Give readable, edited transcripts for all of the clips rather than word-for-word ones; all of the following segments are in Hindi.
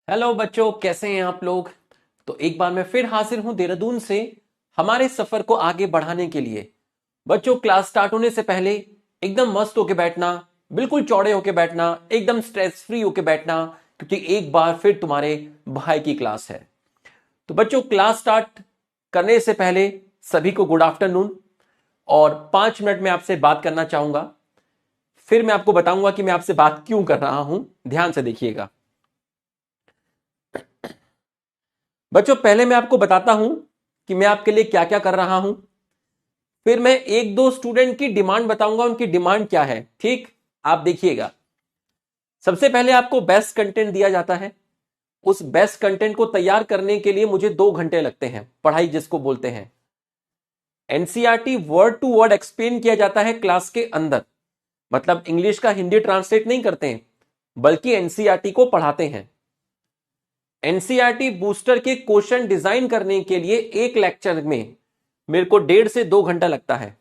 हेलो बच्चों, कैसे हैं आप लोग। तो एक बार मैं फिर हाजिर हूं देहरादून से हमारे सफर को आगे बढ़ाने के लिए। बच्चों, क्लास स्टार्ट होने से पहले एकदम मस्त होके बैठना, बिल्कुल चौड़े होके बैठना, एकदम स्ट्रेस फ्री होके बैठना, क्योंकि एक बार फिर तुम्हारे भाई की क्लास है। तो बच्चों, क्लास स्टार्ट करने से पहले सभी को गुड आफ्टरनून। और 5 मिनट में आपसे बात करना चाहूंगा, फिर मैं आपको बताऊंगा कि मैं आपसे बात क्यों कर रहा हूं। ध्यान से देखिएगा बच्चों। पहले मैं आपको बताता हूं कि मैं आपके लिए क्या क्या कर रहा हूं, फिर मैं एक दो स्टूडेंट की डिमांड बताऊंगा, उनकी डिमांड क्या है। ठीक, आप देखिएगा। सबसे पहले आपको बेस्ट कंटेंट दिया जाता है। उस बेस्ट कंटेंट को तैयार करने के लिए मुझे 2 घंटे लगते हैं, पढ़ाई जिसको बोलते हैं। NCERT word to word explain किया जाता है क्लास के अंदर, मतलब इंग्लिश का हिंदी ट्रांसलेट नहीं करते हैं, बल्कि एनसीईआरटी को पढ़ाते हैं। एनसीईआरटी बूस्टर के क्वेश्चन डिजाइन करने के लिए एक लेक्चर में मेरे को 1.5 से 2 घंटा लगता है।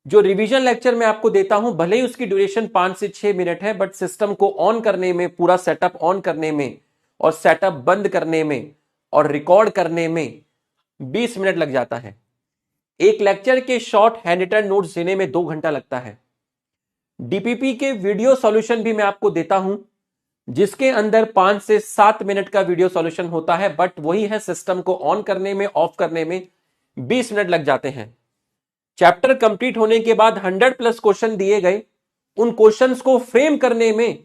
जो रिवीजन लेक्चर मैं आपको देता हूं, भले ही उसकी ड्यूरेशन 5 से 6 मिनट है, बट सिस्टम को ऑन करने में, पूरा सेटअप ऑन करने में और सेटअप बंद करने में और रिकॉर्ड करने में 20 मिनट लग जाता है। एक लेक्चर के शॉर्ट हैंड रिटन नोट्स देने में 2 घंटा लगता है। डीपीपी के वीडियो सॉल्यूशन भी मैं आपको देता हूं, जिसके अंदर 5 से 7 मिनट का वीडियो सॉल्यूशन होता है, बट वही है सिस्टम को ऑन करने में, ऑफ करने में 20 मिनट लग जाते हैं। चैप्टर कंप्लीट होने के बाद 100+ क्वेश्चन दिए गए, उन क्वेश्चंस को फ्रेम करने में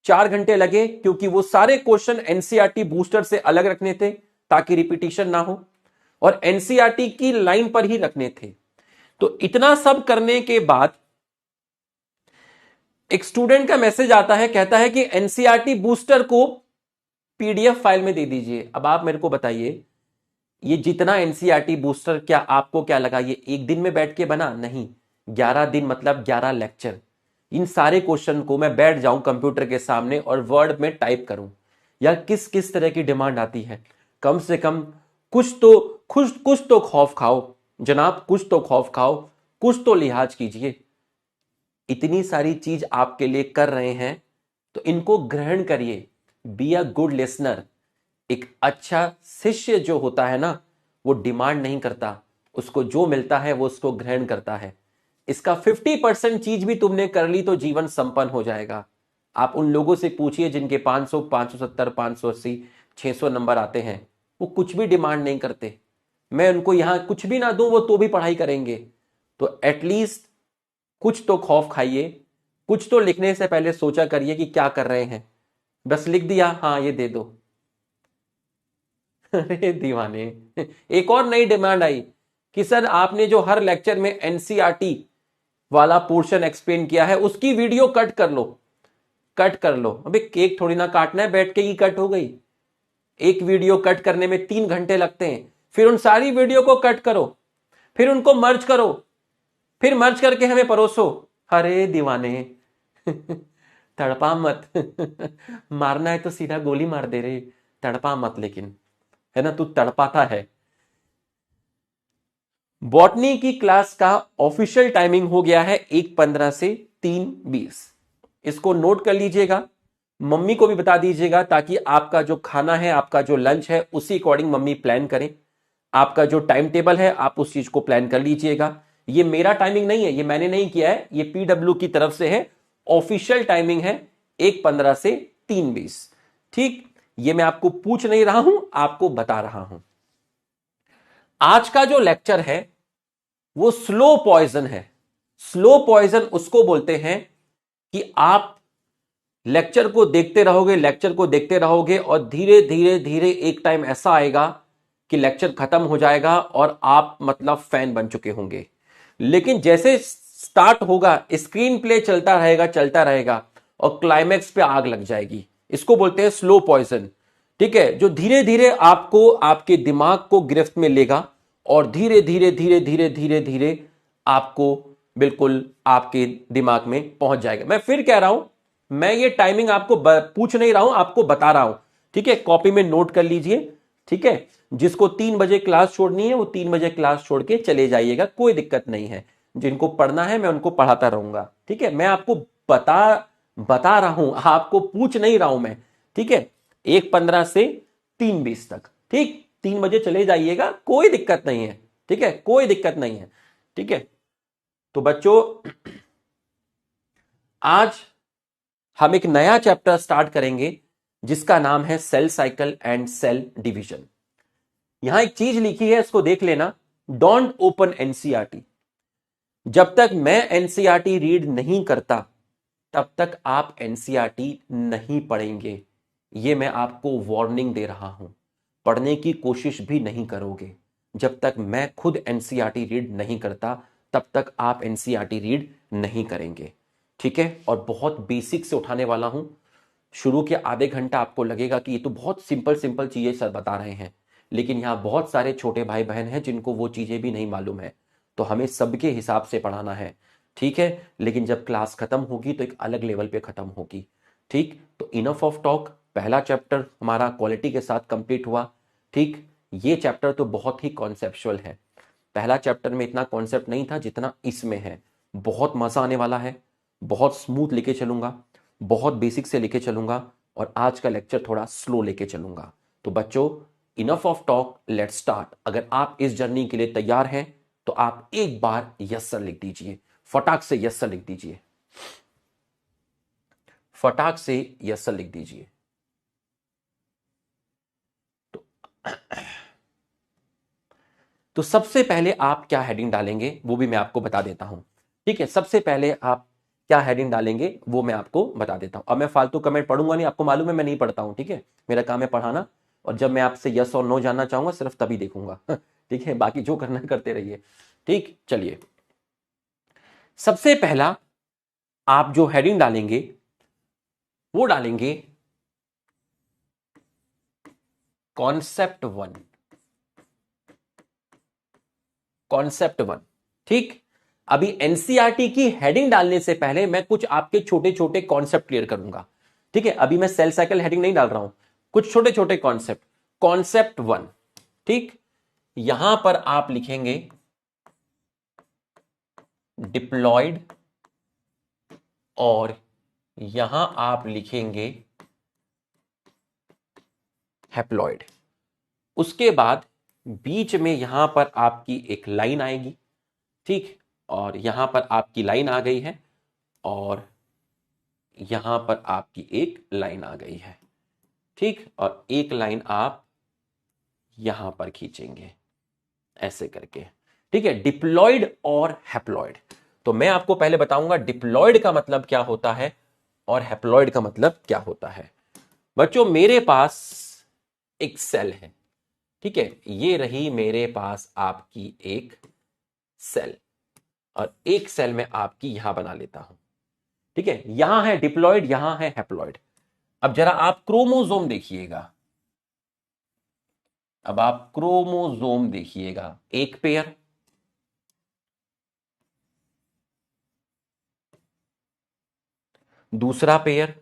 4 घंटे लगे, क्योंकि वो सारे क्वेश्चन एनसीईआरटी बूस्टर से अलग रखने थे ताकि रिपीटिशन ना हो, और एनसीईआरटी की लाइन पर ही रखने थे। तो इतना सब करने के बाद एक स्टूडेंट का मैसेज आता है, कहता है कि एनसीईआरटी बूस्टर को पीडीएफ फाइल में दे दीजिए। अब आप मेरे को बताइए, ये जितना एनसीईआरटी बूस्टर, क्या आपको क्या लगा ये एक दिन में बैठ के बना? नहीं, 11 दिन मतलब 11 लेक्चर। इन सारे क्वेश्चन को मैं बैठ जाऊं कंप्यूटर के सामने और वर्ड में टाइप करूं, या किस किस तरह की डिमांड आती है। कम से कम कुछ तो खौफ खाओ जनाब, कुछ तो खौफ खाओ, कुछ तो लिहाज कीजिए। इतनी सारी चीज आपके लिए कर रहे हैं, तो इनको ग्रहण करिए। Be a good listener. एक अच्छा शिष्य जो होता है ना, वो डिमांड नहीं करता, उसको जो मिलता है वो उसको ग्रहण करता है। इसका 50% चीज भी तुमने कर ली तो जीवन संपन्न हो जाएगा। आप उन लोगों से पूछिए जिनके 500, 570, 580, 600 नंबर आते हैं, वो कुछ भी डिमांड नहीं करते। मैं उनको यहां कुछ भी ना दूं, वो तो भी पढ़ाई करेंगे। तो एटलीस्ट कुछ तो खौफ खाइए, कुछ तो लिखने से पहले सोचा करिए कि क्या कर रहे हैं। बस लिख दिया, हाँ ये दे दो। अरे दीवाने, एक और नई डिमांड आई कि सर आपने जो हर लेक्चर में एनसीईआरटी वाला पोर्शन एक्सप्लेन किया है, उसकी वीडियो कट कर लो। कट कर लो। अबे केक थोड़ी ना काटना है बैठ के ही कट हो गई। एक वीडियो कट करने में 3 घंटे लगते हैं, फिर उन सारी वीडियो को कट करो, फिर उनको मर्ज करो, फिर मर्ज करके हमें परोसो। अरे दीवाने, तड़पा मत। मारना है तो सीधा गोली मार दे रहे, तड़पा मत। लेकिन है ना, तू तड़पाता है। बॉटनी की क्लास का ऑफिशियल टाइमिंग हो गया है 1:15 से 3:20। इसको नोट कर लीजिएगा, मम्मी को भी बता दीजिएगा, ताकि आपका जो खाना है, आपका जो लंच है, उसी अकॉर्डिंग मम्मी प्लान करें। आपका जो टाइम टेबल है, आप उस चीज को प्लान कर लीजिएगा। ये मेरा टाइमिंग नहीं है, ये मैंने नहीं किया है, ये पीडब्ल्यू की तरफ से है। ऑफिशियल टाइमिंग है 1:15 से 3:20। ठीक, ये मैं आपको पूछ नहीं रहा हूं, आपको बता रहा हूं। आज का जो लेक्चर है वो स्लो पॉइजन है। स्लो पॉइजन उसको बोलते हैं कि आप लेक्चर को देखते रहोगे, लेक्चर को देखते रहोगे, और धीरे धीरे धीरे एक टाइम ऐसा आएगा कि लेक्चर खत्म हो जाएगा और आप मतलब फैन बन चुके होंगे। लेकिन जैसे स्टार्ट होगा, स्क्रीन प्ले चलता रहेगा, चलता रहेगा, और क्लाइमैक्स पे आग लग जाएगी। इसको बोलते हैं स्लो पॉइजन। ठीक है, जो धीरे धीरे आपको, आपके दिमाग को गिरफ्त में लेगा, और धीरे धीरे धीरे धीरे धीरे धीरे आपको बिल्कुल आपके दिमाग में पहुंच जाएगा। मैं फिर कह रहा हूं, मैं ये टाइमिंग आपको पूछ नहीं रहा हूं, आपको बता रहा हूं। ठीक है, कॉपी में नोट कर लीजिए। ठीक है, जिसको 3 बजे क्लास छोड़नी है वो 3 बजे क्लास छोड़ के चले जाइएगा, कोई दिक्कत नहीं है। जिनको पढ़ना है मैं उनको पढ़ाता रहूंगा। ठीक है, मैं आपको बता बता रहा हूं, आपको पूछ नहीं रहा हूं मैं। ठीक है, 1:15 से 3:20 तक, ठीक, 3 बजे चले जाइएगा, कोई दिक्कत नहीं है, ठीक है, कोई दिक्कत नहीं है, ठीक है। तो बच्चों आज हम एक नया चैप्टर स्टार्ट करेंगे जिसका नाम है cell cycle and cell division. यहां एक चीज लिखी है, इसको देख लेना, डोंट ओपन एनसीईआरटी। जब तक मैं एनसीईआरटी रीड नहीं करता तब तक आप एनसीईआरटी नहीं पढ़ेंगे, ये मैं आपको वार्निंग दे रहा हूं। पढ़ने की कोशिश भी नहीं करोगे जब तक मैं खुद एनसीईआरटी रीड नहीं करता, तब तक आप एनसीईआरटी रीड नहीं करेंगे, ठीक है। और बहुत बेसिक से उठाने वाला हूं। शुरू के आधे घंटा आपको लगेगा कि ये तो बहुत सिंपल सिंपल चीजें सर बता रहे हैं, लेकिन यहां बहुत सारे छोटे भाई बहन हैं जिनको वो चीजें भी नहीं मालूम है, तो हमें सबके हिसाब से पढ़ाना है, ठीक है। लेकिन जब क्लास खत्म होगी तो एक अलग लेवल पे खत्म होगी, ठीक। तो इनफ ऑफ टॉक, पहला चैप्टर हमारा क्वालिटी के साथ कंप्लीट हुआ, ठीक। ये चैप्टर तो बहुत ही कॉन्सेप्चुअल है, पहला चैप्टर में इतना कॉन्सेप्ट नहीं था जितना इसमें है। बहुत मजा आने वाला है, बहुत स्मूथ लेके चलूंगा, बहुत बेसिक से लेके चलूंगा, और आज का लेक्चर थोड़ा स्लो लेके चलूंगा। तो बच्चों enough of talk, let's start. अगर आप इस जर्नी के लिए तैयार हैं तो आप एक बार यस सर लिख दीजिए, फटाक से यस सर लिख दीजिए, फटाक से यस सर लिख दीजिए। तो सबसे पहले आप क्या हेडिंग डालेंगे वो भी मैं आपको बता देता हूं, ठीक है। सबसे पहले आप क्या हेडिंग डालेंगे वो मैं आपको बता देता हूं। अब मैं फालतू कमेंट पढ़ूंगा नहीं, आपको मालूम है मैं नहीं पढ़ता हूं, ठीक है। मेरा काम है पढ़ाना, और जब मैं आपसे यस और नो जानना चाहूंगा सिर्फ तभी देखूंगा, ठीक है। बाकी जो करना करते रहिए, ठीक। चलिए, सबसे पहला आप जो हेडिंग डालेंगे वो डालेंगे कॉन्सेप्ट 1, कॉन्सेप्ट 1, ठीक। अभी एनसीईआरटी की हेडिंग डालने से पहले मैं कुछ आपके छोटे छोटे कॉन्सेप्ट क्लियर करूंगा, ठीक है। अभी मैं सेल साइकिल हेडिंग नहीं डाल रहा हूं, कुछ छोटे छोटे कॉन्सेप्ट। कॉन्सेप्ट 1, ठीक। यहां पर आप लिखेंगे डिप्लॉयड, और यहां आप लिखेंगे हैप्लॉयड। उसके बाद बीच में यहां पर आपकी एक लाइन आएगी, ठीक। और यहां पर आपकी लाइन आ गई है, और यहां पर आपकी एक लाइन आ गई है, ठीक। और एक लाइन आप यहां पर खींचेंगे ऐसे करके, ठीक है। डिप्लॉयड और हैप्लॉयड। तो मैं आपको पहले बताऊंगा डिप्लॉयड का मतलब क्या होता है और हैप्लॉयड का मतलब क्या होता है। बच्चों मेरे पास एक सेल है, ठीक है। ये रही मेरे पास आपकी एक सेल, और एक सेल में आपकी यहां बना लेता हूं, ठीक है। यहां है डिप्लॉयड, यहां है हैप्लॉयड। अब जरा आप क्रोमोसोम देखिएगा, अब आप क्रोमोसोम देखिएगा, एक पेयर, दूसरा पेयर,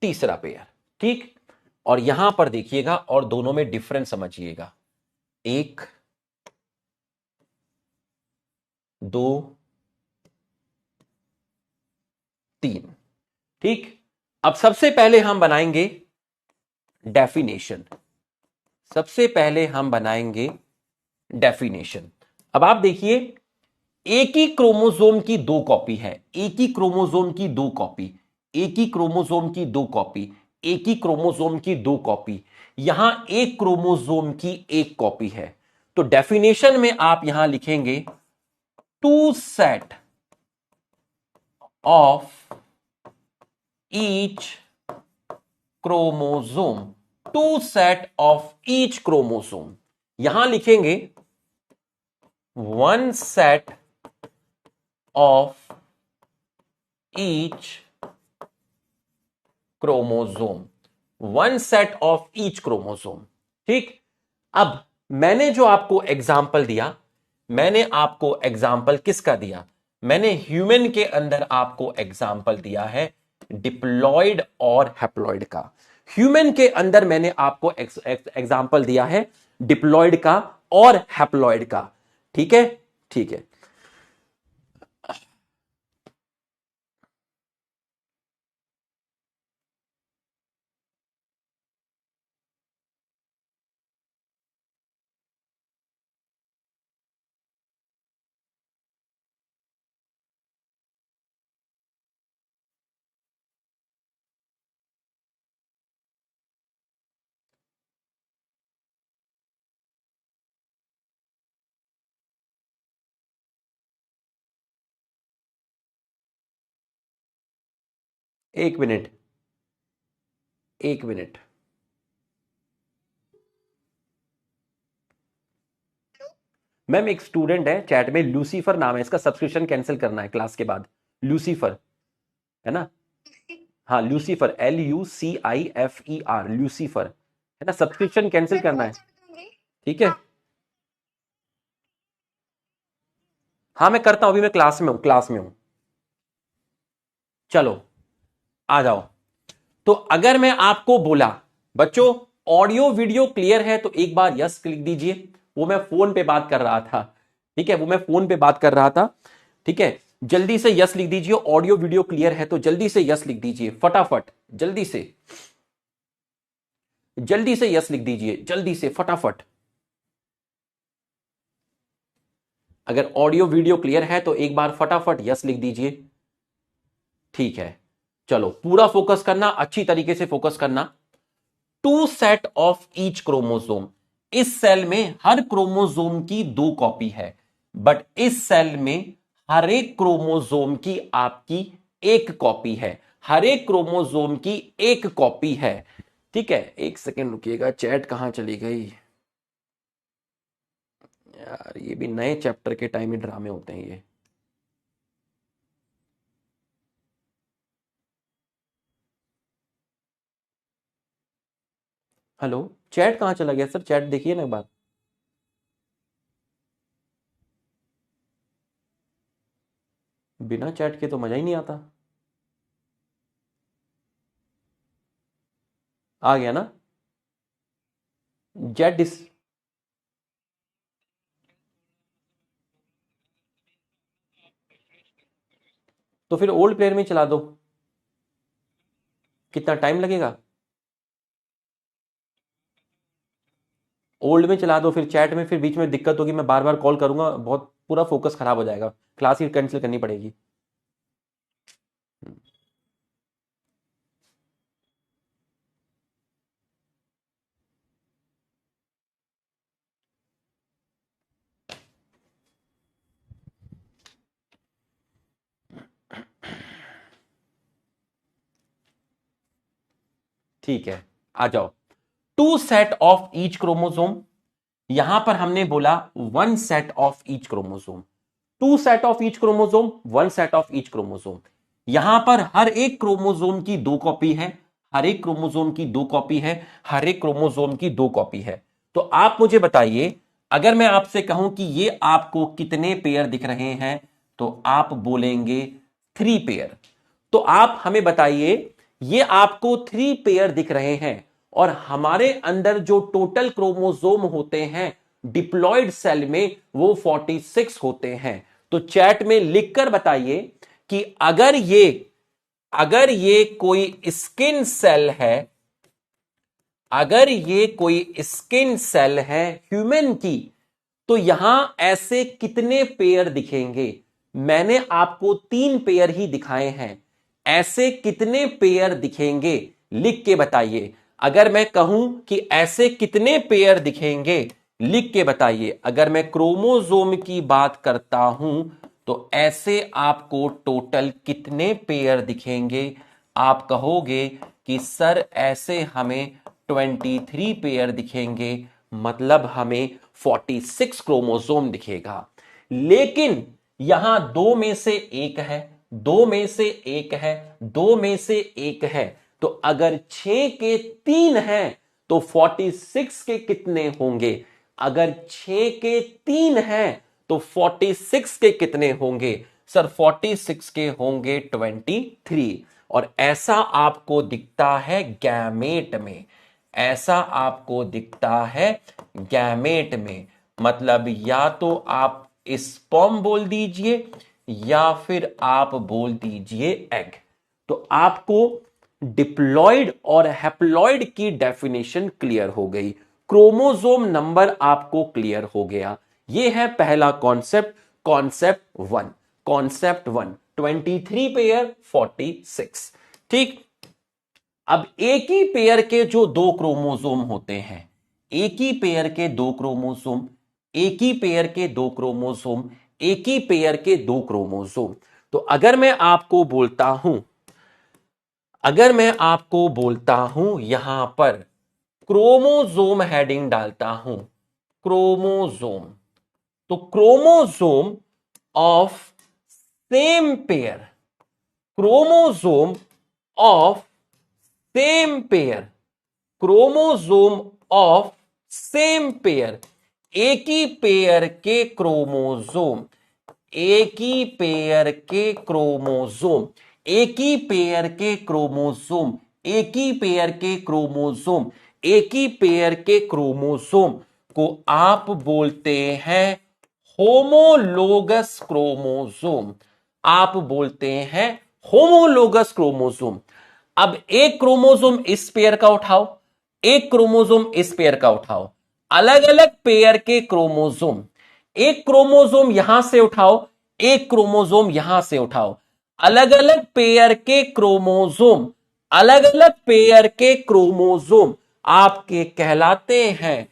तीसरा पेयर, ठीक। और यहां पर देखिएगा और दोनों में डिफरेंस समझिएगा, 1 2 3, ठीक। अब सबसे पहले हम बनाएंगे डेफिनेशन, सबसे पहले हम बनाएंगे डेफिनेशन। अब आप देखिए, एक ही क्रोमोसोम की दो कॉपी है, एक ही क्रोमोसोम की दो कॉपी, एक ही क्रोमोसोम की दो कॉपी, एक ही क्रोमोसोम की दो कॉपी, यहां एक क्रोमोसोम की एक कॉपी है। तो डेफिनेशन में आप यहां लिखेंगे two set of each chromosome, two set of each chromosome, यहां लिखेंगे one set of each chromosome, one set of each chromosome, ठीक। अब मैंने जो आपको एग्जाम्पल दिया, मैंने आपको एग्जाम्पल किसका दिया, मैंने ह्यूमन के अंदर आपको एग्जाम्पल दिया है डिप्लॉयड और हैप्लॉयड का। ह्यूमन के अंदर मैंने आपको एग्जाम्पल दिया है डिप्लॉयड का और हैप्लॉयड का, ठीक है, ठीक है। एक मिनट, एक मिनट। मैम एक स्टूडेंट है चैट में, लूसीफर नाम है इसका, सब्सक्रिप्शन कैंसिल करना है क्लास के बाद। लूसीफर है ना? हाँ लूसीफर, LUCIFER, लूसीफर है ना, सब्सक्रिप्शन कैंसिल करना है। ठीक है, हाँ मैं करता हूं, अभी मैं क्लास में हूं, क्लास में हूं। चलो आ जाओ। तो अगर मैं आपको बोला बच्चों ऑडियो वीडियो क्लियर है तो एक बार यस क्लिक दीजिए। वो मैं फोन पे बात कर रहा था, ठीक है, वो मैं फोन पे बात कर रहा था। ठीक है, जल्दी से यस लिख दीजिए। ऑडियो वीडियो क्लियर है तो जल्दी से यस लिख दीजिए, फटाफट जल्दी से, जल्दी से यस लिख दीजिए, जल्दी से फटाफट। अगर ऑडियो वीडियो क्लियर है तो एक बार फटाफट यस लिख दीजिए। ठीक है, चलो पूरा फोकस करना, अच्छी तरीके से फोकस करना। Two set of each chromosome, इस सेल में हर क्रोमोसोम की 2 कॉपी है, बट इस सेल में हर एक क्रोमोसोम की आपकी 1 कॉपी है, हर एक क्रोमोसोम की 1 कॉपी है। ठीक है, एक सेकेंड रुकिएगा, चैट कहां चली गई यार, ये भी नए चैप्टर के टाइम ही ड्रामे होते हैं ये। हेलो, चैट कहां चला गया सर? चैट देखिए ना एक बार। बिना चैट के तो मजा ही नहीं आता। आ गया ना? जेट डिस, तो फिर ओल्ड प्लेयर में चला दो। कितना टाइम लगेगा? ओल्ड में चला दो, फिर चैट में फिर बीच में दिक्कत होगी, मैं बार बार कॉल करूंगा, बहुत पूरा फोकस खराब हो जाएगा, क्लास ही कैंसिल करनी पड़ेगी। ठीक है, आ जाओ। Two set of each chromosome, यहां पर हमने बोला 1 set of each chromosome. Two set of each chromosome, 1 set of each chromosome. यहां पर हर एक क्रोमोसोम की 2 कॉपी है, हर एक क्रोमोसोम की 2 कॉपी है, हर एक क्रोमोसोम की 2 कॉपी है। तो आप मुझे बताइए, अगर मैं आपसे कहूं कि ये आपको कितने पेयर दिख रहे हैं, तो आप बोलेंगे 3 पेयर। तो आप हमें बताइए, ये आपको 3 पेयर दिख रहे हैं, और हमारे अंदर जो टोटल क्रोमोसोम होते हैं डिप्लॉयड सेल में वो 46 होते हैं। तो चैट में लिखकर बताइए कि अगर ये कोई स्किन सेल है, अगर ये कोई स्किन सेल है ह्यूमन की, तो यहां ऐसे कितने पेयर दिखेंगे? मैंने आपको 3 पेयर ही दिखाए हैं, ऐसे कितने पेयर दिखेंगे लिख के बताइए। अगर मैं कहूं कि ऐसे कितने पेयर दिखेंगे, लिख के बताइए। अगर मैं क्रोमोसोम की बात करता हूं तो ऐसे आपको टोटल कितने पेयर दिखेंगे? आप कहोगे कि सर ऐसे हमें 23 पेयर दिखेंगे, मतलब हमें 46 क्रोमोसोम दिखेगा। लेकिन यहां 2 में से एक है, 2 में से एक है, 2 में से एक है, तो अगर 6 के 3 हैं तो 46 के कितने होंगे? अगर 6 के 3 हैं तो 46 के कितने होंगे? सर 46 के होंगे 23। और ऐसा आपको दिखता है गैमेट में, ऐसा आपको दिखता है गैमेट में। मतलब या तो आप स्पर्म बोल दीजिए या फिर आप बोल दीजिए एग। तो आपको डिप्लॉयड और हैप्लॉयड की डेफिनेशन क्लियर हो गई, क्रोमोसोम नंबर आपको क्लियर हो गया। यह है पहला कॉन्सेप्ट, कॉन्सेप्ट 1। Concept 1 23 pair 46। ठीक, अब एक ही पेयर के जो 2 क्रोमोसोम होते हैं, एक ही पेयर के 2 क्रोमोसोम, एक ही पेयर के 2 क्रोमोसोम, एक ही पेयर के 2 क्रोमोसोम। तो अगर मैं आपको बोलता हूं, अगर मैं आपको बोलता हूं यहां पर क्रोमोसोम हेडिंग डालता हूं, क्रोमोसोम, तो chromosome of same pair, chromosome of same pair, chromosome of same pair, एक ही पेयर के क्रोमोसोम, एक ही पेयर के क्रोमोसोम, एक ही पेयर के क्रोमोसोम, एक ही पेयर के क्रोमोसोम, एक ही पेयर के क्रोमोसोम को आप बोलते हैं होमोलोगस क्रोमोसोम, आप बोलते हैं होमोलोगस क्रोमोसोम। अब एक क्रोमोसोम इस पेयर का उठाओ, एक क्रोमोसोम इस पेयर का उठाओ, अलग अलग पेयर के क्रोमोसोम, एक क्रोमोसोम यहां से उठाओ, एक क्रोमोसोम यहां से उठाओ, अलग अलग पेयर के क्रोमोसोम, अलग अलग पेयर के क्रोमोसोम आपके कहलाते हैं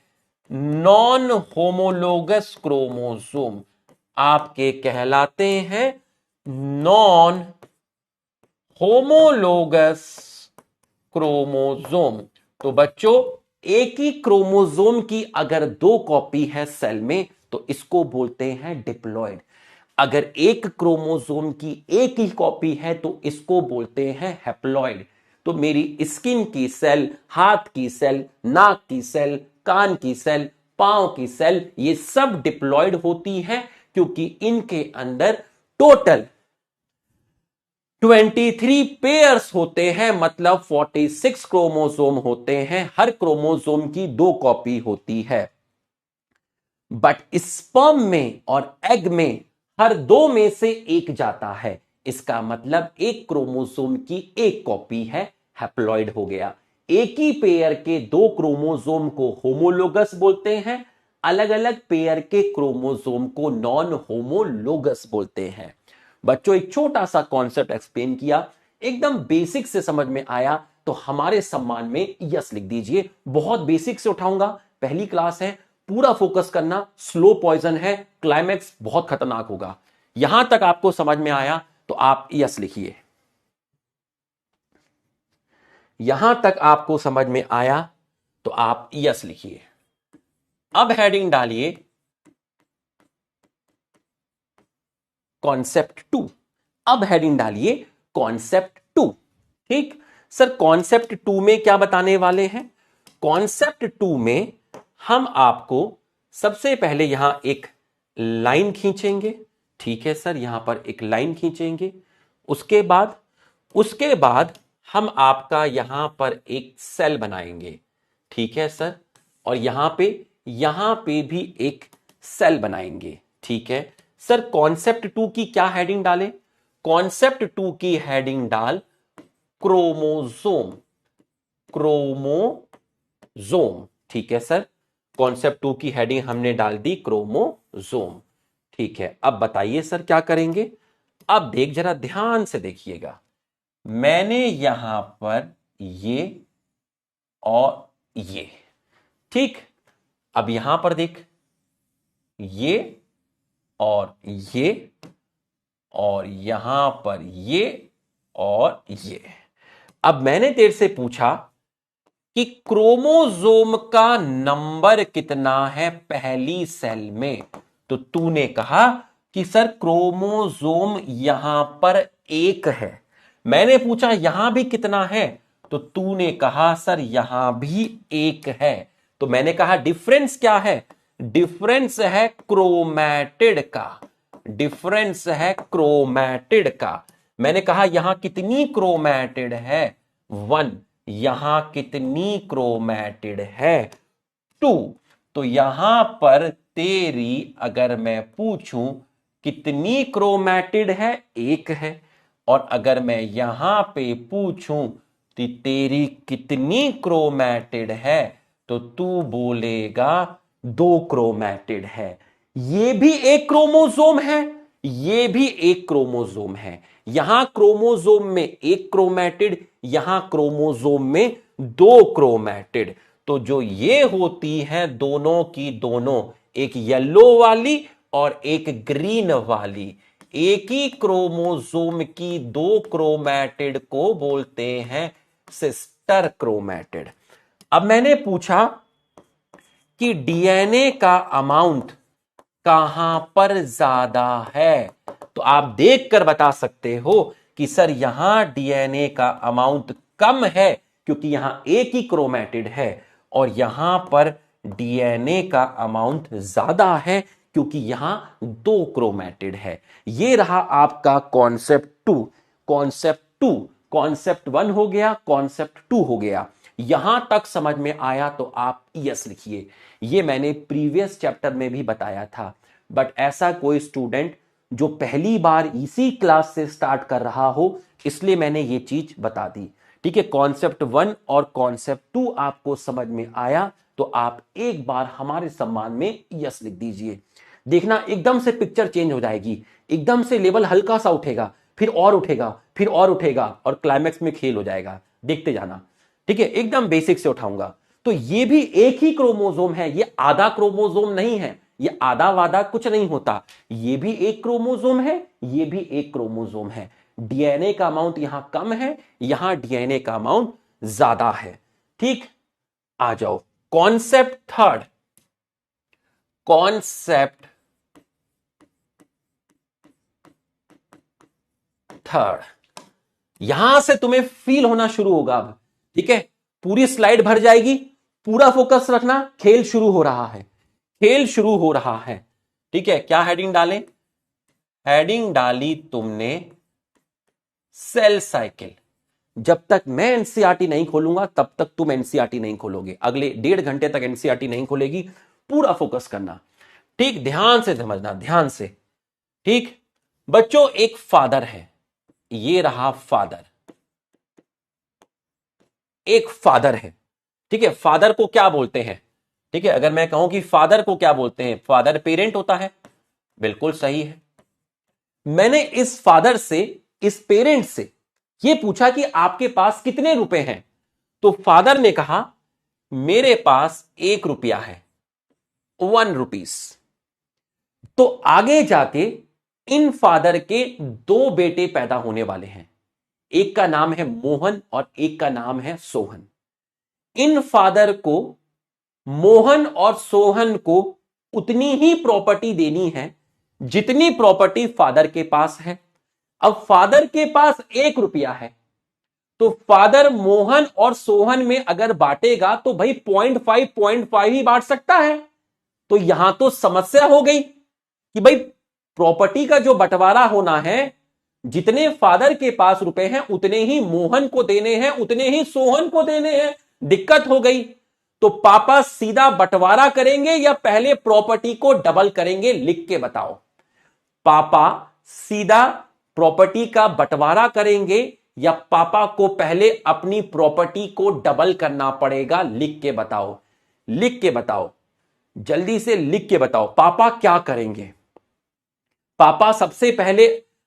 नॉन होमोलोगस क्रोमोसोम, आपके कहलाते हैं नॉन होमोलोगस क्रोमोसोम। तो बच्चों, एक ही क्रोमोसोम की अगर दो कॉपी है सेल में तो इसको बोलते हैं डिप्लॉइड। अगर एक क्रोमोसोम की एक ही कॉपी है तो इसको बोलते हैं हैप्लॉइड। तो मेरी स्किन की सेल, हाथ की सेल, नाक की सेल, कान की सेल, पांव की सेल, ये सब डिप्लॉइड होती हैं क्योंकि इनके अंदर टोटल 23 पेयर्स होते हैं, मतलब 46 क्रोमोसोम होते हैं, हर क्रोमोसोम की दो कॉपी होती है। बट स्पर्म में और एग में हर दो में से एक जाता है, इसका मतलब एक क्रोमोसोम की एक कॉपी है, हैप्लॉइड हो गया। एक ही पेयर के दो क्रोमोसोम को होमोलोगस बोलते हैं, अलग अलग पेयर के क्रोमोसोम को नॉन होमोलोगस बोलते हैं। बच्चों, एक छोटा सा कॉन्सेप्ट एक्सप्लेन किया, एकदम बेसिक से समझ में आया तो हमारे सम्मान में यस लिख दीजिए। बहुत बेसिक से उठाऊंगा, पहली क्लास है, पूरा फोकस करना, स्लो पॉइजन है, क्लाइमैक्स बहुत खतरनाक होगा। यहां तक आपको समझ में आया तो आप यस लिखिए। यहां तक आपको समझ में आया तो आप यस लिखिए। अब हेडिंग डालिए कॉन्सेप्ट 2। अब हेडिंग डालिए कॉन्सेप्ट 2। ठीक सर, कॉन्सेप्ट 2 में क्या बताने वाले हैं? कॉन्सेप्ट 2 में हम आपको सबसे पहले यहां एक लाइन खींचेंगे। ठीक है सर, यहां पर एक लाइन खींचेंगे। उसके बाद हम आपका यहां पर एक सेल बनाएंगे। ठीक है सर, और यहां पे भी एक सेल बनाएंगे। ठीक है सर, कॉन्सेप्ट 2 की क्या हेडिंग डाले? कॉन्सेप्ट 2 की हेडिंग डाल क्रोमोसोम, क्रोमोसोम। ठीक है सर, कॉन्सेप्ट 2 की हेडिंग हमने डाल दी क्रोमोसोम। ठीक है, अब बताइए सर क्या करेंगे? अब जरा ध्यान से देखिएगा, मैंने यहां पर ये और ये, ठीक, अब यहां पर देख, ये और ये, और यहां पर ये और ये। अब मैंने तेरे से पूछा कि क्रोमोसोम का नंबर कितना है पहली सेल में, तो तूने कहा कि सर क्रोमोसोम यहां पर एक है। मैंने पूछा यहां भी कितना है, तो तूने कहा सर यहां भी एक है। तो मैंने कहा डिफरेंस क्या है? डिफरेंस है क्रोमैटिड का, डिफरेंस है क्रोमैटिड का। मैंने कहा यहां कितनी क्रोमैटिड है? 1। यहां कितनी क्रोमैटिड है? 2। तो यहां पर तेरी अगर मैं पूछूं कितनी क्रोमैटिड है, 1 है। और अगर मैं यहां पे पूछूं कि तेरी कितनी क्रोमैटिड है, तो तू बोलेगा 2 क्रोमैटिड है। ये भी एक क्रोमोसोम है, ये भी एक क्रोमोसोम है। यहां क्रोमोसोम में एक क्रोमैटिड, यहां क्रोमोसोम में 2 क्रोमैटिड। तो जो ये होती है दोनों की दोनों, एक येलो वाली और एक ग्रीन वाली, एक ही क्रोमोसोम की दो क्रोमैटिड को बोलते हैं सिस्टर क्रोमैटिड। अब मैंने पूछा कि डीएनए का अमाउंट कहां पर ज्यादा है, तो आप देखकर बता सकते हो कि सर यहां डीएनए का अमाउंट कम है क्योंकि यहां एक ही क्रोमैटिड है, और यहां पर डीएनए का अमाउंट ज्यादा है क्योंकि यहां दो क्रोमैटिड है। ये रहा आपका कॉन्सेप्ट टू। कॉन्सेप्ट वन हो गया, कॉन्सेप्ट टू हो गया। यहां तक समझ में आया तो आप यस लिखिए। ये मैंने प्रीवियस चैप्टर में भी बताया था, बट ऐसा कोई स्टूडेंट जो पहली बार इसी क्लास से स्टार्ट कर रहा हो, इसलिए मैंने ये चीज बता दी। ठीक है, कॉन्सेप्ट वन और कॉन्सेप्ट टू आपको समझ में आया तो आप एक बार हमारे सम्मान में यस लिख दीजिए। देखना एकदम से पिक्चर चेंज हो जाएगी, एकदम से लेवल हल्का सा उठेगा, फिर और उठेगा, फिर और उठेगा, और क्लाइमैक्स में खेल हो जाएगा। देखते जाना, ठीक है, एकदम बेसिक से उठाऊंगा। तो ये भी एक ही क्रोमोसोम है, ये आधा क्रोमोसोम नहीं है, ये आधा वादा कुछ नहीं होता। ये भी एक क्रोमोसोम है, ये भी एक क्रोमोसोम है। डीएनए का अमाउंट यहां कम है, यहां डीएनए का अमाउंट ज्यादा है। ठीक, आ जाओ कॉन्सेप्ट थर्ड। कॉन्सेप्ट थर्ड, यहां से तुम्हें फील होना शुरू होगा अब। ठीक है, पूरी स्लाइड भर जाएगी, पूरा फोकस रखना, खेल शुरू हो रहा है, खेल शुरू हो रहा है। ठीक है, क्या हेडिंग डालें? हेडिंग डाली तुमने सेल साइकिल। जब तक मैं एनसीईआरटी नहीं खोलूंगा तब तक तुम एनसीईआरटी नहीं खोलोगे। अगले 1.5 घंटे तक एनसीईआरटी नहीं खोलेगी, पूरा फोकस करना। ठीक, ध्यान से समझना, ध्यान से। ठीक बच्चों, एक फादर है, ये रहा फादर, एक फादर है। ठीक है, फादर को क्या बोलते हैं? ठीक है, अगर मैं कहूं कि फादर को क्या बोलते हैं, फादर पेरेंट होता है, बिल्कुल सही है। मैंने इस फादर से, इस पेरेंट से यह पूछा कि आपके पास कितने रुपए हैं, तो फादर ने कहा मेरे पास 1 रुपया है, 1 रुपीस। तो आगे जाके इन फादर के 2 बेटे पैदा होने वाले हैं, एक का नाम है मोहन और एक का नाम है सोहन। इन फादर को, मोहन और सोहन को उतनी ही प्रॉपर्टी देनी है जितनी प्रॉपर्टी फादर के पास है। अब फादर के पास 1 रुपया है, तो फादर मोहन और सोहन में अगर बांटेगा तो भाई 0.5 ही बांट सकता है। तो यहां तो समस्या हो गई कि भाई प्रॉपर्टी का जो बंटवारा होना है, जितने फादर के पास रुपए हैं उतने ही मोहन को देने हैं, उतने ही सोहन को देने हैं। दिक्कत हो गई। तो पापा सीधा बंटवारा करेंगे या पहले प्रॉपर्टी को डबल करेंगे? लिख के बताओ। पापा सीधा प्रॉपर्टी का बंटवारा करेंगे या पापा को पहले अपनी प्रॉपर्टी को डबल करना पड़ेगा? लिख के बताओ, लिख के बताओ, जल्दी से लिख के बताओ। पापा क्या करेंगे? पापा सबसे पहले,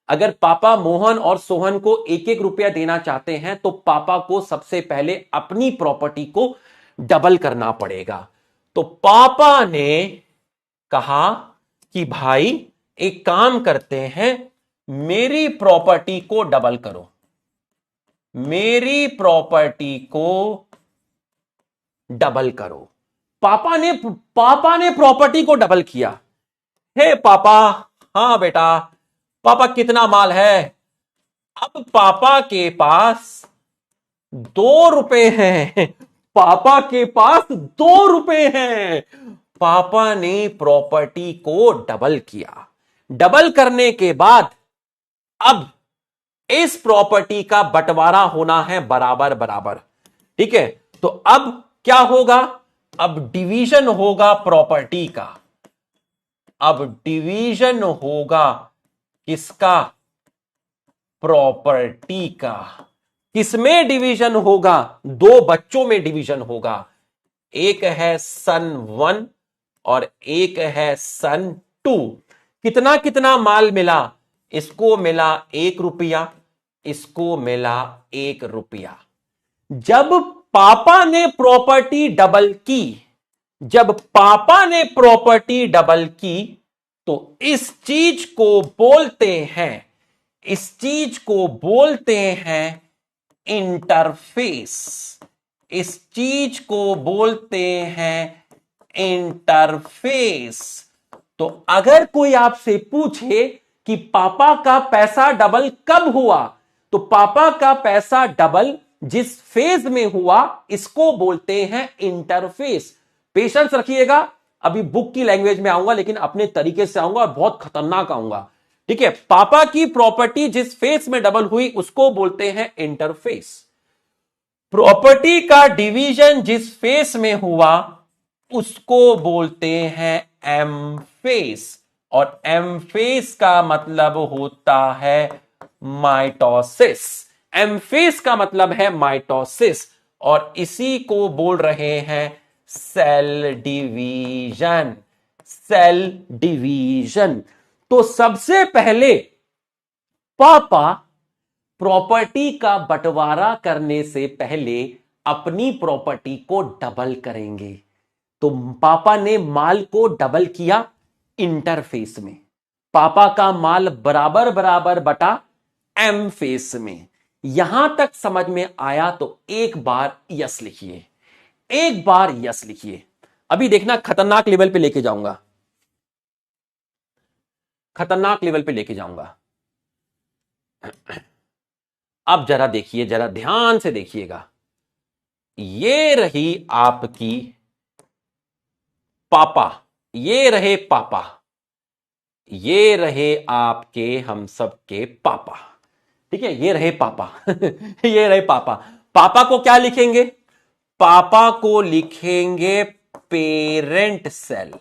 अगर पापा मोहन और सोहन को 1-1 रुपया देना चाहते हैं तो पापा को सबसे पहले अपनी प्रॉपर्टी को डबल करना पड़ेगा। तो पापा ने कहा कि भाई एक काम करते हैं, मेरी प्रॉपर्टी को डबल करो, मेरी प्रॉपर्टी को डबल करो। पापा ने प्रॉपर्टी को डबल किया। हे पापा, हां बेटा, पापा कितना माल है? अब पापा के पास 2 रुपए हैं, पापा के पास 2 रुपए हैं। पापा ने प्रॉपर्टी को डबल किया। डबल करने के बाद अब इस प्रॉपर्टी का बंटवारा होना है बराबर बराबर। ठीक है, तो अब क्या होगा? अब डिवीजन होगा प्रॉपर्टी का। अब डिवीजन होगा किसका? प्रॉपर्टी का। किसमें डिवीजन होगा? 2 बच्चों में डिवीजन होगा। एक है सन 1 और एक है सन 2। कितना कितना माल मिला? इसको मिला 1 रुपया, इसको मिला 1 रुपया। जब पापा ने प्रॉपर्टी डबल की, जब पापा ने प्रॉपर्टी डबल की, तो तो इस चीज को बोलते हैं, इस चीज को बोलते हैं इंटरफेस, इस चीज को बोलते हैं इंटरफेस। तो अगर कोई आपसे पूछे कि पापा का पैसा डबल कब हुआ, तो पापा का पैसा डबल जिस फेज में हुआ इसको बोलते हैं इंटरफेस। पेशेंस रखिएगा, अभी बुक की लैंग्वेज में आऊंगा लेकिन अपने तरीके से आऊंगा और बहुत खतरनाक आऊंगा, ठीक है। पापा की प्रॉपर्टी जिस फेज में डबल हुई उसको बोलते हैं इंटरफेस। प्रॉपर्टी का डिवीजन जिस फेज में हुआ उसको बोलते हैं एम फेज, और एम फेज का मतलब होता है माइटोसिस। एम फेज का मतलब है माइटोसिस, और इसी को बोल रहे हैं सेल डिवीजन, सेल डिवीजन। तो सबसे पहले पापा प्रॉपर्टी का बंटवारा करने से पहले अपनी प्रॉपर्टी को डबल करेंगे। तो पापा ने माल को डबल किया इंटरफेस में, पापा का माल बराबर बराबर बटा एम फेस में। यहां तक समझ में आया तो एक बार यस लिखिए, एक बार यस लिखिए। अभी देखना खतरनाक लेवल पे लेके जाऊंगा, खतरनाक लेवल पे लेके जाऊंगा। अब जरा देखिए, जरा ध्यान से देखिएगा। ये रही आपकी पापा, ये रहे पापा, ये रहे आपके हम सबके पापा, ठीक है। ये रहे पापा ये रहे पापा। पापा को क्या लिखेंगे? पापा को लिखेंगे पेरेंट सेल,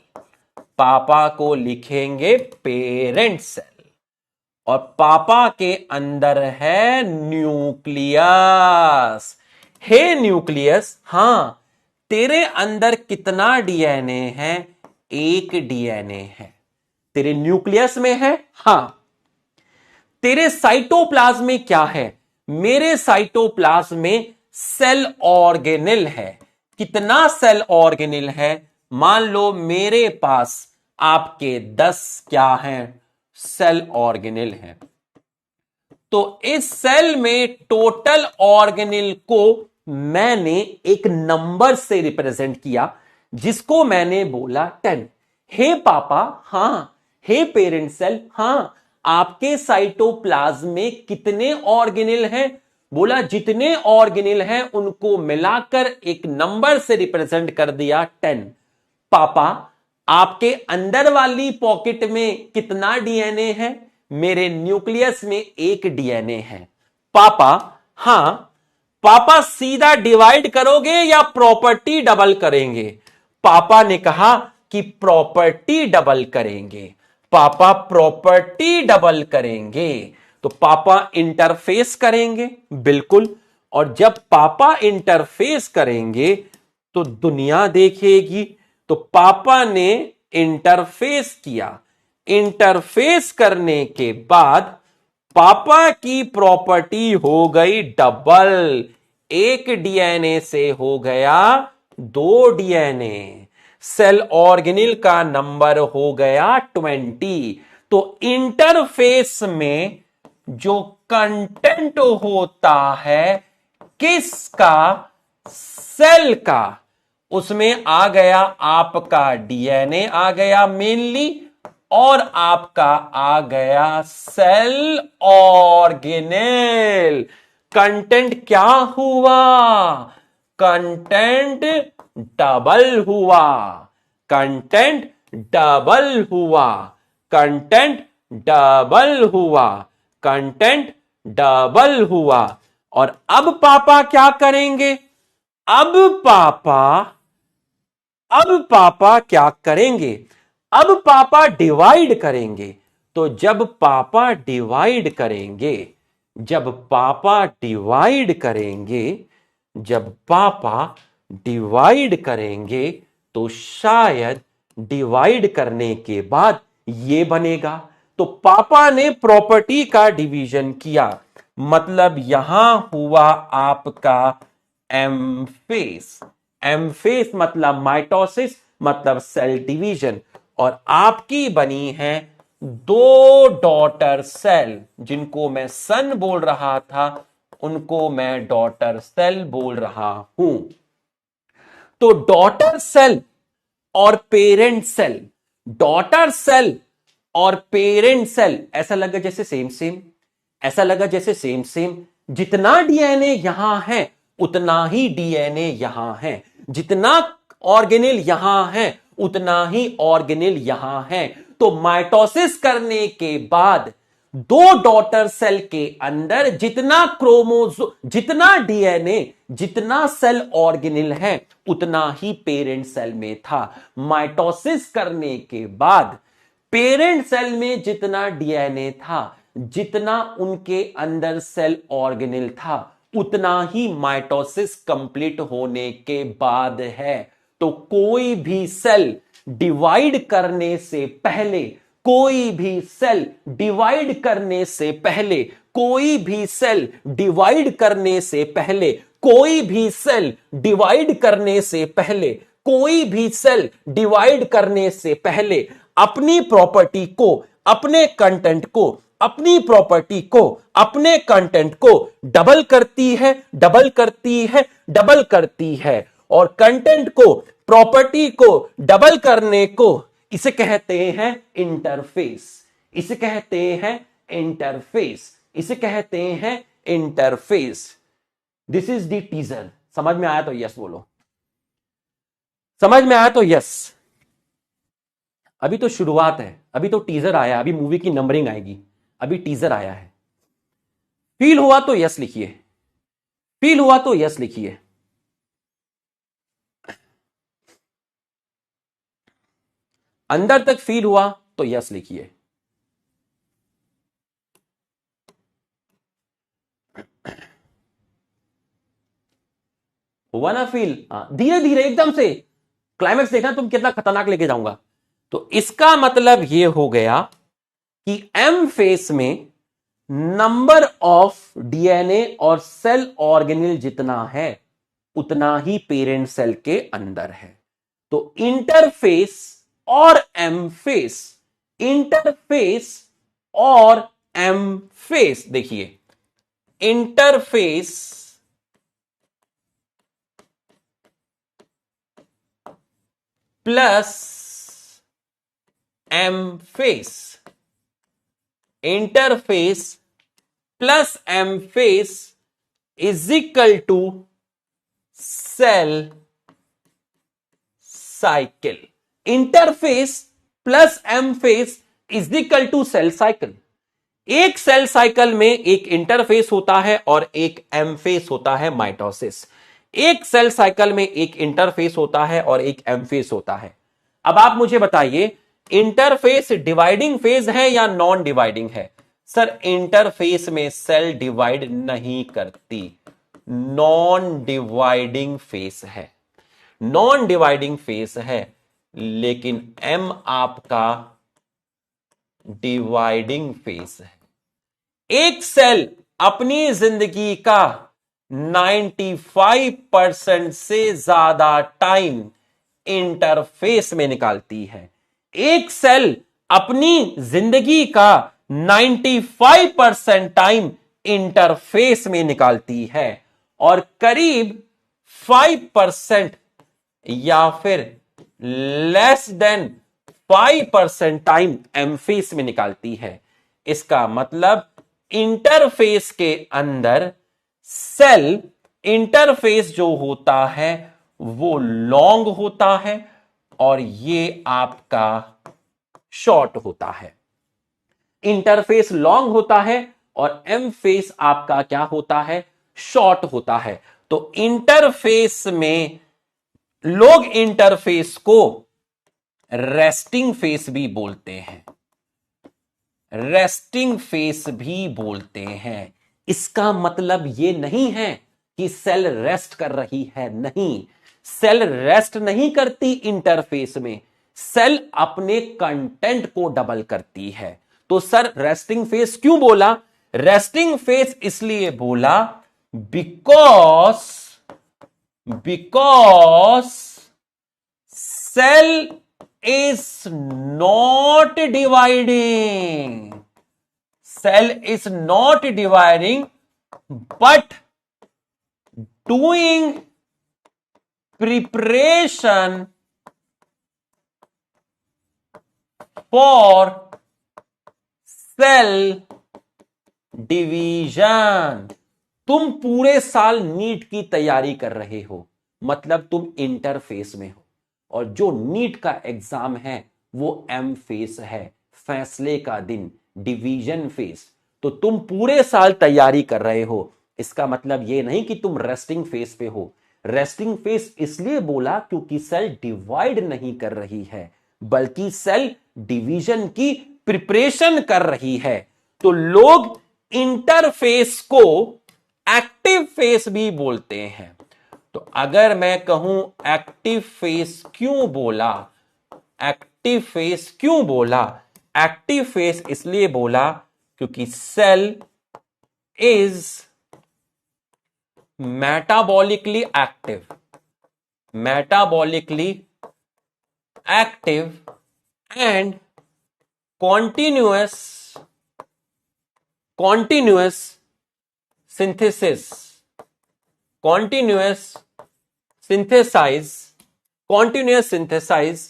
पापा को लिखेंगे पेरेंट सेल, और पापा के अंदर है न्यूक्लियस। हे न्यूक्लियस, हां तेरे अंदर कितना डीएनए है? एक डीएनए है। तेरे न्यूक्लियस में है? हां। तेरे साइटोप्लाज्म में क्या है? मेरे साइटोप्लाज्म में सेल ऑर्गेनेल है। कितना सेल ऑर्गेनेल है? मान लो मेरे पास आपके 10 क्या हैं? सेल ऑर्गेनेल है। तो इस सेल में टोटल ऑर्गेनेल को मैंने एक नंबर से रिप्रेजेंट किया जिसको मैंने बोला 10। हे पापा, हां। हे पेरेंट सेल, हां आपके साइटोप्लाज्म में कितने ऑर्गेनेल हैं? बोला जितने ऑर्गेनेल हैं उनको मिलाकर एक नंबर से रिप्रेजेंट कर दिया 10। पापा आपके अंदर वाली पॉकेट में कितना डीएनए है? मेरे न्यूक्लियस में एक डीएनए है। पापा, हां। पापा सीधा डिवाइड करोगे या प्रॉपर्टी डबल करेंगे? पापा ने कहा कि प्रॉपर्टी डबल करेंगे। पापा प्रॉपर्टी डबल करेंगे। तो पापा इंटरफेस करेंगे, बिल्कुल। और जब पापा इंटरफेस करेंगे तो दुनिया देखेगी। तो पापा ने इंटरफेस किया। इंटरफेस करने के बाद पापा की प्रॉपर्टी हो गई डबल। एक डीएनए से हो गया 2 डीएनए। सेल ऑर्गेनेल का नंबर हो गया 20। तो इंटरफेस में जो कंटेंट होता है किसका? सेल का, उसमें आ गया आपका डीएनए आ गया मेनली, और आपका आ गया सेल ऑर्गेनेल। कंटेंट क्या हुआ? कंटेंट डबल हुआ। कंटेंट डबल हुआ। कंटेंट डबल हुआ। कंटेंट डबल हुआ। और अब पापा क्या करेंगे? अब पापा क्या करेंगे? अब पापा डिवाइड करेंगे। तो जब पापा डिवाइड करेंगे, जब पापा डिवाइड करेंगे, जब पापा डिवाइड करेंगे तो शायद डिवाइड करने के बाद ये बनेगा। तो पापा ने प्रॉपर्टी का डिवीजन किया, मतलब यहां हुआ आपका एम फेस। एम फेस मतलब माइटोसिस, मतलब सेल डिवीजन। और आपकी बनी है दो डॉटर सेल, जिनको मैं सन बोल रहा था उनको मैं डॉटर सेल बोल रहा हूं। तो डॉटर सेल और पेरेंट सेल, डॉटर सेल और पेरेंट सेल, ऐसा लगा जैसे सेम सेम, ऐसा लगा जैसे सेम सेम। जितना डीएनए यहां है उतना ही डीएनए यहां है, जितना ऑर्गेनेल यहां है उतना ही ऑर्गेनेल यहां है। तो माइटोसिस करने के बाद दो डॉटर सेल के अंदर जितना जितना डीएनए, जितना सेल ऑर्गेनेल है उतना ही पेरेंट सेल में था। माइटोसिस करने के बाद पेरेंट सेल में जितना डीएनए था, जितना उनके अंदर सेल ऑर्गेनेल था, उतना ही माइटोसिस कंप्लीट होने के बाद है। तो कोई भी सेल डिवाइड करने से पहले, कोई भी सेल डिवाइड करने से पहले, कोई भी सेल डिवाइड करने से पहले, कोई भी सेल डिवाइड करने से पहले, कोई भी सेल डिवाइड करने से पहले अपनी प्रॉपर्टी को, अपने कंटेंट को, अपनी प्रॉपर्टी को, अपने कंटेंट को डबल करती है, डबल करती है, डबल करती है। और कंटेंट को, प्रॉपर्टी को डबल करने को इसे कहते हैं इंटरफेस, इसे कहते हैं इंटरफेस, इसे कहते हैं interface. This is the teaser. समझ में आया तो यस बोलो, समझ में आया तो यस। अभी तो शुरुआत है, अभी तो टीजर आया, अभी मूवी की नंबरिंग आएगी, अभी टीजर आया है। फील हुआ तो यस लिखिए, फील हुआ तो यस लिखिए। अंदर तक फील हुआ तो यस लिखिए। हुआ ना फील? धीरे धीरे एकदम से क्लाइमेक्स देखना तुम कितना खतरनाक लेके जाऊंगा। तो इसका मतलब यह हो गया कि एम फेस में नंबर ऑफ डीएनए और सेल ऑर्गेनेल जितना है उतना ही पेरेंट सेल के अंदर है। तो इंटरफेस और एम फेस, इंटरफेस और एम फेस, देखिए interface plus M phase, interface plus M phase is equal to cell cycle. Interface plus M phase is equal to cell cycle. एक सेल साइकिल में एक इंटरफेस होता है और एक एम फेस होता है माइटोसिस। एक सेल साइकिल में एक इंटरफेस होता है और एक एम फेस होता है। अब आप मुझे बताइए, इंटरफेस डिवाइडिंग फेज है या नॉन डिवाइडिंग है? सर इंटरफेस में सेल डिवाइड नहीं करती, नॉन डिवाइडिंग फेस है, नॉन डिवाइडिंग फेस है। लेकिन एम आपका डिवाइडिंग फेस है। एक सेल अपनी जिंदगी का 95% से ज्यादा टाइम इंटरफेस में निकालती है। एक सेल अपनी जिंदगी का 95% टाइम इंटरफेस में निकालती है और करीब 5% या फिर लेस देन 5% टाइम एमफेस में निकालती है। इसका मतलब इंटरफेस के अंदर सेल, इंटरफेस जो होता है वो लॉन्ग होता है और ये आपका शॉर्ट होता है। इंटरफेस लॉन्ग होता है और एम फेस आपका क्या होता है? शॉर्ट होता है। तो इंटरफेस में लोग इंटरफेस को रेस्टिंग फेस भी बोलते हैं, रेस्टिंग फेस भी बोलते हैं। इसका मतलब यह नहीं है कि सेल रेस्ट कर रही है, नहीं, सेल रेस्ट नहीं करती इंटरफेस में, सेल अपने कंटेंट को डबल करती है। तो सर रेस्टिंग फेस क्यों बोला? रेस्टिंग फेस इसलिए बोला because cell is not dividing. Cell is not dividing, but doing preparation for cell division. तुम पूरे साल नीट की तैयारी कर रहे हो, मतलब तुम इंटरफेस में हो, और जो नीट का एग्जाम है वो एम फेस है, फैसले का दिन, डिवीजन फेस। तो तुम पूरे साल तैयारी कर रहे हो, इसका मतलब ये नहीं कि तुम रेस्टिंग फेस पे हो। रेस्टिंग फेस इसलिए बोला क्योंकि सेल डिवाइड नहीं कर रही है, बल्कि सेल डिवीजन की प्रिपरेशन कर रही है। तो लोग इंटरफेस को एक्टिव फेस भी बोलते हैं। तो अगर मैं कहूं एक्टिव फेस क्यों बोला, एक्टिव फेस क्यों बोला, एक्टिव फेस इसलिए बोला क्योंकि cell is metabolically active, metabolically active and continuous synthesis, continuous synthesize, continuous synthesize,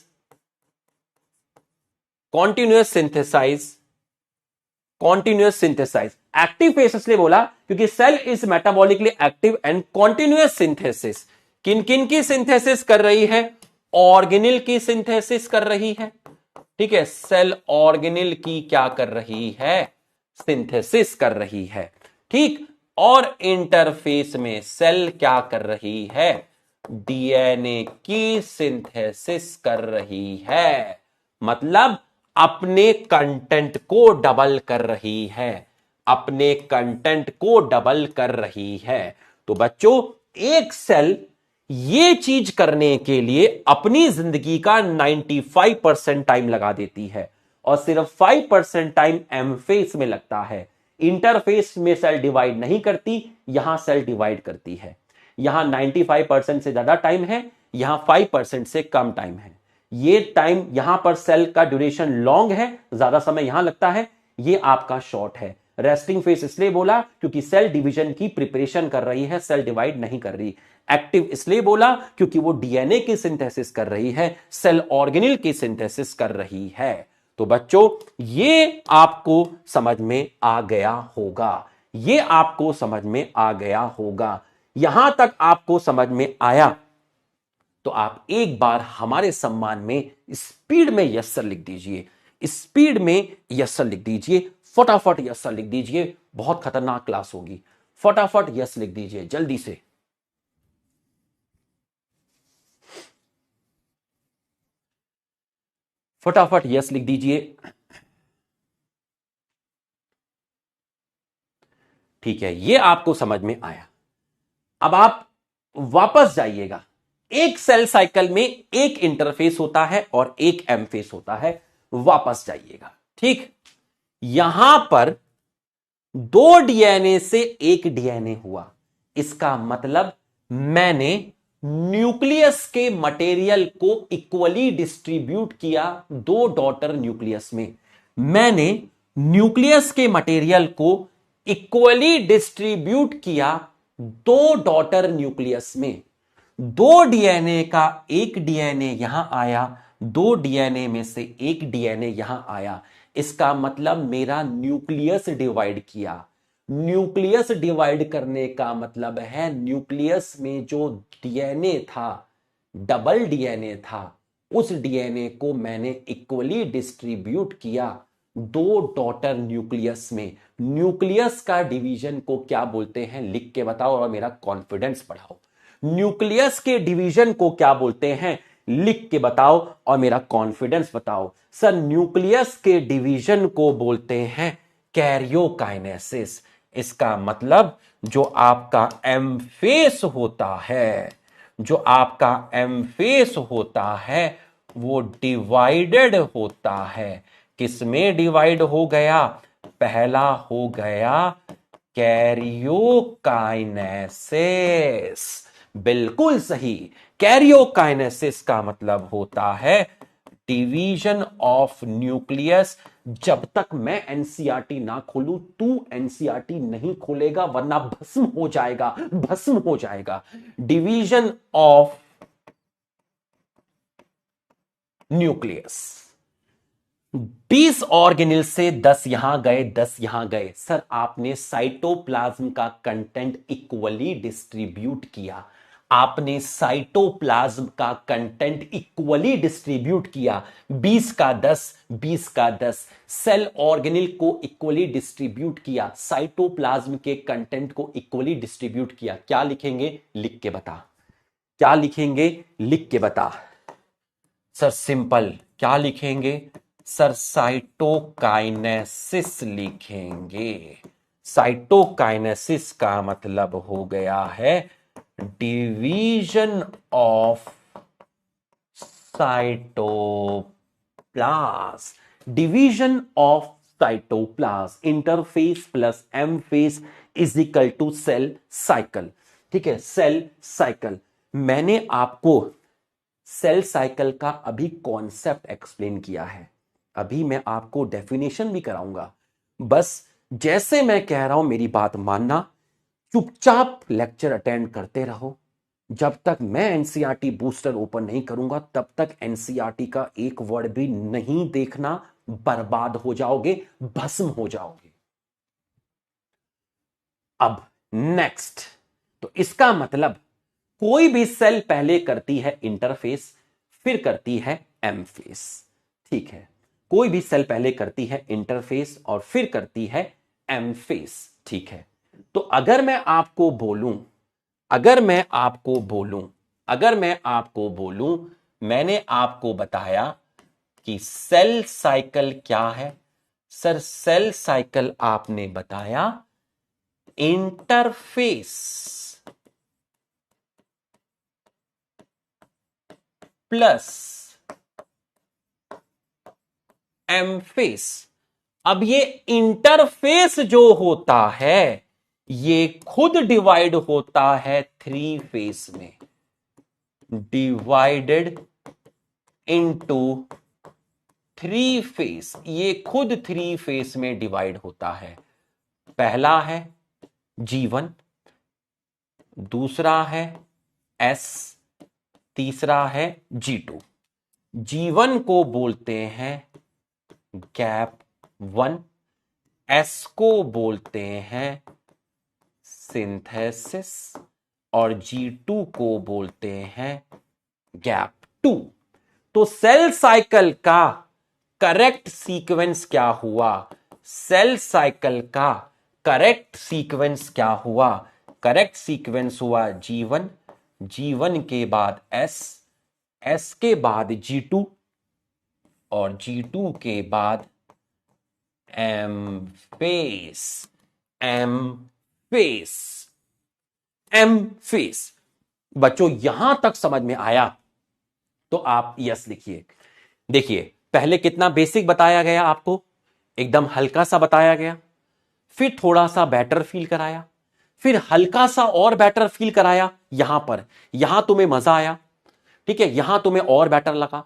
continuous synthesize, continuous synthesize। Active phase इसलिए बोला क्योंकि cell is metabolically active and continuous synthesis. किन किन की सिंथेसिस कर रही है? ऑर्गेनिल की सिंथेसिस कर रही है, ठीक है। सेल ऑर्गेनिल की क्या कर रही है? सिंथेसिस कर रही है, ठीक। और इंटरफेस में सेल क्या कर रही है? डीएनए की सिंथेसिस कर रही है, मतलब अपने कंटेंट को डबल कर रही है, अपने कंटेंट को डबल कर रही है। तो बच्चों, एक सेल ये चीज करने के लिए अपनी जिंदगी का 95% टाइम लगा देती है, और सिर्फ 5% टाइम एम फेस में लगता है। इंटरफेस में सेल डिवाइड नहीं करती, यहां सेल डिवाइड करती है। यहां 95% से ज्यादा टाइम है, यहां 5% से कम टाइम है। ये टाइम यहां पर सेल का ड्यूरेशन लॉन्ग है, ज्यादा समय यहां लगता है, ये आपका शॉर्ट है। रेस्टिंग फेस इसलिए बोला क्योंकि सेल डिवीजन की प्रिपरेशन कर रही है, सेल डिवाइड नहीं कर रही। एक्टिव इसलिए बोला क्योंकि वो डीएनए की सिंथेसिस कर रही है, सेल ऑर्गेनिल की सिंथेसिस कर रही है। तो बच्चों, ये आपको समझ में आ गया होगा, ये आपको समझ में आ गया होगा। यहां तक आपको समझ में आया तो आप एक बार हमारे सम्मान में स्पीड में यस सर लिख दीजिए, स्पीड में यस सर लिख दीजिए, फटाफट यस सर लिख दीजिए। बहुत खतरनाक क्लास होगी, फटाफट यस लिख दीजिए जल्दी से। फटाफट यस लिख दीजिए। ठीक है, ये आपको समझ में आया। अब आप वापस जाइएगा। एक सेल साइकिल में एक इंटरफेस होता है और एक एम फेस होता है, वापस जाइएगा, ठीक। यहां पर 2 डीएनए से एक डीएनए हुआ, इसका मतलब मैंने न्यूक्लियस के मटेरियल को इक्वली डिस्ट्रीब्यूट किया 2 डॉटर न्यूक्लियस में। मैंने न्यूक्लियस के मटेरियल को इक्वली डिस्ट्रीब्यूट किया 2 डॉटर न्यूक्लियस में। 2 डीएनए का एक डीएनए यहां आया, 2 डीएनए में से एक डीएनए यहां आया, इसका मतलब मेरा न्यूक्लियस डिवाइड किया। न्यूक्लियस डिवाइड करने का मतलब है न्यूक्लियस में जो डीएनए था, डबल डीएनए था, उस डीएनए को मैंने इक्वली डिस्ट्रीब्यूट किया 2 डॉटर न्यूक्लियस में। न्यूक्लियस का डिवीजन को क्या बोलते हैं? लिख के बताओ और मेरा कॉन्फिडेंस बढ़ाओ। न्यूक्लियस के डिवीजन को क्या बोलते हैं? लिख के बताओ और मेरा कॉन्फिडेंस बताओ। सर, न्यूक्लियस के डिवीजन को बोलते हैं कैरियोकाइनेसिस। इसका मतलब जो आपका एम फेस होता है, जो आपका एम फेस होता है वो डिवाइडेड होता है। किसमें डिवाइड हो गया? पहला हो गया कैरियोकाइनेसिस। बिल्कुल सही। कैरियोकाइनेसिस का मतलब होता है डिवीजन ऑफ न्यूक्लियस। जब तक मैं एनसीईआरटी ना खोलूं तू एनसीईआरटी नहीं खोलेगा, वरना भस्म हो जाएगा, भस्म हो जाएगा। डिवीजन ऑफ न्यूक्लियस, 20 ऑर्गेनेल से 10 यहां गए, 10 यहां गए। सर आपने साइटोप्लाज्म का कंटेंट इक्वली डिस्ट्रीब्यूट किया, आपने साइटोप्लाज्म का कंटेंट इक्वली डिस्ट्रीब्यूट किया, 20 का 10, 20 का 10। सेल ऑर्गेनेल को इक्वली डिस्ट्रीब्यूट किया, साइटोप्लाज्म के कंटेंट को इक्वली डिस्ट्रीब्यूट किया। क्या लिखेंगे? लिख के बता। क्या लिखेंगे? लिख के बता। Sir simple. क्या लिखेंगे? सर साइटोकाइनेसिस लिखेंगे। साइटोकाइनेसिस का मतलब हो गया है division of cytoplasm. Division of cytoplasm, interface plus M phase is equal to cell cycle. ठीक है, सेल साइकिल। मैंने आपको सेल साइकिल का अभी कॉन्सेप्ट एक्सप्लेन किया है, अभी मैं आपको डेफिनेशन भी कराऊंगा। बस जैसे मैं कह रहा हूं मेरी बात मानना, चुपचाप लेक्चर अटेंड करते रहो। जब तक मैं एनसीईआरटी बूस्टर ओपन नहीं करूंगा तब तक एनसीईआरटी का एक वर्ड भी नहीं देखना, बर्बाद हो जाओगे, भस्म हो जाओगे। अब नेक्स्ट, तो इसका मतलब कोई भी सेल पहले करती है इंटरफेस, फिर करती है एम फेस। ठीक है, कोई भी सेल पहले करती है इंटरफेस और फिर करती है एम फेस। ठीक है, तो अगर मैं आपको बोलूं, मैंने आपको बताया कि सेल साइकिल क्या है। सर सेल साइकिल आपने बताया इंटरफेस प्लस एम फेस। अब ये इंटरफेस जो होता है ये खुद डिवाइड होता है 3 फेस में, डिवाइडेड इनटू 3 फेस। ये खुद 3 फेस में डिवाइड होता है। पहला है G1, दूसरा है S, तीसरा है G2। G1 को बोलते हैं गैप 1, S को बोलते हैं सिंथेसिस और G2 को बोलते हैं गैप 2। तो सेल साइकिल का करेक्ट सीक्वेंस क्या हुआ? सेल साइकिल का करेक्ट सीक्वेंस क्या हुआ? करेक्ट सीक्वेंस हुआ G1, G1 के बाद S, S के बाद G2 और G2 के बाद M phase. M phase, M phase. बच्चों यहां तक समझ में आया तो आप यस लिखिए। देखिए पहले कितना बेसिक बताया गया आपको, एकदम हल्का सा बताया गया, फिर थोड़ा सा बेटर फील कराया, फिर हल्का सा और बेटर फील कराया। यहां तुम्हें मजा आया, ठीक है, यहां तुम्हें और बेटर लगा,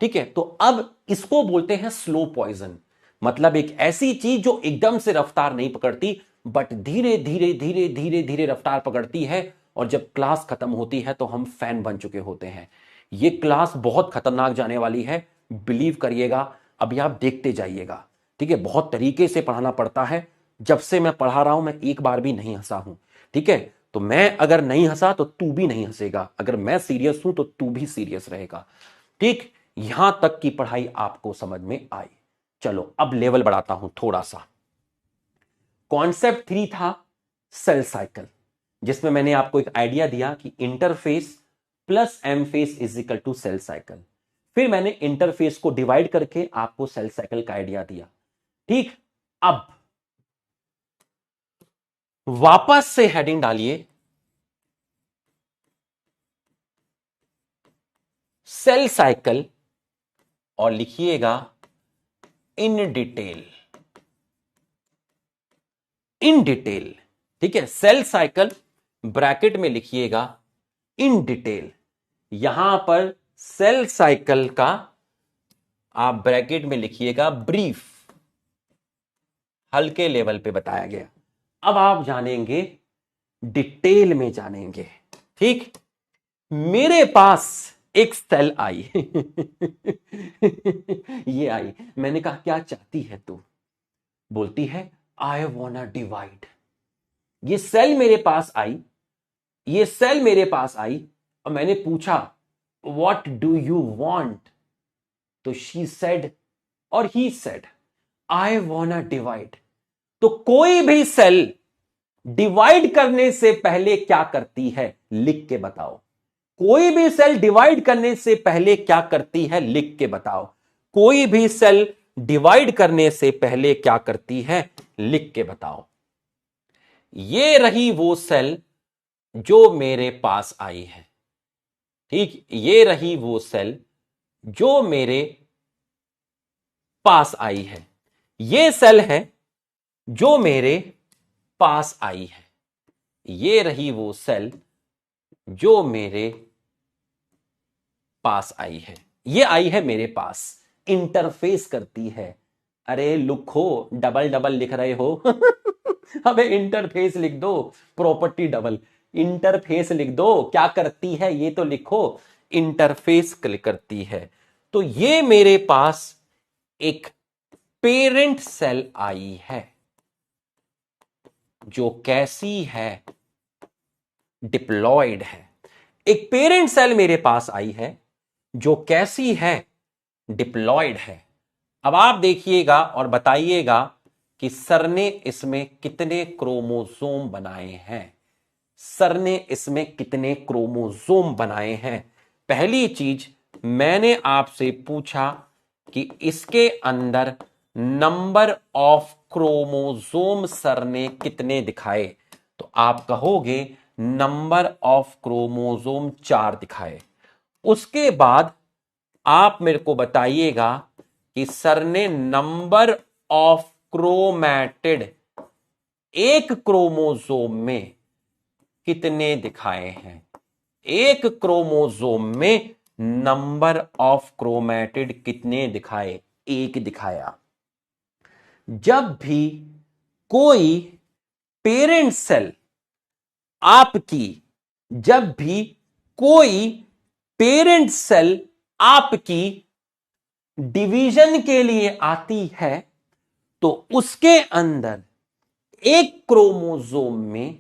ठीक है। तो अब इसको बोलते हैं स्लो पॉइजन, मतलब एक ऐसी चीज जो एकदम से रफ्तार नहीं पकड़ती बट धीरे धीरे धीरे धीरे धीरे रफ्तार पकड़ती है, और जब क्लास खत्म होती है तो हम फैन बन चुके होते हैं। ये क्लास बहुत खतरनाक जाने वाली है, बिलीव करिएगा, अभी आप देखते जाइएगा, ठीक है। बहुत तरीके से पढ़ाना पड़ता है, जब से मैं पढ़ा रहा हूं मैं एक बार भी नहीं हंसा हूं, ठीक है। तो मैं अगर नहीं हंसा तो तू भी नहीं हंसेगा, अगर मैं सीरियस हूं तो तू भी सीरियस रहेगा, ठीक। यहां तक की पढ़ाई आपको समझ में आई। चलो अब लेवल बढ़ाता हूं थोड़ा सा। कॉन्सेप्ट 3 था सेल साइकिल, जिसमें मैंने आपको एक आइडिया दिया कि interface plus M phase is equal to cell cycle. फिर मैंने इंटरफेस को डिवाइड करके आपको सेल साइकिल का आइडिया दिया, ठीक। अब वापस से हेडिंग डालिए, सेल साइकिल, और लिखिएगा इन डिटेल, इन डिटेल, ठीक है। सेल साइकिल ब्रैकेट में लिखिएगा इन डिटेल। यहां पर सेल साइकिल का आप ब्रैकेट में लिखिएगा ब्रीफ, हल्के लेवल पे बताया गया। अब आप जानेंगे, डिटेल में जानेंगे। ठीक, मेरे पास एक सेल आई ये आई, मैंने कहा क्या चाहती है तू? बोलती है आई वांना डिवाइड। ये सेल मेरे पास आई, ये सेल मेरे पास आई और मैंने पूछा व्हाट डू यू वांट? तो शी सेड और ही सेड आई वांना डिवाइड। तो कोई भी सेल डिवाइड करने से पहले क्या करती है, लिख के बताओ। कोई भी सेल डिवाइड करने से पहले क्या करती है, लिख के बताओ। कोई भी सेल डिवाइड करने से पहले क्या करती है, लिख के बताओ। ये रही वो सेल जो मेरे पास आई है। ठीक, ये रही वो सेल जो मेरे पास आई है। ये सेल है जो मेरे पास आई है। ये रही वो सेल जो मेरे पास आई है। ये आई है मेरे पास, इंटरफेस करती है। अरे लिखो, डबल डबल लिख रहे हो अबे इंटरफेस लिख दो, प्रॉपर्टी डबल, इंटरफेस लिख दो। क्या करती है ये तो लिखो, इंटरफेस करती है। तो ये मेरे पास एक पेरेंट सेल आई है जो कैसी है, डिप्लॉयड है। एक पेरेंट सेल मेरे पास आई है जो कैसी है, डिप्लॉयड है। अब आप देखिएगा और बताइएगा कि सर ने इसमें कितने क्रोमोसोम बनाए हैं। सर ने इसमें कितने क्रोमोसोम बनाए हैं। पहली चीज मैंने आपसे पूछा कि इसके अंदर नंबर ऑफ क्रोमोसोम सर ने कितने दिखाए, तो आप कहोगे नंबर ऑफ क्रोमोसोम 4 दिखाए। उसके बाद आप मेरे को बताइएगा कि सर ने नंबर ऑफ क्रोमैटिड एक क्रोमोसोम में कितने दिखाए हैं। एक क्रोमोसोम में नंबर ऑफ क्रोमैटिड कितने दिखाए, एक दिखाया। जब भी कोई पेरेंट सेल आपकी, जब भी कोई पेरेंट सेल आपकी डिवीजन के लिए आती है तो उसके अंदर एक क्रोमोसोम में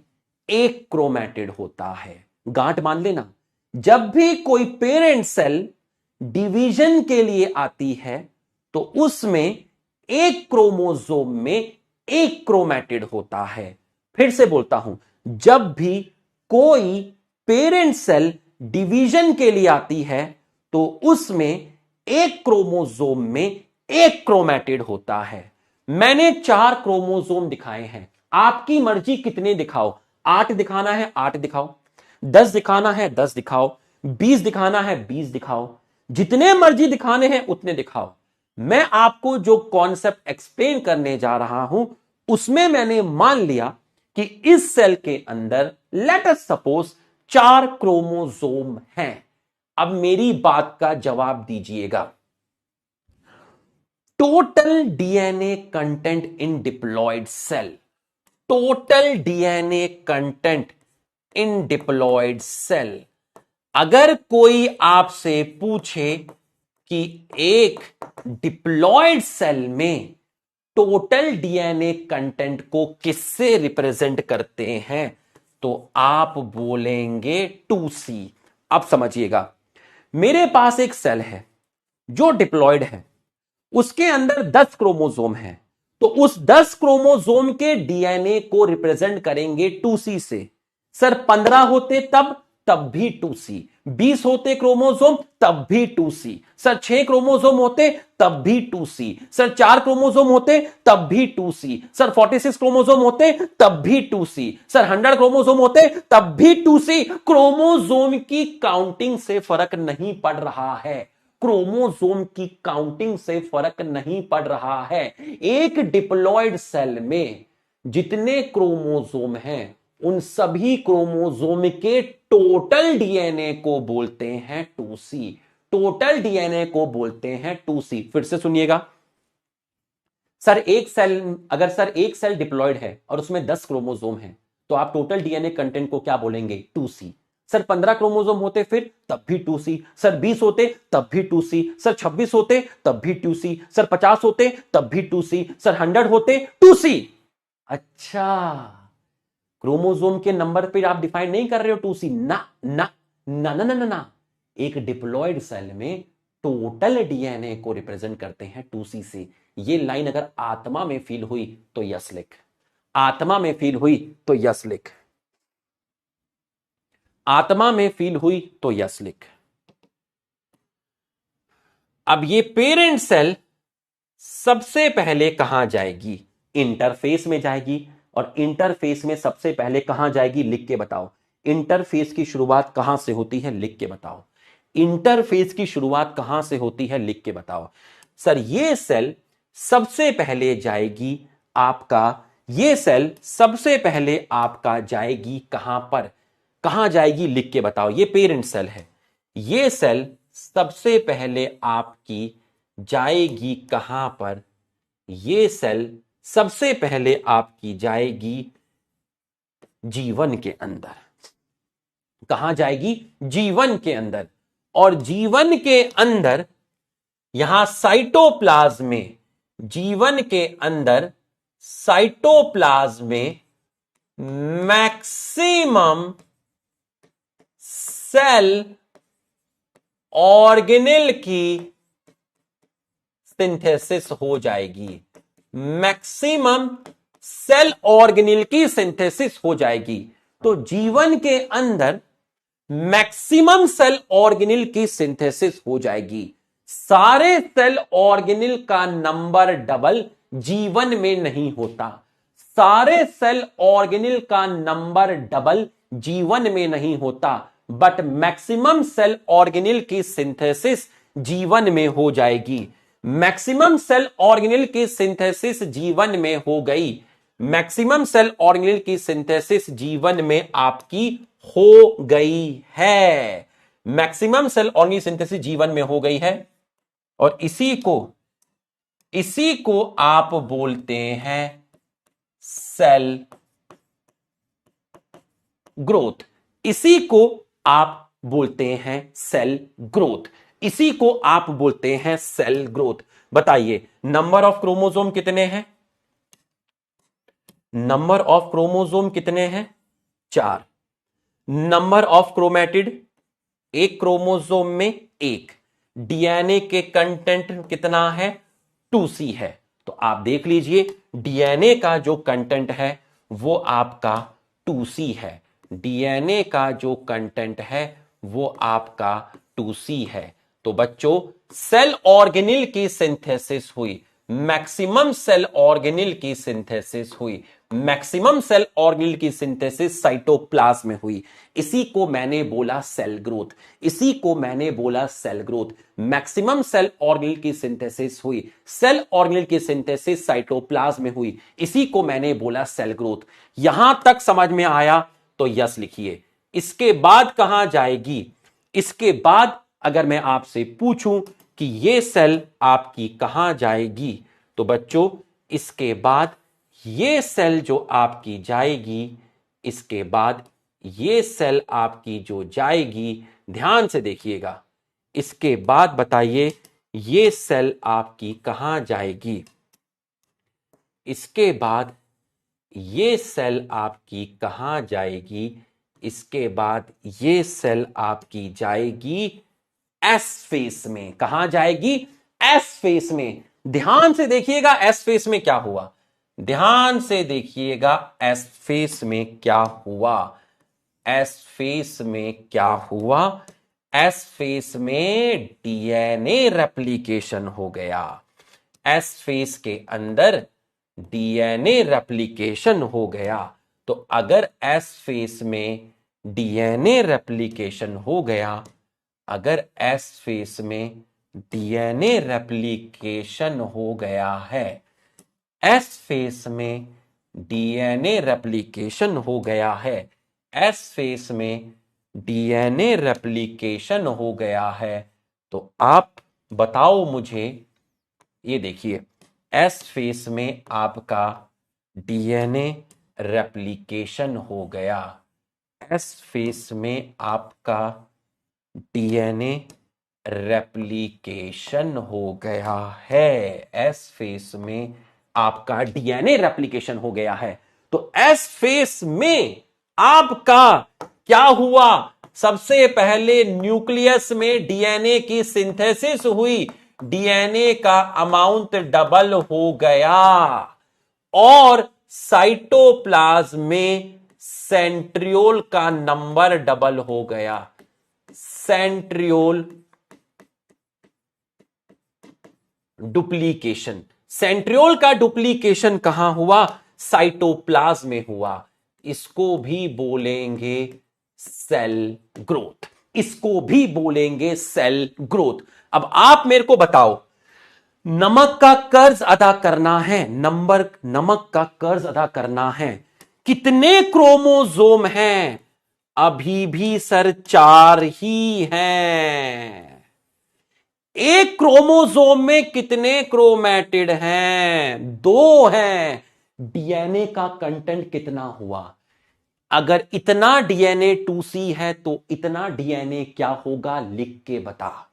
एक क्रोमैटिड होता है। गांठ मान लेना, जब भी कोई पेरेंट सेल डिवीजन के लिए आती है तो उसमें एक क्रोमोसोम में एक क्रोमैटिड होता है। फिर से बोलता हूं, जब भी कोई पेरेंट सेल डिवीजन के लिए आती है तो उसमें एक क्रोमोसोम में एक क्रोमैटिड होता है। मैंने 4 क्रोमोसोम दिखाए हैं, आपकी मर्जी कितने दिखाओ। 8 दिखाना है 8 दिखाओ, 10 दिखाना है 10 दिखाओ, 20 दिखाना है 20 दिखाओ, जितने मर्जी दिखाने हैं उतने दिखाओ। मैं आपको जो कॉन्सेप्ट एक्सप्लेन करने जा रहा हूं उसमें मैंने मान लिया कि इस सेल के अंदर लेट अस सपोज 4 क्रोमोसोम हैं। अब मेरी बात का जवाब दीजिएगा। Total DNA content in diploid cell, total DNA content in diploid cell. अगर कोई आपसे पूछे कि एक डिप्लॉयड सेल में टोटल डीएनए कंटेंट को किससे रिप्रेजेंट करते हैं तो आप बोलेंगे 2C। अब समझिएगा, मेरे पास एक सेल है जो डिप्लॉयड है, उसके अंदर 10 क्रोमोसोम है, तो उस 10 क्रोमोसोम के डीएनए को रिप्रेजेंट करेंगे 2C से। सर 15 होते तब भी 2C, 20 होते क्रोमोसोम तब भी 2C, सर 6 क्रोमोसोम होते तब भी 2C, सर 4 क्रोमोसोम होते तब भी 2C, सर 46 क्रोमोसोम होते तब भी 2C, सर 100 क्रोमोसोम होते तब भी 2C। क्रोमोसोम की काउंटिंग से फर्क नहीं पड़ रहा है, क्रोमोसोम की काउंटिंग से फर्क नहीं पड़ रहा है। एक डिप्लॉयड सेल में जितने क्रोमोसोम हैं उन सभी क्रोमोसोम के टोटल डीएनए को बोलते हैं 2C। टोटल डीएनए को बोलते हैं 2C। फिर से सुनिएगा सर, एक सेल डिप्लॉयड है और उसमें 10 क्रोमोसोम है, तो आप टोटल डीएनए कंटेंट को क्या बोलेंगे? 2C। सर 15 क्रोमोसोम होते फिर तब भी 2C, सर 20 होते तब भी 2C, सर 26 होते तब भी 2C, सर 50 होते तब भी 2C, सर 100 होते 2C। अच्छा, क्रोमोसोम के नंबर पे आप डिफाइन नहीं कर रहे हो 2C? ना ना ना ना ना ना ना, एक डिप्लॉयड सेल में टोटल डीएनए को रिप्रेजेंट करते हैं 2C से। ये लाइन अगर आत्मा में फील हुई तो यस लिख, आत्मा में फील हुई तो यस लिख, आत्मा में फील हुई तो यस लिख। अब ये पेरेंट सेल सबसे पहले कहां जाएगी? इंटरफेस में जाएगी। और इंटरफेस में सबसे पहले कहां जाएगी? लिख के बताओ। इंटरफेस की शुरुआत कहां से होती है? लिख के बताओ। इंटरफेस की शुरुआत कहां से होती है? लिख के बताओ। सर ये सेल सबसे पहले जाएगी आपका, ये सेल सबसे पहले आपका जाएगी कहां पर? कहां जाएगी? लिख के बताओ। ये पेरेंट सेल है, ये सेल सबसे पहले आपकी जाएगी कहां पर? ये सेल सबसे पहले आपकी जाएगी जीवन के अंदर। कहां जाएगी? जीवन के अंदर। और जीवन के अंदर यहां साइटोप्लाज्म में, जीवन के अंदर साइटोप्लाज्म में मैक्सिमम सेल ऑर्गेनेल की सिंथेसिस हो जाएगी। मैक्सिमम सेल ऑर्गेनेल की सिंथेसिस हो जाएगी। तो जीवन के अंदर मैक्सिमम सेल ऑर्गेनेल की सिंथेसिस हो जाएगी। सारे सेल ऑर्गेनेल का नंबर डबल जीवन में नहीं होता। सारे सेल ऑर्गेनेल का नंबर डबल जीवन में नहीं होता, बट मैक्सिमम सेल ऑर्गेनेल की सिंथेसिस जीवन में हो जाएगी। मैक्सिमम सेल ऑर्गेनेल की सिंथेसिस जीवन में हो गई। मैक्सिमम सेल ऑर्गेनेल की सिंथेसिस जीवन में आपकी हो गई है। Maximum cell organelle synthesis G one में हो गई है। और इसी को आप बोलते हैं सेल ग्रोथ। इसी को आप बोलते हैं सेल ग्रोथ। इसी को आप बोलते हैं सेल ग्रोथ। बताइए नंबर ऑफ क्रोमोसोम कितने हैं? नंबर ऑफ क्रोमोसोम कितने हैं? 4। नंबर ऑफ क्रोमैटिड, एक क्रोमोसोम में 1। डीएनए के कंटेंट कितना है? 2C है। तो आप देख लीजिए डीएनए का जो कंटेंट है वो आपका 2C है। डीएनए का जो कंटेंट है वो आपका 2C है। तो बच्चों सेल ऑर्गेनेल की सिंथेसिस हुई, मैक्सिमम सेल ऑर्गेनेल की सिंथेसिस हुई। मैक्सिमम सेल ऑर्गेनेल की सिंथेसिस साइटोप्लाज्म में हुई। इसी को मैंने बोला सेल ग्रोथ। इसी को मैंने बोला cell growth. Maximum cell organelle की सिंथेसिस हुई, सेल ऑर्गेनेल की सिंथेसिस साइटोप्लाज्म में हुई। इसी को मैंने बोला सेल ग्रोथ। यहां तक समझ में आया तो यस लिखिए। इसके बाद कहां जाएगी? इसके बाद अगर मैं आपसे पूछूं कि ये सेल आपकी कहां जाएगी, तो बच्चों इसके बाद ये सेल जो आपकी जाएगी, इसके बाद ये सेल आपकी जो जाएगी, ध्यान से देखिएगा, इसके बाद बताइए ये सेल आपकी कहां जाएगी? इसके बाद ये सेल आपकी कहां जाएगी? इसके बाद ये सेल आपकी जाएगी एस फेस में। कहां जाएगी? एस फेस में। ध्यान से देखिएगा एस फेस में क्या हुआ। ध्यान से देखिएगा एस फेस में क्या हुआ। एस फेस में क्या हुआ? एस फेस में डीएनए रेप्लिकेशन हो गया। एस फेस के अंदर डीएनए रेप्लिकेशन हो गया। तो अगर एस फेस में डीएनए रेप्लिकेशन हो गया, अगर एस फेस में डीएनए रेप्लिकेशन हो गया है, एस फेस में डीएनए रेप्लिकेशन हो गया है, एस फेस में डीएनए रेप्लिकेशन हो गया है, तो आप बताओ मुझे, ये देखिए एस फेस में आपका डीएनए रेप्लिकेशन हो गया, एस फेस में आपका डीएनए रेप्लिकेशन हो गया है, एस फेस में आपका डीएनए रेप्लिकेशन हो गया है। तो एस फेस में आपका क्या हुआ? सबसे पहले न्यूक्लियस में डीएनए की सिंथेसिस हुई, डीएनए का अमाउंट डबल हो गया और साइटोप्लाज्म में सेंट्रियोल का नंबर डबल हो गया। सेंट्रियोल डुप्लीकेशन, सेंट्रियोल का डुप्लीकेशन कहां हुआ? साइटोप्लाज्म में हुआ। इसको भी बोलेंगे सेल ग्रोथ, इसको भी बोलेंगे सेल ग्रोथ। अब आप मेरे को बताओ, नमक का कर्ज अदा करना है, नमक का कर्ज अदा करना है, कितने क्रोमोसोम हैं? अभी भी सर 4 ही हैं। एक क्रोमोसोम में कितने क्रोमैटिड हैं? 2 हैं। डीएनए का कंटेंट कितना हुआ? अगर इतना डीएनए 2C है तो इतना डीएनए क्या होगा? लिख के बता।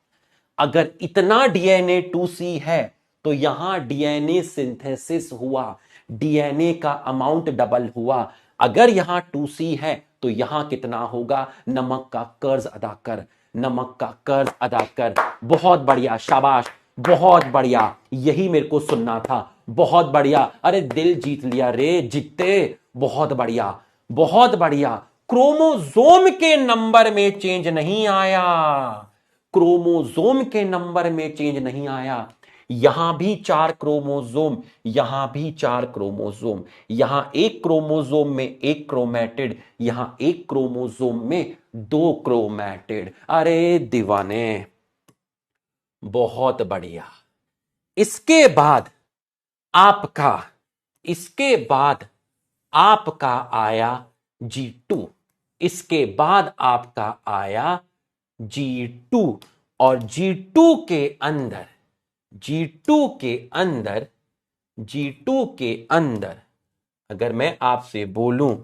अगर इतना डीएनए 2C है तो यहां डीएनए सिंथेसिस हुआ, डीएनए का अमाउंट डबल हुआ। अगर यहां 2C है तो यहां कितना होगा? नमक का कर्ज अदा कर, नमक का कर्ज अदा कर। बहुत बढ़िया, शाबाश, बहुत बढ़िया, यही मेरे को सुनना था। बहुत बढ़िया, अरे दिल जीत लिया रे, जीतते। बहुत बढ़िया, बहुत बढ़िया। क्रोमोसोम के नंबर में चेंज नहीं आया, क्रोमोसोम के नंबर में चेंज नहीं आया। यहां भी 4 क्रोमोसोम, यहां भी 4 क्रोमोसोम, यहां एक क्रोमोसोम में एक क्रोमैटिड, यहां एक क्रोमोसोम में 2 क्रोमैटिड। अरे दीवाने, बहुत बढ़िया। इसके बाद आपका, इसके बाद आपका आया G2, इसके बाद आपका आया G2 और G2 के अंदर, G2 के अंदर, G2 के अंदर अगर मैं आपसे बोलूं,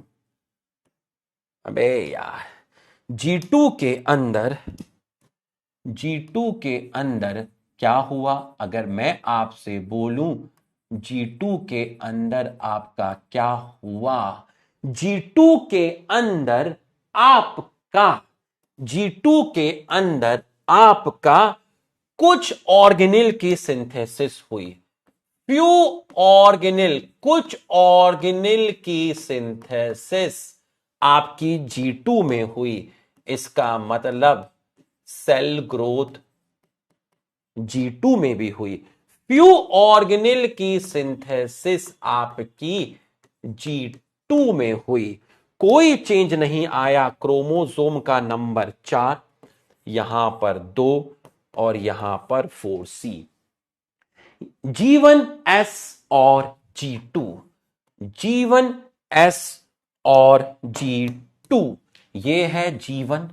अबे यार, G2 के अंदर, G2 के अंदर क्या हुआ? अगर मैं आपसे बोलूं G2 के अंदर आपका क्या हुआ? G2 के अंदर आपका, G2 के अंदर आपका कुछ ऑर्गेनिल की सिंथेसिस हुई, फ्यू ऑर्गेनिल, कुछ ऑर्गेनिल की सिंथेसिस आपकी G2 में हुई। इसका मतलब सेल ग्रोथ G2 में भी हुई। फ्यू ऑर्गेनिल की सिंथेसिस आपकी G2 में हुई। कोई चेंज नहीं आया। क्रोमोसोम का नंबर 4, यहां पर 2 और यहां पर 4C। G1 S और G2, G1 S और G2, ये है G1,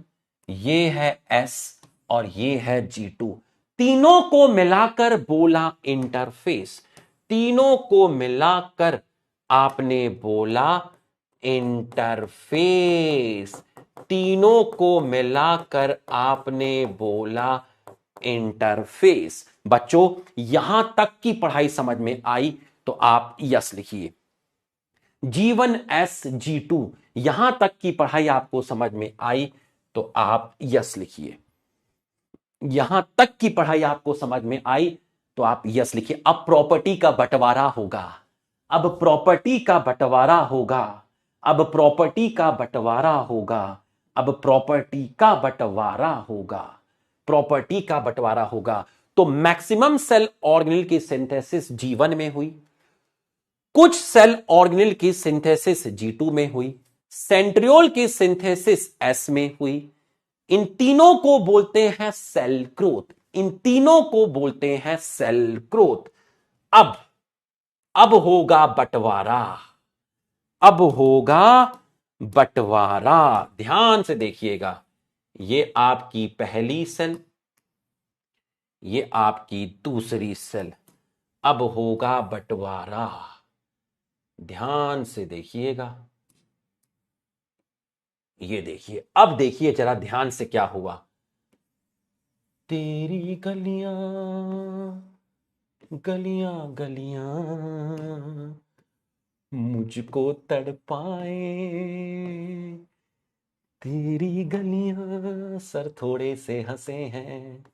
ये है S और ये है G2। तीनों को मिलाकर बोला इंटरफेस, तीनों को मिलाकर आपने बोला इंटरफेस, तीनों को मिलाकर आपने बोला इंटरफेस। बच्चों, यहां तक की पढ़ाई समझ में आई तो आप यस लिखिए। G1 S G2, यहां तक की पढ़ाई आपको समझ में आई तो आप यस लिखिए। यहां तक की पढ़ाई आपको समझ में आई तो आप यस लिखिए। अब प्रॉपर्टी का बंटवारा होगा, अब प्रॉपर्टी का बंटवारा होगा, अब प्रॉपर्टी का बंटवारा होगा, अब प्रॉपर्टी का बंटवारा होगा, प्रॉपर्टी का बंटवारा होगा। तो मैक्सिमम सेल ऑर्गेनिल की सिंथेसिस G1 में हुई, कुछ सेल ऑर्गेनिल की सिंथेसिस G2 में हुई, सेंट्रियोल की सिंथेसिस S में हुई। इन तीनों को बोलते हैं सेल ग्रोथ, इन तीनों को बोलते हैं सेल ग्रोथ। अब होगा बंटवारा, अब होगा बंटवारा। ध्यान से देखिएगा, ये आपकी पहली सेल, ये आपकी दूसरी सेल। अब होगा बंटवारा, ध्यान से देखिएगा। ये देखिए, अब देखिए जरा ध्यान से क्या हुआ। तेरी गलियां गलियां गलियां मुझको तड़पाए, तेरी गलियां सर थोड़े से हंसे हैं,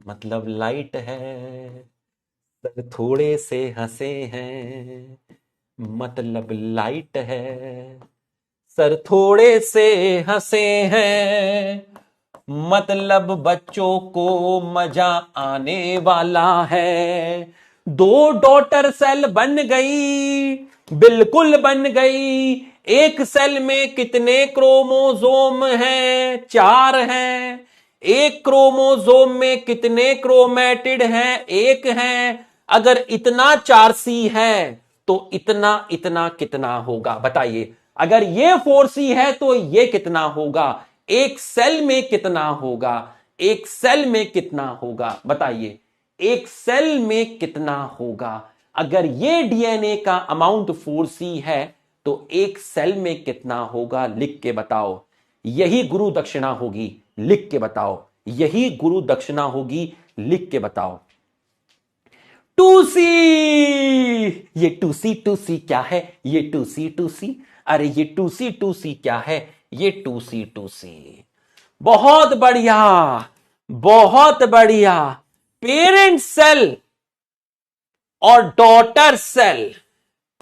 मतलब लाइट है, सर थोड़े से हंसे हैं, मतलब लाइट है, सर थोड़े से हंसे हैं, मतलब बच्चों को मजा आने वाला है। दो डॉटर सेल बन गई, बिल्कुल बन गई। एक सेल में कितने क्रोमोसोम हैं? 4 हैं। एक क्रोमोसोम में कितने क्रोमैटिड हैं? 1 हैं। अगर इतना 4C है तो इतना इतना कितना होगा बताइए। अगर ये 4C है तो ये कितना होगा? एक सेल में कितना होगा? एक सेल में कितना होगा बताइए, एक सेल में कितना होगा? अगर ये डीएनए का अमाउंट 4C है तो एक सेल में कितना होगा? लिख के बताओ। यही गुरु दक्षिणा होगी, लिख के बताओ। यही गुरु दक्षिणा होगी, लिख के बताओ। 2C। ये 2C क्या है? ये 2C अरे ये 2C क्या है? ये 2C। बहुत बढ़िया, बहुत बढ़िया। पेरेंट सेल और डॉटर सेल,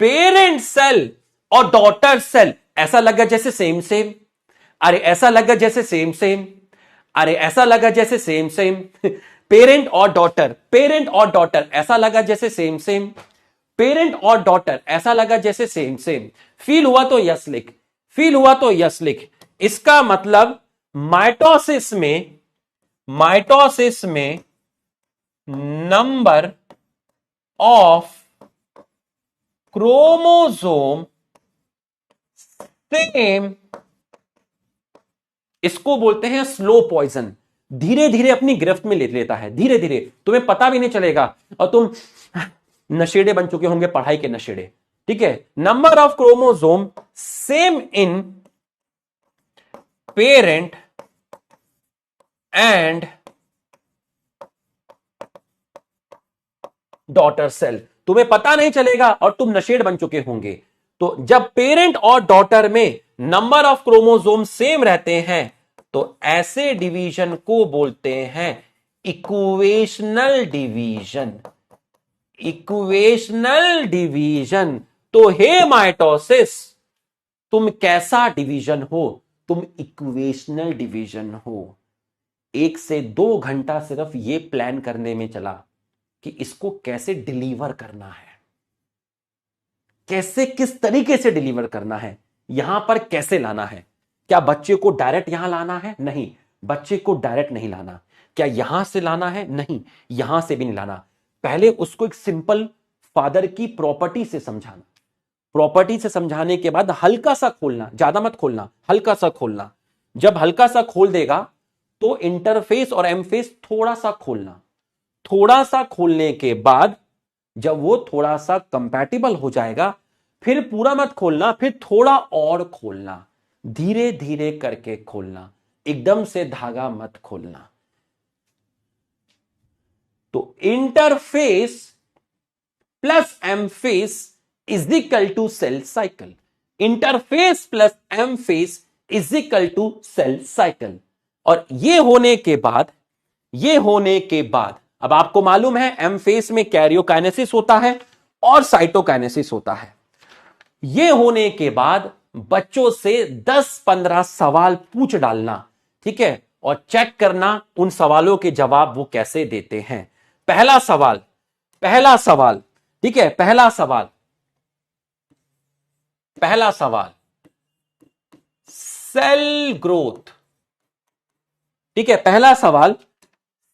पेरेंट सेल और डॉटर सेल, ऐसा लगा जैसे सेम सेम। अरे ऐसा लगा जैसे सेम सेम। अरे ऐसा लगा जैसे सेम सेम। पेरेंट और डॉटर, पेरेंट और डॉटर, ऐसा लगा जैसे सेम सेम। पेरेंट और डॉटर, ऐसा लगा जैसे सेम सेम। फील हुआ तो यस लिख, फील हुआ तो यस लिख। इसका मतलब माइटोसिस में नंबर ऑफ क्रोमोसोम सेम, इसको बोलते हैं स्लो पॉइजन। धीरे धीरे अपनी गिरफ्त में ले लेता है, धीरे धीरे, तुम्हें पता भी नहीं चलेगा और तुम नशेड़े बन चुके होंगे, पढ़ाई के नशेड़े। ठीक है, number of chromosome same in parent and daughter cell, तुम्हें पता नहीं चलेगा और तुम नशेड़ बन चुके होंगे। तो जब पेरेंट और डॉटर में नंबर ऑफ क्रोमोसोम सेम रहते हैं तो ऐसे डिवीजन को बोलते हैं इक्वेशनल डिवीजन। Equational division. तो हे माइटोसिस, तुम कैसा डिवीजन हो? तुम इक्वेशनल डिवीजन हो। 1 से 2 घंटा सिर्फ ये प्लान करने में चला कि इसको कैसे डिलीवर करना है, कैसे किस तरीके से डिलीवर करना है, यहां पर कैसे लाना है। क्या बच्चे को डायरेक्ट यहां लाना है? नहीं, बच्चे को डायरेक्ट नहीं लाना। क्या यहां से लाना है? नहीं, यहां से भी नहीं लाना। पहले उसको एक सिंपल फादर की प्रॉपर्टी से समझाना, प्रॉपर्टी से समझाने के बाद हल्का सा खोलना, ज्यादा मत खोलना, हल्का सा खोलना। जब हल्का सा खोल देगा तो इंटरफेस और एमफेस थोड़ा सा खोलना। थोड़ा सा खोलने के बाद जब वो थोड़ा सा कंपैटिबल हो जाएगा फिर पूरा मत खोलना, फिर थोड़ा और खोलना, धीरे धीरे करके खोलना, एकदम से धागा मत खोलना। तो interphase plus M phase is equal to cell cycle. Interface plus M phase is equal to cell cycle. और ये होने के बाद अब आपको मालूम है एमफेस में कैरियोकाइनेसिस होता है और साइटोकाइनेसिस होता है। ये होने के बाद बच्चों से 10-15 सवाल पूछ डालना, ठीक है, और चेक करना उन सवालों के जवाब वो कैसे देते हैं। पहला सवाल, ठीक है, पहला सवाल सेल ग्रोथ। ठीक है, पहला सवाल,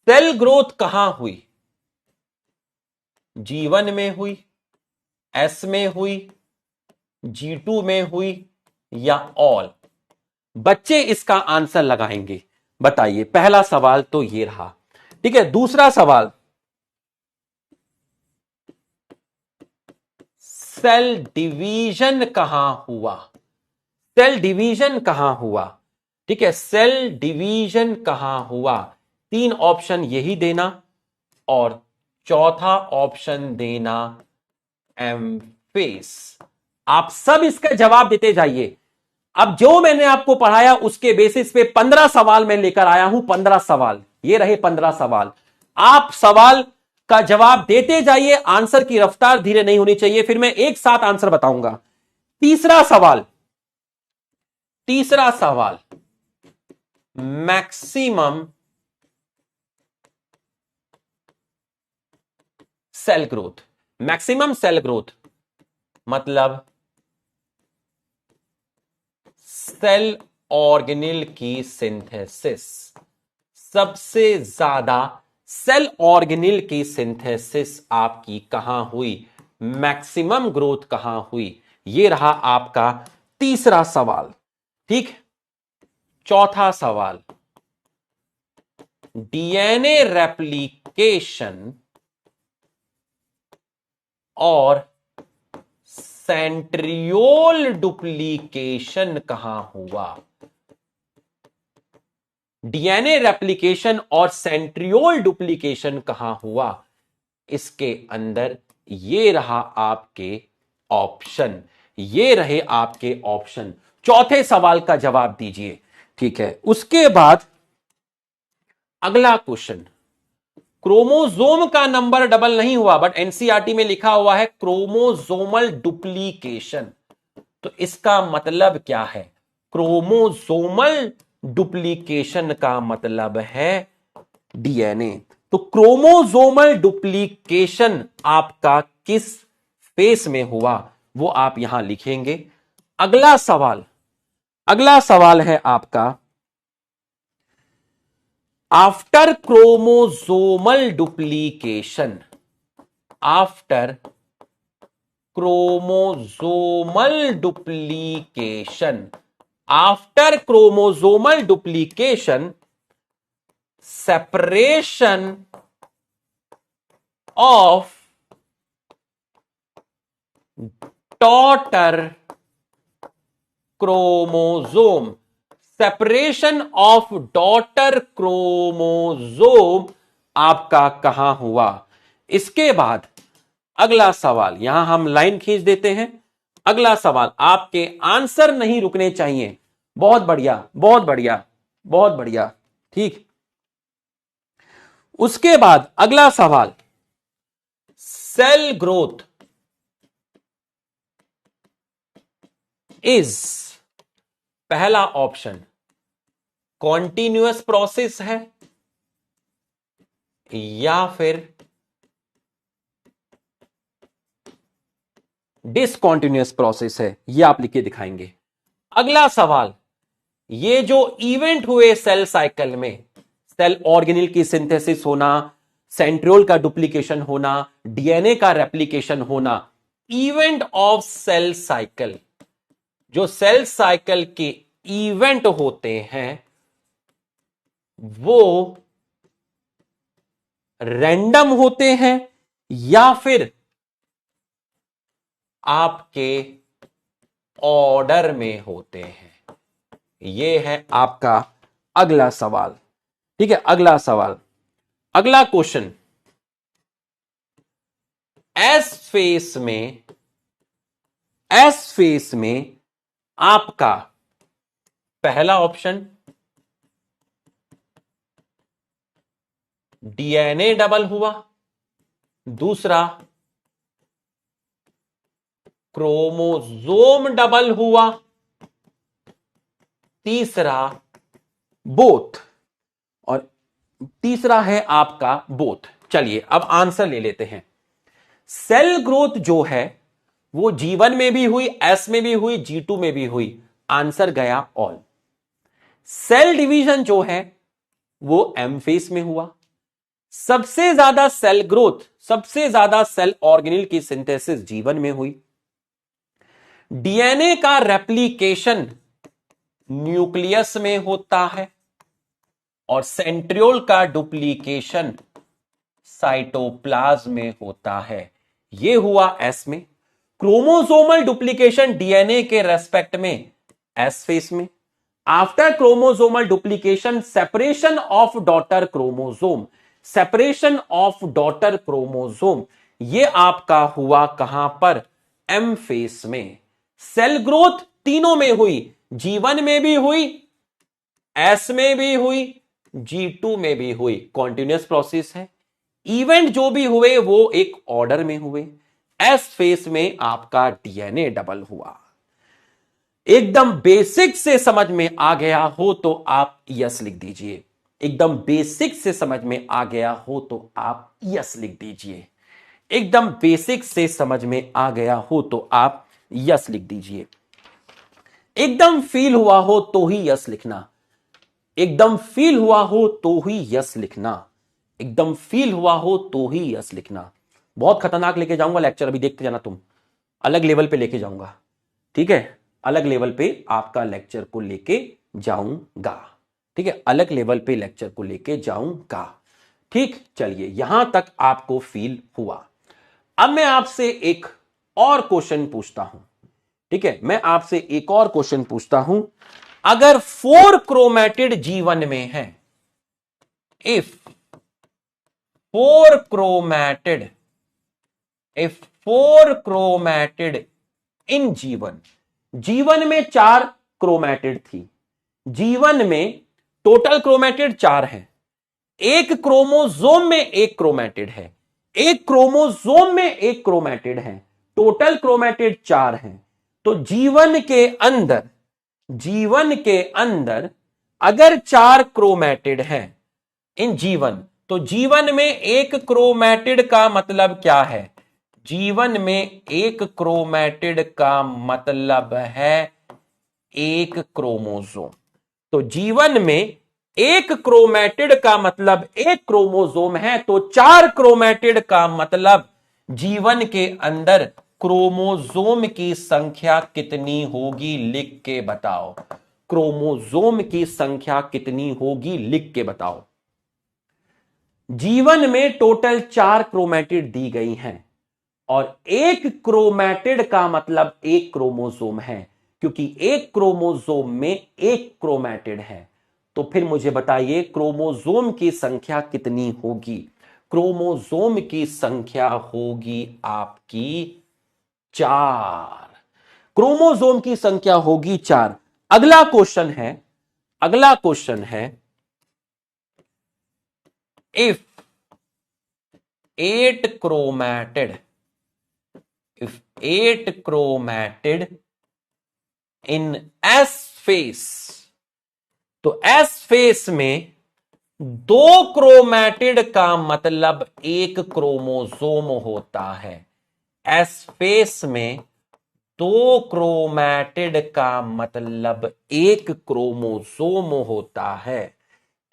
सेल ग्रोथ कहां हुई? G1 में हुई, S में हुई, G2 में हुई या ऑल? बच्चे इसका आंसर लगाएंगे। बताइए, पहला सवाल तो ये रहा। ठीक है, दूसरा सवाल, सेल डिवीजन कहां हुआ? सेल डिवीजन कहां हुआ? ठीक है, सेल डिवीजन कहां हुआ? 3 ऑप्शन यही देना और चौथा ऑप्शन देना एम फेस। आप सब इसका जवाब देते जाइए। अब जो मैंने आपको पढ़ाया उसके बेसिस पे 15 सवाल मैं लेकर आया हूं। 15 सवाल, ये रहे 15 सवाल। आप सवाल का जवाब देते जाइए, आंसर की रफ्तार धीरे नहीं होनी चाहिए, फिर मैं एक साथ आंसर बताऊंगा। तीसरा सवाल, तीसरा सवाल, maximum cell growth. Maximum cell growth मतलब सेल ऑर्गेनेल की सिंथेसिस। सबसे ज्यादा सेल ऑर्गेनेल की सिंथेसिस आपकी कहां हुई? मैक्सिमम ग्रोथ कहां हुई? यह रहा आपका तीसरा सवाल। ठीक, चौथा सवाल, डीएनए रेप्लिकेशन और सेंट्रियोल डुप्लीकेशन कहां हुआ? डीएनए रेप्लिकेशन और सेंट्रियोल डुप्लीकेशन कहां हुआ? इसके अंदर ये रहा आपके ऑप्शन, ये रहे आपके ऑप्शन। चौथे सवाल का जवाब दीजिए। ठीक है, उसके बाद अगला क्वेश्चन, क्रोमोसोम का नंबर डबल नहीं हुआ, बट एनसीईआरटी में लिखा हुआ है क्रोमोसोमल डुप्लीकेशन। तो इसका मतलब क्या है? क्रोमोसोमल डुप्लीकेशन का मतलब है डीएनए। तो क्रोमोसोमल डुप्लीकेशन आपका किस फेस में हुआ वो आप यहां लिखेंगे। अगला सवाल, अगला सवाल है आपका, after chromosomal duplication, after chromosomal duplication, after chromosomal duplication, separation of daughter chromosome, separation of daughter chromosome आपका कहां हुआ? इसके बाद अगला सवाल, यहां हम लाइन खींच देते हैं। अगला सवाल, आपके आंसर नहीं रुकने चाहिए। बहुत बढ़िया, बहुत बढ़िया, बहुत बढ़िया। ठीक, उसके बाद अगला सवाल, सेल ग्रोथ इज, पहला ऑप्शन कॉन्टिन्यूअस प्रोसेस है या फिर डिसकॉन्टिन्यूअस प्रोसेस है, यह आप लिख के दिखाएंगे। अगला सवाल, ये जो इवेंट हुए सेल साइकिल में, सेल ऑर्गेनेल की सिंथेसिस होना, सेंट्रियोल का डुप्लीकेशन होना, डीएनए का रेप्लिकेशन होना, इवेंट ऑफ सेल साइकिल, जो सेल साइकिल के इवेंट होते हैं वो रैंडम होते हैं या फिर आपके ऑर्डर में होते हैं? यह है आपका अगला सवाल। ठीक है, अगला सवाल, अगला क्वेश्चन, एस फेस में, एस फेस में आपका पहला ऑप्शन डीएनए डबल हुआ, दूसरा क्रोमोसोम डबल हुआ, तीसरा बोथ, और तीसरा है आपका बोथ। चलिए अब आंसर ले लेते हैं। सेल ग्रोथ जो है वो G1 में भी हुई, S में भी हुई, G2 में भी हुई। आंसर गया ऑल। सेल डिवीजन जो है वो एम फेस में हुआ। सबसे ज्यादा सेल ग्रोथ, सबसे ज्यादा सेल ऑर्गेनेल की सिंथेसिस G1 में हुई। डीएनए का रेप्लिकेशन न्यूक्लियस में होता है और सेंट्रियोल का डुप्लीकेशन साइटोप्लाज्म में होता है। यह हुआ एस में। क्रोमोसोमल डुप्लीकेशन डीएनए के रेस्पेक्ट में एस फेस में। After chromosomal duplication separation of daughter chromosome, separation of daughter chromosome, यह आपका हुआ कहां पर? एम फेस में। सेल ग्रोथ तीनों में हुई, G1 में भी हुई, एस में भी हुई, G2 में भी हुई। कॉन्टिन्यूअस प्रोसेस है। इवेंट जो भी हुए वो एक ऑर्डर में हुए। एस फेस में आपका डीएनए डबल हुआ। एकदम बेसिक से समझ में आ गया हो तो आप यस लिख दीजिए। एकदम बेसिक से समझ में आ गया हो तो आप यस लिख दीजिए। एकदम बेसिक से समझ में आ गया हो तो आप यस लिख दीजिए। एकदम फील हुआ हो तो ही यस लिखना। एकदम फील हुआ हो तो ही यस लिखना। एकदम फील हुआ हो तो ही यस लिखना। बहुत खतरनाक लेके जाऊंगा लेक्चर, अभी देखते जाना तुम। अलग लेवल पे लेके जाऊंगा, ठीक है? अलग लेवल पे आपका लेक्चर को लेके जाऊंगा, ठीक है? अलग लेवल पे लेक्चर को लेके जाऊंगा, ठीक? चलिए, यहां तक आपको फील हुआ। अब मैं आपसे एक और क्वेश्चन पूछता हूं, ठीक है? मैं आपसे एक और क्वेश्चन पूछता हूं। अगर 4 क्रोमेटिड G1 में है, if 4 chromatid, if 4 chromatid in G1 में 4 क्रोमेटिड थी। G1 में टोटल क्रोमेटिड 4 है। एक क्रोमोसोम में एक क्रोमेटिड है। एक क्रोमोसोम में एक क्रोमेटिड है। टोटल क्रोमेटिड 4 हैं। तो G1 के अंदर, G1 के अंदर अगर 4 क्रोमेटिड है इन G1, तो G1 में एक क्रोमेटिड का मतलब क्या है? G1 में एक क्रोमेटिड का मतलब है एक क्रोमोसोम। तो G1 में एक क्रोमेटिड का मतलब एक क्रोमोसोम है, तो 4 क्रोमेटिड का मतलब G1 के अंदर क्रोमोसोम की संख्या कितनी होगी? लिख के बताओ। क्रोमोसोम की संख्या कितनी होगी? लिख के बताओ। G1 में टोटल 4 क्रोमेटिड दी गई हैं और एक क्रोमेटिड का मतलब एक क्रोमोसोम है, क्योंकि एक क्रोमोसोम में एक क्रोमेटिड है। तो फिर मुझे बताइए क्रोमोसोम की संख्या कितनी होगी? क्रोमोसोम की संख्या होगी आपकी 4। क्रोमोसोम की संख्या होगी 4। अगला क्वेश्चन है, अगला क्वेश्चन है, if 8 chromatid, if 8 chromatid in S phase, तो S phase में 2 क्रोमेटिड का मतलब एक क्रोमोसोम होता है। S phase में 2 क्रोमेटिड का मतलब एक क्रोमोसोम होता है।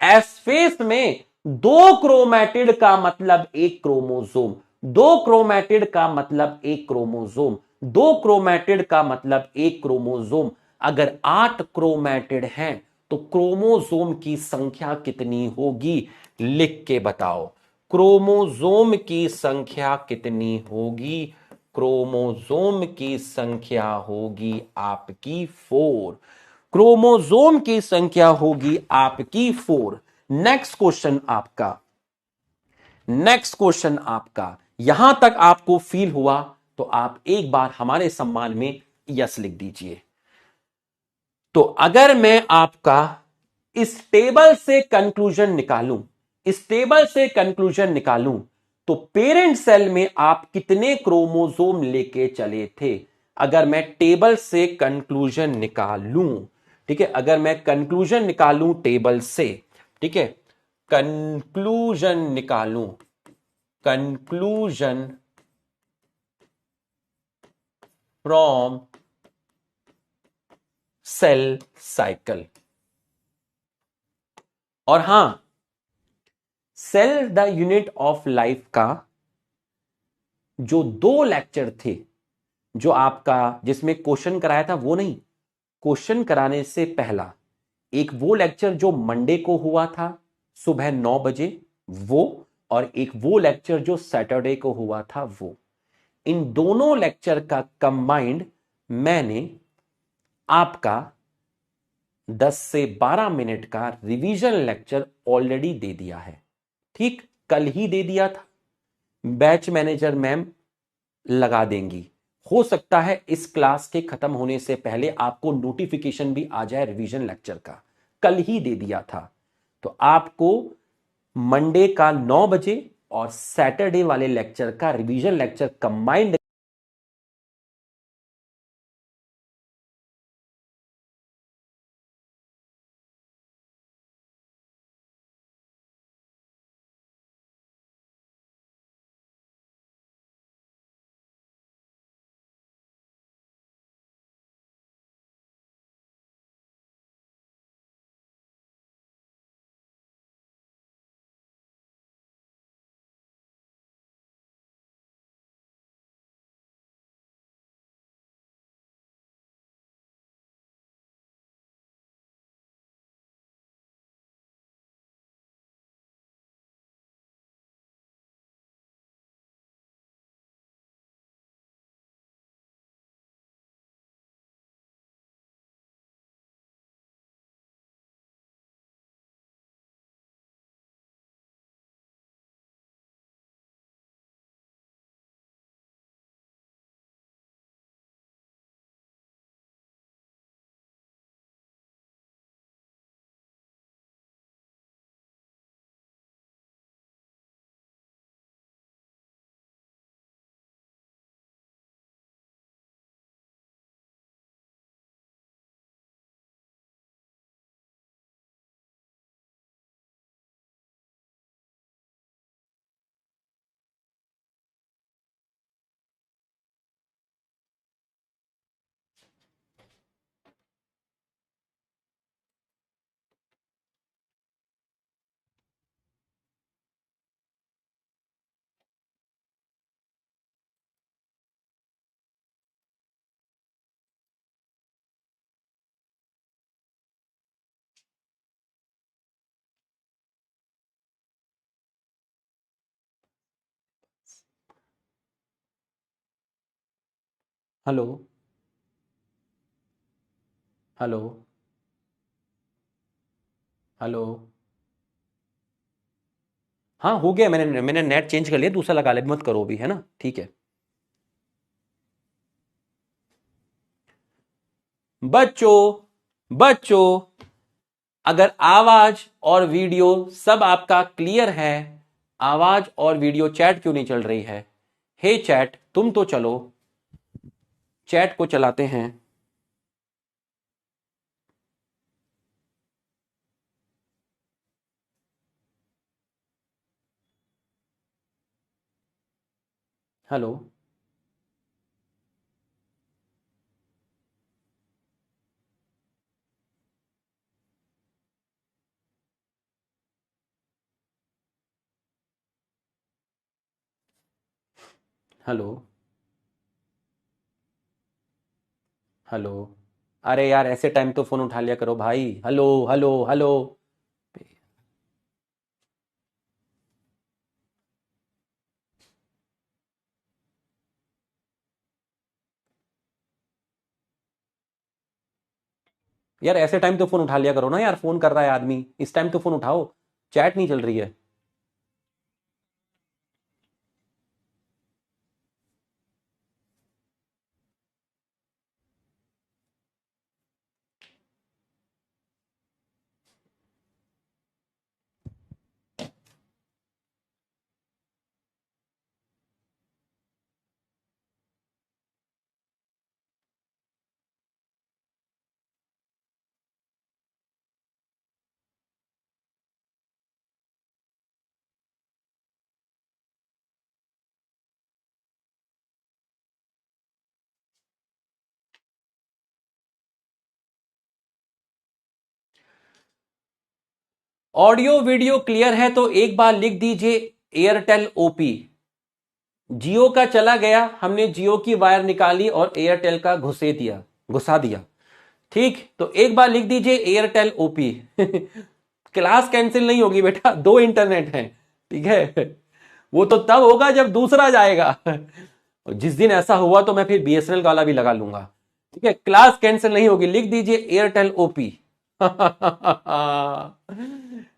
S phase में 2 क्रोमेटिड का मतलब एक क्रोमोसोम, 2 क्रोमेटिड का मतलब एक क्रोमोसोम, 2 क्रोमेटिड का मतलब एक क्रोमोसोम। अगर 8 क्रोमेटिड हैं तो क्रोमोसोम की संख्या कितनी होगी? लिख के बताओ। क्रोमोसोम की संख्या कितनी होगी? क्रोमोसोम की संख्या होगी आपकी 4। क्रोमोसोम की संख्या होगी आपकी 4। नेक्स्ट क्वेश्चन आपका, नेक्स्ट क्वेश्चन आपका। यहां तक आपको फील हुआ तो आप एक बार हमारे सम्मान में यस लिख दीजिए। तो अगर मैं आपका इस टेबल से कंक्लूजन निकालूं, इस टेबल से कंक्लूजन निकालूं, तो पेरेंट सेल में आप कितने क्रोमोसोम लेके चले थे? अगर मैं टेबल से कंक्लूजन निकालूं, ठीक है, अगर मैं कंक्लूजन निकालूं टेबल से, ठीक है, कंक्लूजन निकालूं, कंक्लूजन फ्रॉम सेल साइकिल। और हां, cell the unit of life का जो 2 लेक्चर थे, जो आपका जिसमें क्वेश्चन कराया था, वो नहीं, क्वेश्चन कराने से पहला एक वो लेक्चर जो मंडे को हुआ था, सुबह 9 बजे वो, और एक वो लेक्चर जो सैटरडे को हुआ था वो। इन दोनों लेक्चर का कंबाइंड मैंने आपका 10 से 12 मिनट का रिवीजन लेक्चर ऑलरेडी दे दिया है। ठीक, कल ही दे दिया था। बैच मैनेजर मैम लगा देंगी। हो सकता है इस क्लास के खत्म होने से पहले आपको नोटिफिकेशन भी आ जाए रिवीजन लेक्चर का। कल ही दे दिया था। तो आपको मंडे का 9 बजे और सैटरडे वाले लेक्चर का revision lecture combined hello hello hello. हाँ हो गया, मैंने नेट चेंज कर लिया, दूसरा लगा ले, मत करो भी, है ना, ठीक है। बच्चों बच्चों, अगर आवाज और वीडियो सब आपका क्लियर है, आवाज और वीडियो, चैट क्यों नहीं चल रही है? हे चैट, तुम तो चलो, चैट को चलाते हैं। Hello hello hello. अरे यार, ऐसे टाइम तो फोन उठा लिया करो भाई। Hello hello hello. यार ऐसे टाइम तो फोन उठा लिया करो ना यार, फोन कर रहा है आदमी, इस टाइम तो फोन उठाओ, चैट नहीं चल रही है। ऑडियो वीडियो क्लियर है तो एक बार लिख दीजिए एयरटेल ओपी। जियो का चला गया, हमने जियो की वायर निकाली और एयरटेल का घुसा दिया। ठीक, तो एक बार लिख दीजिए एयरटेल ओपी। क्लास कैंसिल नहीं होगी बेटा, 2 इंटरनेट हैं, ठीक है। वो तो तब होगा जब दूसरा जाएगा। जिस दिन ऐसा हुआ तो मैं फिर बीएसएनएल वाला भी लगा लूंगा, ठीक है। क्लास कैंसिल नहीं होगी, लिख दीजिए एयरटेल ओपी।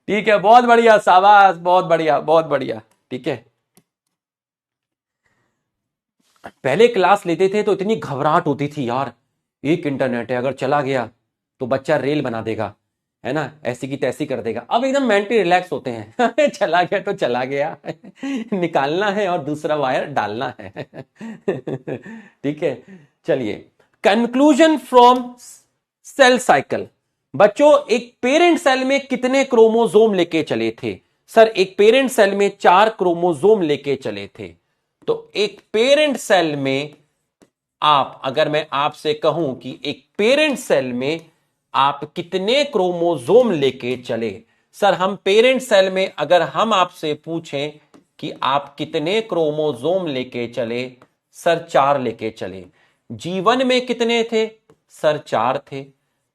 ठीक है, बहुत बढ़िया, शाबाश, बहुत बढ़िया, बहुत बढ़िया, ठीक है। पहले क्लास लेते थे तो इतनी घबराहट होती थी यार, एक इंटरनेट है, अगर चला गया तो बच्चा रेल बना देगा, है ना, ऐसी की तैसी कर देगा। अब एकदम मेंटली रिलैक्स होते हैं। चला गया तो चला गया, निकालना है और दूसरा वायर डालना है। ठीक है, चलिए, कंक्लूजन फ्रॉम सेल साइकिल। बच्चों, एक पेरेंट सेल में कितने क्रोमोसोम लेके चले थे? सर, एक पेरेंट सेल में 4 क्रोमोसोम लेके चले थे। तो एक पेरेंट सेल में अगर मैं आपसे कहूं कि एक पेरेंट सेल में आप कितने क्रोमोसोम लेके चले, सर हम पेरेंट सेल में अगर हम आपसे पूछें कि आप कितने क्रोमोसोम लेके चले, सर 4 लेके चले। G1 में कितने थे? सर 4 थे।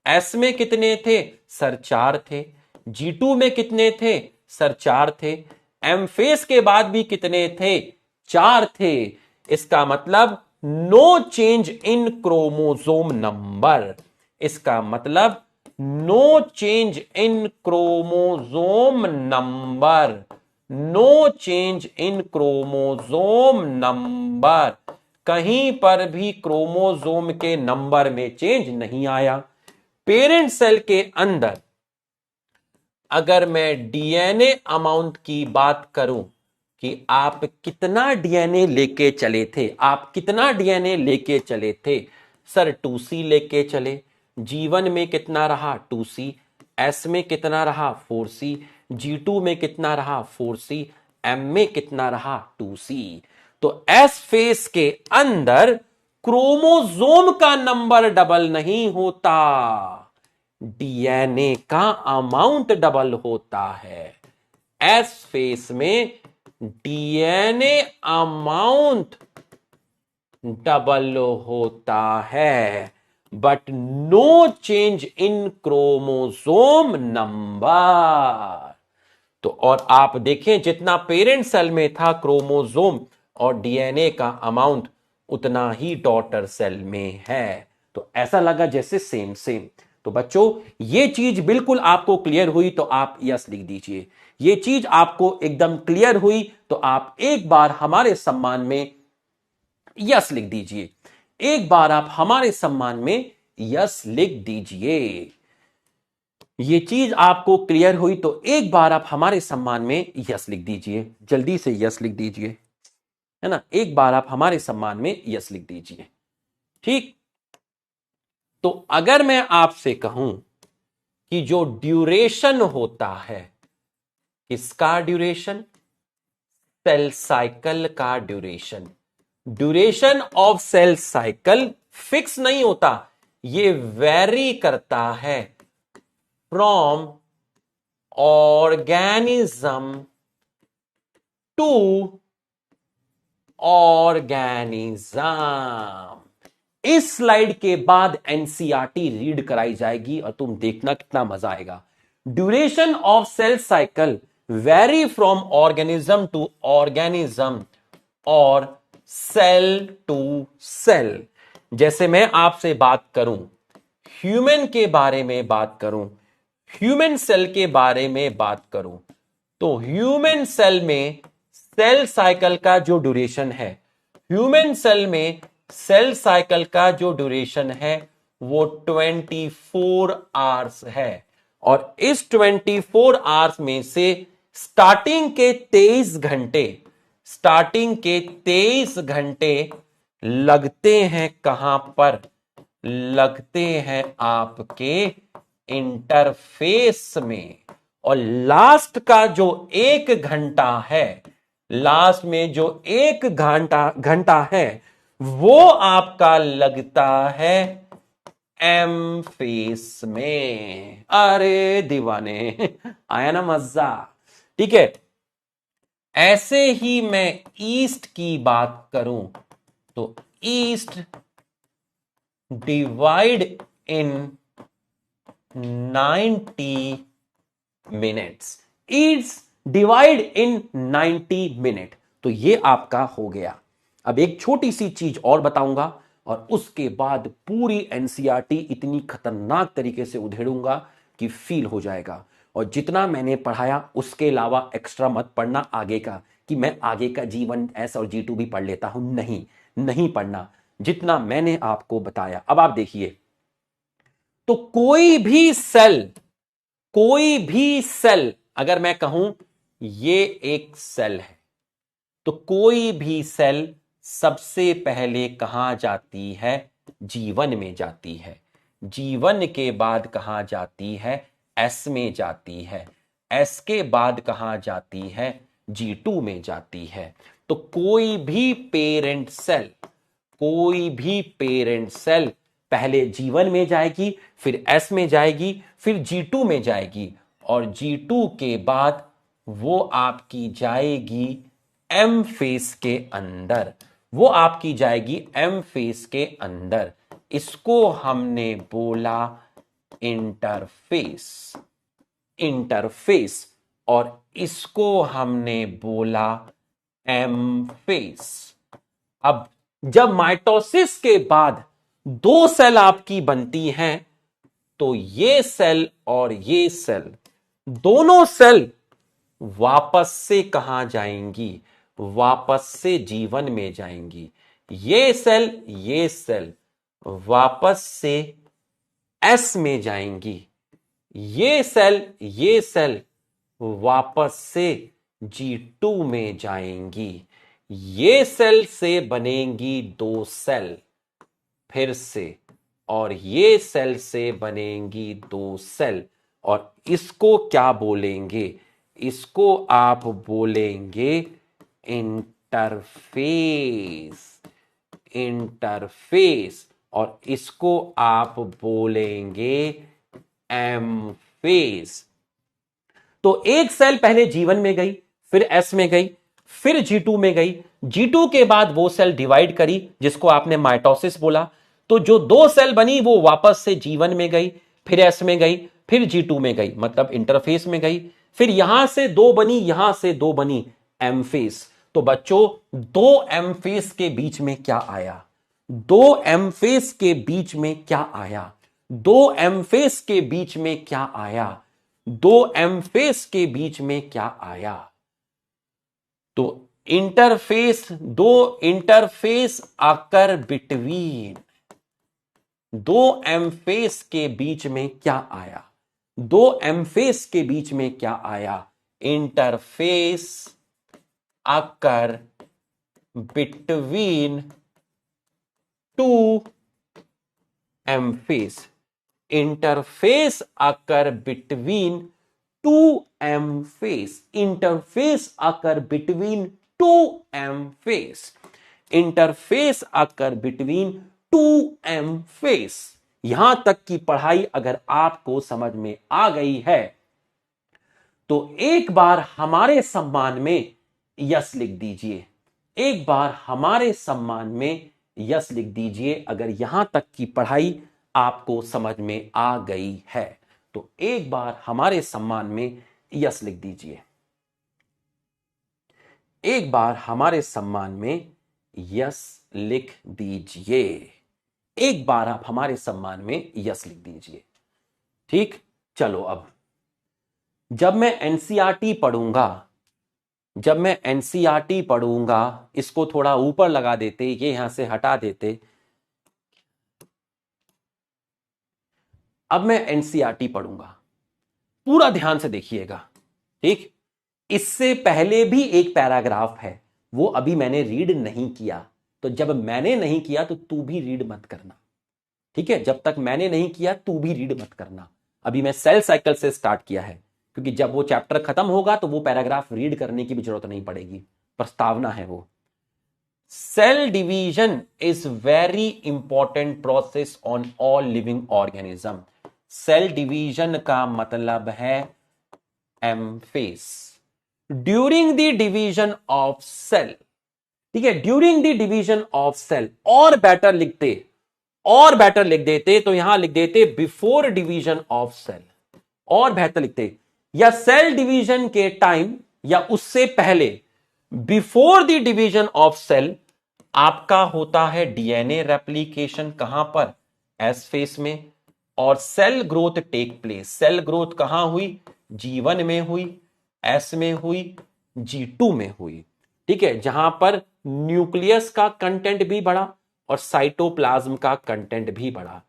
S में कितने थे? सर 4 थे। G2 में कितने थे? सर 4 थे। M फेस के बाद भी कितने थे? 4 थे। इसका मतलब no change in chromosome number. इसका मतलब no change in chromosome number. No change in chromosome number. कहीं पर भी क्रोमोसोम के नंबर में चेंज नहीं आया। पेरेंट सेल के अंदर अगर मैं डीएनए अमाउंट की बात करूं कि आप कितना डीएनए लेके चले थे, आप कितना डीएनए लेके चले थे, सर 2C लेके चले। G1 में कितना रहा? 2C। S में कितना रहा? 4C। G2 में कितना रहा? 4C। M में कितना रहा? 2C। तो S फेस के अंदर क्रोमोसोम का नंबर डबल नहीं होता, डीएनए का अमाउंट डबल होता है। एस फेस में डीएनए अमाउंट डबल होता है, but no change in chromosome number. तो और आप देखें, जितना पेरेंट सेल में था क्रोमोसोम और डीएनए का अमाउंट, उतना ही डॉटर सेल में है। तो ऐसा लगा जैसे सेम सेम। तो बच्चों, ये चीज बिल्कुल आपको क्लियर हुई तो आप यस लिख दीजिए। ये चीज आपको एकदम क्लियर हुई तो आप एक बार हमारे सम्मान में यस लिख दीजिए। एक बार आप हमारे सम्मान में यस लिख दीजिए। ये चीज आपको क्लियर हुई तो एक बार आप हमारे सम्मान में यस लिख दीजिए। जल्दी से यस लिख दीजिए, है ना, एक बार आप हमारे सम्मान में यस लिख दीजिए। ठीक, तो अगर मैं आपसे कहूं कि जो ड्यूरेशन होता है, किसका ड्यूरेशन? सेल साइकिल का duration. Duration of cell cycle fix नहीं होता, ये वेरी करता है फ्रॉम ऑर्गेनिज्म टू ऑर्गेनिज्म। इस स्लाइड के बाद एनसीईआरटी रीड कराई जाएगी और तुम देखना कितना मजा आएगा। Duration of cell cycle vary from organism to organism और सेल टू सेल। जैसे मैं आपसे बात करूं, ह्यूमन के बारे में बात करूं, ह्यूमन सेल के बारे में बात करूं, तो ह्यूमन सेल में सेल साइकिल का जो ड्यूरेशन है, ह्यूमन सेल में सेल साइकिल का जो ड्यूरेशन है वो 24 आवर्स है। और इस 24 आवर्स में से स्टार्टिंग के 23 घंटे लगते हैं कहां पर? लगते हैं आपके इंटरफेस में। और लास्ट का जो 1 घंटा है, लास्ट में जो 1 घंटा है, वो आपका लगता है एम फेस में। अरे दीवाने, आया ना मजा? ठीक है, ऐसे ही मैं ईस्ट की बात करूं तो east divide in 90 minutes, Yeats divide in 90 minute. तो ये आपका हो गया। अब एक छोटी सी चीज और बताऊंगा और उसके बाद पूरी एनसीईआरटी इतनी खतरनाक तरीके से उधेड़ूंगा कि फील हो जाएगा। और जितना मैंने पढ़ाया उसके अलावा एक्स्ट्रा मत पढ़ना आगे का, कि मैं आगे का जीवन एस और जी टू भी पढ़ लेता हूं, नहीं, नहीं पढ़ना। जितना मैंने आपको बताया। अब आप देखिए, तो कोई भी सेल अगर मैं कहूं ये एक सेल है, तो कोई भी सेल सबसे पहले कहां जाती है? जीवन में जाती है। जीवन के बाद कहां जाती है? एस में जाती है। एस के बाद कहां जाती है? G2 में जाती है। तो कोई भी पेरेंट सेल पहले G1 में जाएगी, फिर S में जाएगी, फिर G2 में जाएगी, और G2 के बाद वो आपकी जाएगी M फेस के अंदर। इसको हमने बोला इंटरफेस, और इसको हमने बोला एम फेस। अब जब माइटोसिस के बाद दो सेल आपकी बनती हैं, तो ये सेल और ये सेल, दोनों सेल वापस से कहां जाएंगी? वापस से जीवन में जाएंगी। ये सेल वापस से एस में जाएंगी। ये सेल वापस से G2 में जाएंगी। ये सेल से बनेंगी दो सेल फिर से, और ये सेल से बनेंगी दो सेल, और इसको क्या बोलेंगे? इसको आप बोलेंगे इंटरफेस, और इसको आप बोलेंगे एम फेस। तो एक सेल पहले G1 में गई, फिर S में गई, फिर G2 में गई। G2 के बाद वो सेल डिवाइड करी जिसको आपने माइटोसिस बोला। तो जो दो सेल बनी वो वापस से G1 में गई, फिर S में गई, फिर G2 में गई, मतलब इंटरफेस में गई। फिर यहां से दो बनी, यहां से दो बनी, एम फेस। तो बच्चों, दो एम फेस के बीच में क्या आया? दो एम फेस के बीच में क्या आया? दो एम फेस के बीच में क्या आया? दो एम फेस के बीच में क्या आया? तो दो इंटरफेस आकर बिटवीन, दो एम फेस के बीच में क्या आया? दो एम फेस के बीच में क्या आया? Interphase occur between two M phase. Interphase occur between two M phase. Interphase occur between two M phase. Interphase occur between two M phase. यहां तक की पढ़ाई अगर आपको समझ में आ गई है तो एक बार हमारे सम्मान में यस लिख दीजिए। एक बार हमारे सम्मान में यस लिख दीजिए अगर यहां तक की पढ़ाई आपको समझ में आ गई है। तो एक बार हमारे सम्मान में यस लिख दीजिए। एक बार हमारे सम्मान में यस लिख दीजिए। एक बार आप हमारे सम्मान में यस लिख दीजिए। ठीक, चलो अब जब मैं एनसीईआरटी पढ़ूंगा, इसको थोड़ा ऊपर लगा देते, ये यहां से हटा देते। अब मैं एनसीईआरटी पढ़ूंगा, पूरा ध्यान से देखिएगा। ठीक, इससे पहले भी एक पैराग्राफ है, वो अभी मैंने रीड नहीं किया। तो जब मैंने नहीं किया तो तू भी रीड मत करना। ठीक है, जब तक मैंने नहीं किया तू भी रीड मत करना। अभी मैं सेल साइकिल से स्टार्ट किया है, क्योंकि जब वो चैप्टर खत्म होगा तो वो पैराग्राफ रीड करने की भी जरूरत नहीं पड़ेगी, प्रस्तावना है वो। Cell division is very important process on all living organism. Cell division का मतलब है M phase. During the division of cell, ठीक है, during the division of cell, और बेटर लिख देते तो यहां लिख देते बिफोर डिवीजन ऑफ सेल, और बेहतर लिखते या सेल डिवीजन के टाइम या उससे पहले, before the division of cell, आपका होता है डीएनए रेप्लिकेशन। कहां पर? एस फेस में। और cell growth take place. Cell growth कहां हुई? G1 में हुई, एस में हुई, G2 में हुई। ठीक है, जहां पर न्यूक्लियस का कंटेंट भी बढ़ा और साइटोप्लाज्म का कंटेंट भी बढ़ा।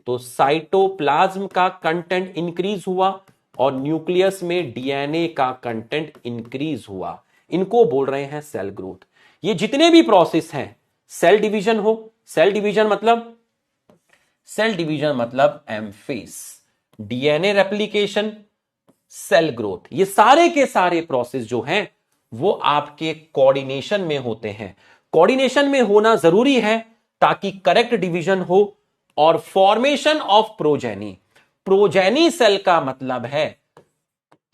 तो साइटोप्लाज्म का कंटेंट इंक्रीज हुआ और न्यूक्लियस में डीएनए का कंटेंट इंक्रीज हुआ। इनको बोल रहे हैं सेल ग्रोथ। ये जितने भी प्रोसेस हैं, सेल डिवीजन हो, सेल डिवीजन मतलब M phase, DNA replication, cell growth, ये सारे के सारे प्रोसेस जो हैं वो आपके कोऑर्डिनेशन में होते हैं। कोऑर्डिनेशन में होना जरूरी है ताकि करेक्ट डिवीजन हो और formation of progeny. Progeny cell का मतलब है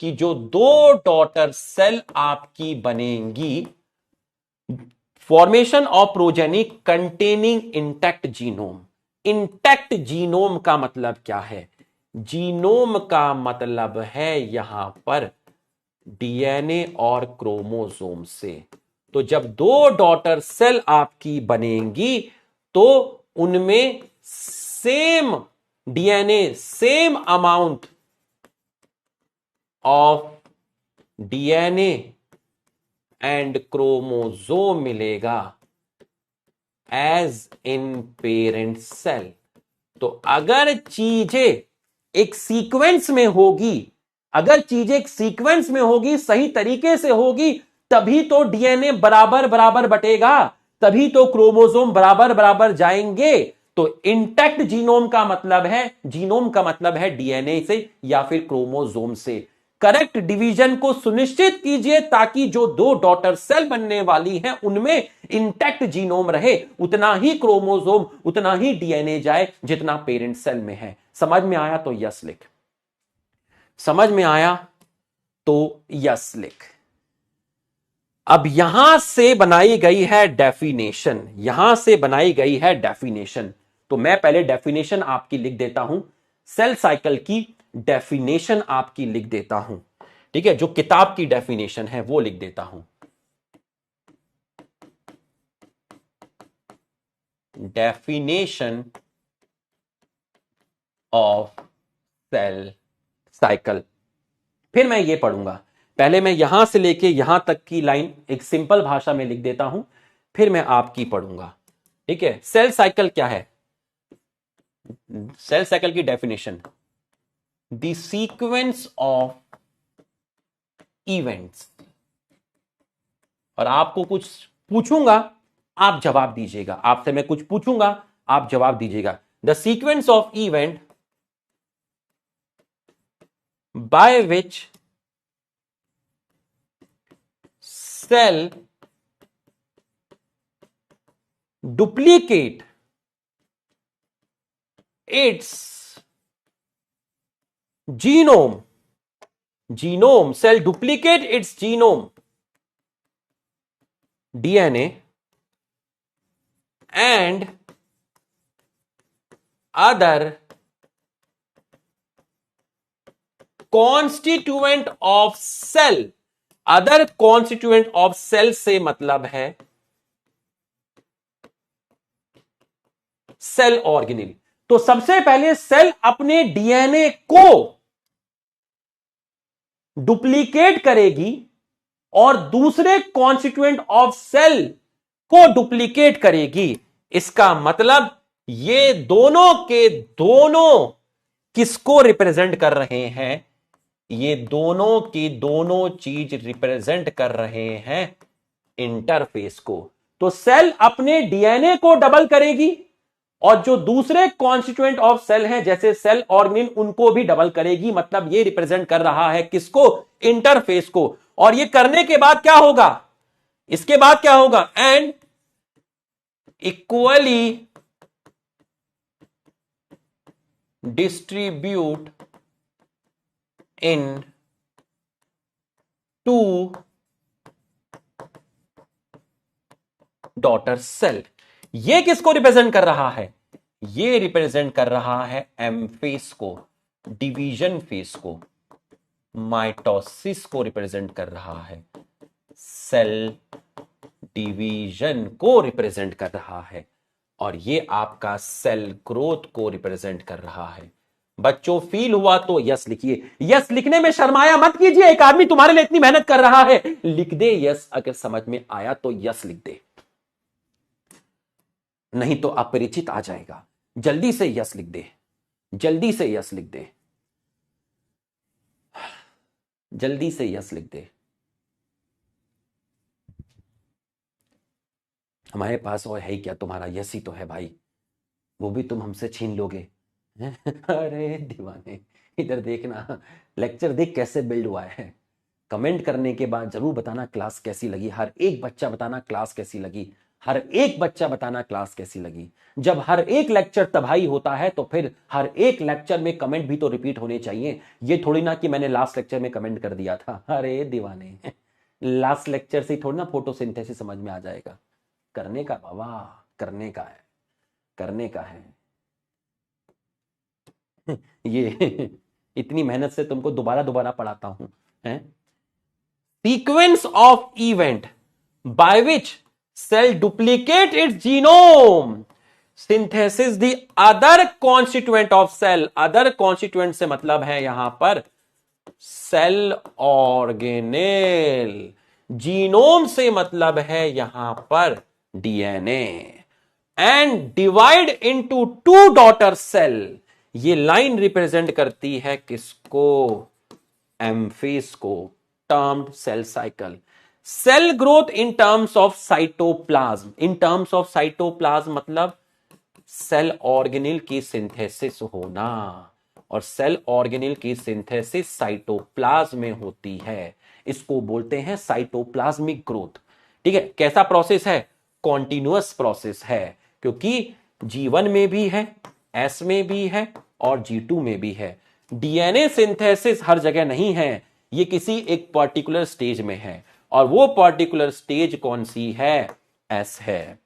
कि जो दो डॉटर सेल आपकी बनेंगी, formation of progeny containing intact genome. Intact genome का मतलब क्या है? जीनोम का मतलब है यहां पर डीएनए और क्रोमोसोम से। तो जब दो डॉटर सेल आपकी बनेंगी तो उनमें same DNA, same amount of DNA and chromosome मिलेगा एज इन पेरेंट सेल। तो अगर चीजें एक सीक्वेंस में होगी, अगर चीजें एक सीक्वेंस में होगी, सही तरीके से होगी, तभी तो डीएनए बराबर बराबर बटेगा, तभी तो क्रोमोसोम बराबर बराबर जाएंगे। तो इंटैक्ट जीनोम का मतलब है डीएनए से या फिर क्रोमोसोम से। करेक्ट डिवीजन को सुनिश्चित कीजिए ताकि जो दो डॉटर सेल बनने वाली हैं उनमें इंटैक्ट जीनोम रहे, उतना ही क्रोमोसोम, उतना ही डीएनए जाए जितना पेरेंट सेल में है। समझ में आया तो यस लिख, समझ में आया तो यस लिख। अब यहां से बनाई गई है डेफिनेशन, यहां से बनाई गई है डेफिनेशन। तो मैं पहले डेफिनेशन आपकी लिख देता हूं, सेल साइकिल की डेफिनेशन आपकी लिख देता हूं। ठीक है, जो किताब की डेफिनेशन है वो लिख देता हूं। Definition of cell cycle. फिर मैं ये पढ़ूंगा, पहले मैं यहां से लेके यहां तक की लाइन एक सिंपल भाषा में लिख देता हूं, फिर मैं आपकी पढ़ूंगा। ठीक है, सेल साइकिल क्या है? सेल साइकिल की definition, the sequence of events. और आपको कुछ पूछूंगा, आप जवाब दीजिएगा। आपसे मैं कुछ पूछूंगा, आप जवाब दीजिएगा। The sequence of event by which cell duplicate its genome, cell duplicate its genome, DNA, and other constituent of cell। Other constituent of cell से मतलब है सेल ऑर्गेनेल। तो सबसे पहले सेल अपने डीएनए को डुप्लीकेट करेगी और दूसरे कॉन्स्टिट्यूएंट ऑफ सेल को डुप्लीकेट करेगी। इसका मतलब ये दोनों के दोनों किसको रिप्रेजेंट कर रहे हैं? ये दोनों की दोनों चीज रिप्रेजेंट कर रहे हैं इंटरफेस को। तो सेल अपने डीएनए को डबल करेगी और जो दूसरे कॉन्स्टिट्यूएंट ऑफ सेल हैं जैसे सेल ऑर्गेनेल, उनको भी डबल करेगी। मतलब ये रिप्रेजेंट कर रहा है किसको? इंटरफेस को। और ये करने के बाद क्या होगा? इसके बाद क्या होगा? And equally distribute in two daughter cell. ये किसको रिप्रेजेंट कर रहा है? ये रिप्रेजेंट कर रहा है एम फेस को, डिवीजन फेस को। माइटोसिस को रिप्रेजेंट कर रहा है, सेल डिवीजन को रिप्रेजेंट कर रहा है, और ये आपका सेल ग्रोथ को रिप्रेजेंट कर रहा है। बच्चों फील हुआ तो यस लिखिए। यस लिखने में शर्माया मत कीजिए, एक आदमी तुम्हारे लिए इतनी मेहनत कर रहा है, लिख दे यस। अगर समझ में आया तो यस लिख दे, नहीं तो अपरिचित आ जाएगा। जल्दी से यस लिख दे, जल्दी से यस लिख दे, जल्दी से यस लिख दे। हमारे पास और है ही क्या, तुम्हारा यस ही तो है भाई, वो भी तुम हमसे छीन लोगे। अरे दीवाने, इधर देखना, लेक्चर देख कैसे बिल्ड हुआ है। कमेंट करने के बाद जरूर बताना क्लास कैसी लगी। हर एक बच्चा बताना क्लास कैसी लगी, हर एक बच्चा बताना क्लास कैसी लगी। जब हर एक लेक्चर तबाही होता है तो फिर हर एक लेक्चर में कमेंट भी तो रिपीट होने चाहिए। ये थोड़ी ना कि मैंने लास्ट लेक्चर में कमेंट कर दिया था। अरे दीवाने, लास्ट लेक्चर से थोड़ी ना फोटोसिंथेसिस समझ में आ जाएगा। करने का बाबा, करने का है, करने का है। ये इतनी मेहनत से तुमको दोबारा दोबारा पढ़ाता हूं। Sequence of event by which cell duplicate its genome, synthesis the other constituent of cell. Other constituent से मतलब है यहां पर सेल ऑर्गेनेल, जीनोम से मतलब है यहां पर DNA, and divide into two daughter cell. ये लाइन रिप्रेजेंट करती है किसको, एम्फेस को, termed cell cycle. Cell growth in terms of cytoplasm, in terms of cytoplasm मतलब सेल ऑर्गेनेल की सिंथेसिस होना, और सेल ऑर्गेनेल की सिंथेसिस साइटोप्लाज्म में होती है। इसको बोलते हैं साइटोप्लाज्मिक ग्रोथ। ठीक है, कैसा प्रोसेस है, कॉन्टिन्यूअस प्रोसेस है, क्योंकि G1 में भी है, S में भी है और G2 में भी है। डीएनए सिंथेसिस हर जगह नहीं है, ये किसी एक पर्टिकुलर स्टेज में है, और वो पर्टिकुलर स्टेज कौन सी है, S है।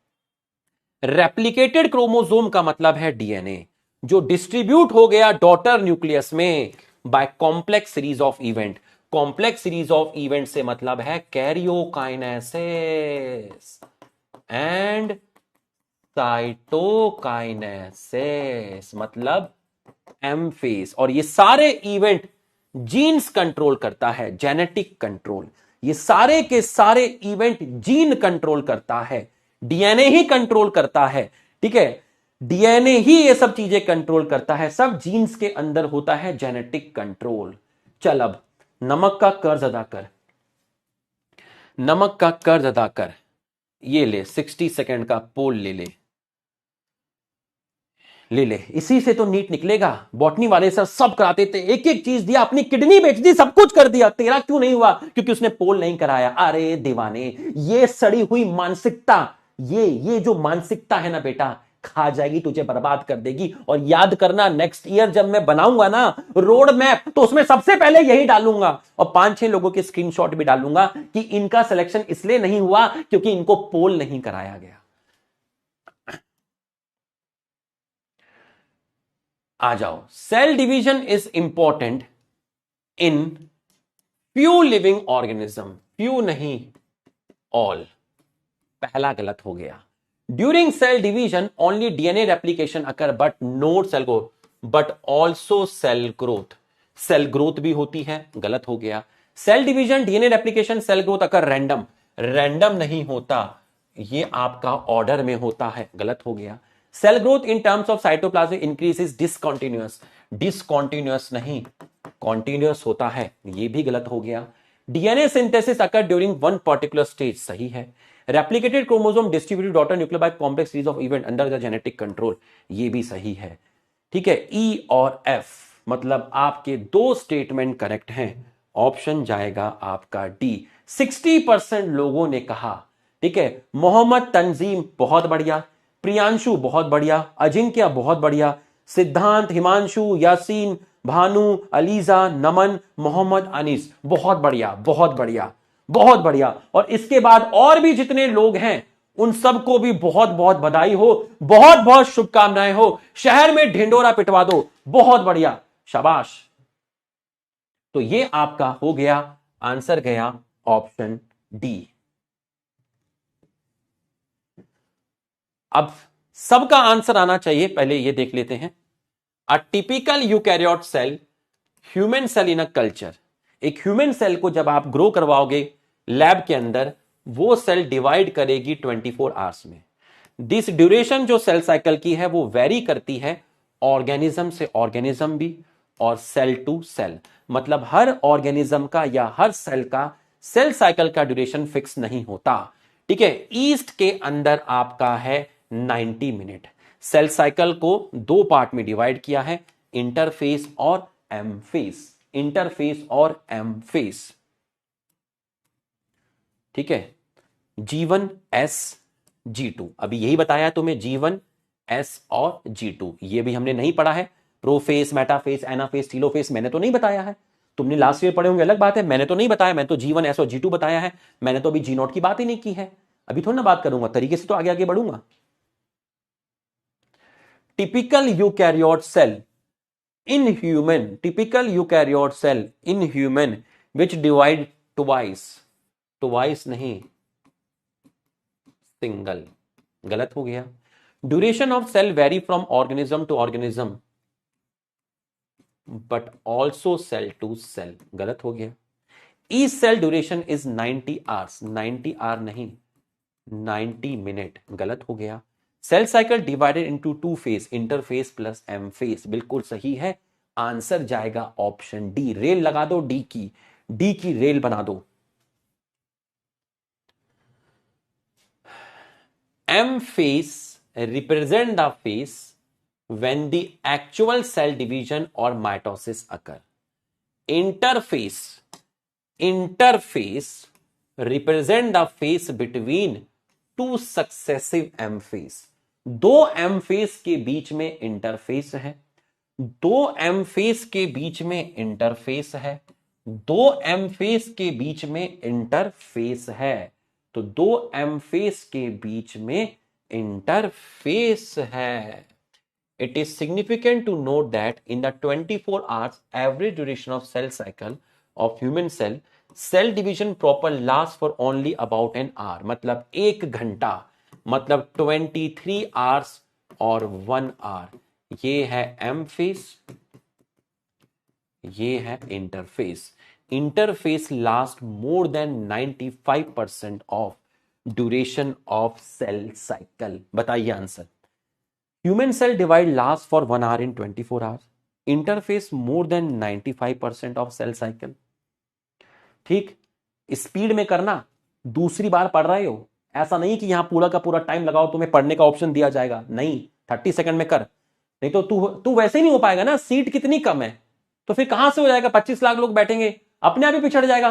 रेप्लिकेटेड क्रोमोसोम का मतलब है डीएनए, जो डिस्ट्रीब्यूट हो गया डॉटर न्यूक्लियस में by complex series of event. Complex series of event से मतलब है कैरियोकाइनेसिस एंड साइटोकाइनेसिस, मतलब एम फेज। और ये सारे इवेंट जीन्स कंट्रोल करता है, जेनेटिक कंट्रोल। ये सारे के सारे इवेंट जीन कंट्रोल करता है, डीएनए ही कंट्रोल करता है। ठीक है, डीएनए ही ये सब चीजें कंट्रोल करता है, सब जीन्स के अंदर होता है जेनेटिक कंट्रोल। चल अब नमक का कर्ज अदा कर, नमक का कर्ज अदा कर। ये ले 60 सेकंड का पोल ले ले, ले ले, इसी से तो नीट निकलेगा। बॉटनी वाले सर सब कराते थे, एक एक चीज दिया, अपनी किडनी बेच दी, सब कुछ कर दिया, तेरा क्यों नहीं हुआ, क्योंकि उसने पोल नहीं कराया। अरे दीवाने, ये सड़ी हुई मानसिकता, ये जो मानसिकता है ना बेटा, खा जाएगी, तुझे बर्बाद कर देगी। और याद करना, नेक्स्ट ईयर जब मैं बनाऊंगा ना रोड मैप, तो उसमें सबसे पहले यही डालूंगा, और 5-6 लोगों के स्क्रीनशॉट भी डालूंगा कि इनका सिलेक्शन इसलिए नहीं हुआ क्योंकि इनको पोल नहीं कराया गया। आ जाओ, cell division is important in few living organism, few नहीं ऑल, पहला गलत हो गया। During cell division only DNA replication occur but not cell growth, but also cell growth, cell growth भी होती है, गलत हो गया। Cell division, DNA replication, cell growth occur random, random नहीं होता, ये आपका ऑर्डर में होता है, गलत हो गया। Cell growth in terms of cytoplasmic increase is discontinuous, discontinuous नहीं, कॉन्टिन्यूअस होता है, ये भी गलत हो गया। DNA synthesis occur during one particular stage, सही है। Replicated chromosome distributed daughter nuclear by complex series of event under the genetic control, ये भी सही है। ठीक है, ई और एफ मतलब आपके दो स्टेटमेंट करेक्ट हैं, ऑप्शन जाएगा आपका डी। 60% लोगों ने कहा। ठीक है, मोहम्मद तंजीम बहुत बढ़िया, प्रियांशु बहुत बढ़िया, अजिंक्य बहुत बढ़िया, सिद्धांत, हिमांशु, यासीन, भानु, अलीजा, नमन, मोहम्मद अनीस, बहुत बढ़िया, बहुत बढ़िया, बहुत बढ़िया। और इसके बाद और भी जितने लोग हैं उन सबको भी बहुत बहुत बधाई हो, बहुत बहुत शुभकामनाएं हो। शहर में ढिंडोरा पिटवा दो, बहुत बढ़िया, शाबाश। तो ये आपका हो गया, आंसर गया ऑप्शन डी। अब सबका आंसर आना चाहिए, पहले ये देख लेते हैं। A typical eukaryote cell, human cell in a culture. एक ह्यूमन सेल को जब आप ग्रो करवाओगे लैब के अंदर, वो सेल डिवाइड करेगी 24 आवर्स में। दिस ड्यूरेशन जो सेल साइकिल की है वो वेरी करती है ऑर्गेनिज्म से ऑर्गेनिज्म भी, और सेल टू सेल। मतलब हर ऑर्गेनिज्म का या हर सेल का सेल साइकिल का ड्यूरेशन फिक्स नहीं होता। ठीक है, ईस्ट के अंदर आपका है 90 मिनट। सेल साइकिल को दो पार्ट में डिवाइड किया है, इंटरफेस और एम फेस। इंटरफेस और एम फेस। ठीक है, G1 S G2, अभी यही बताया तुम्हें, G1 S और G2। ये भी हमने नहीं पढ़ा है, प्रोफेस, मेटाफेस, एनाफेस, टीलोफेस मैंने तो नहीं बताया है। तुमने लास्ट ईयर पढ़े होंगे अलग बात है, मैंने तो नहीं बताया। मैं तो G1 S और G2 बताया है, मैंने तो अभी G0 की बात ही नहीं की है। अभी थोड़ी ना बात करूंगा, तरीके से तो आगे आगे बढ़ूंगा। Typical eukaryote cell in human, typical eukaryote cell in human which divide twice, twice नहीं सिंगल, गलत हो गया। Duration of cell vary from organism to organism but also cell to cell, गलत हो गया। Each cell duration is 90 hours, 90 hour नहीं 90 मिनट, गलत हो गया। Cell cycle divided into two phase, interphase plus M phase, बिल्कुल सही है। आंसर जाएगा ऑप्शन डी। रेल लगा दो डी की, डी की रेल बना दो। M phase represent the phase when the actual cell division or mitosis occur. Interphase, interphase represent the phase between two successive M phase. दो M phase के बीच में इंटरफेस है, दो M phase के बीच में इंटरफेस है, दो M phase के बीच में इंटरफेस है। तो दो एम फेस के बीच में इंटरफेस है। It is significant to note that in the 24 hours average duration of cell cycle of human cell, cell division proper lasts for only about an hour. मतलब एक घंटा, मतलब 23 hours और 1 hour। ये है एम फेस, ये है interphase. Interphase last more than 95% of duration of cell cycle. बताइए answer. Human cell divide last for 1 hour in 24 hours, interphase more than 95% of cell cycle. ठीक, स्पीड में करना, दूसरी बार पढ़ रहे हो, ऐसा नहीं कि यहां पूरा का पूरा टाइम लगाओ, तुम्हें पढ़ने का ऑप्शन दिया जाएगा, नहीं 30 सेकंड में कर, नहीं तो तू वैसे ही नहीं हो पाएगा ना, सीट कितनी कम है, तो फिर कहां से हो जाएगा, 25 लाख लोग बैठेंगे, अपने आप ही पिछड़ जाएगा,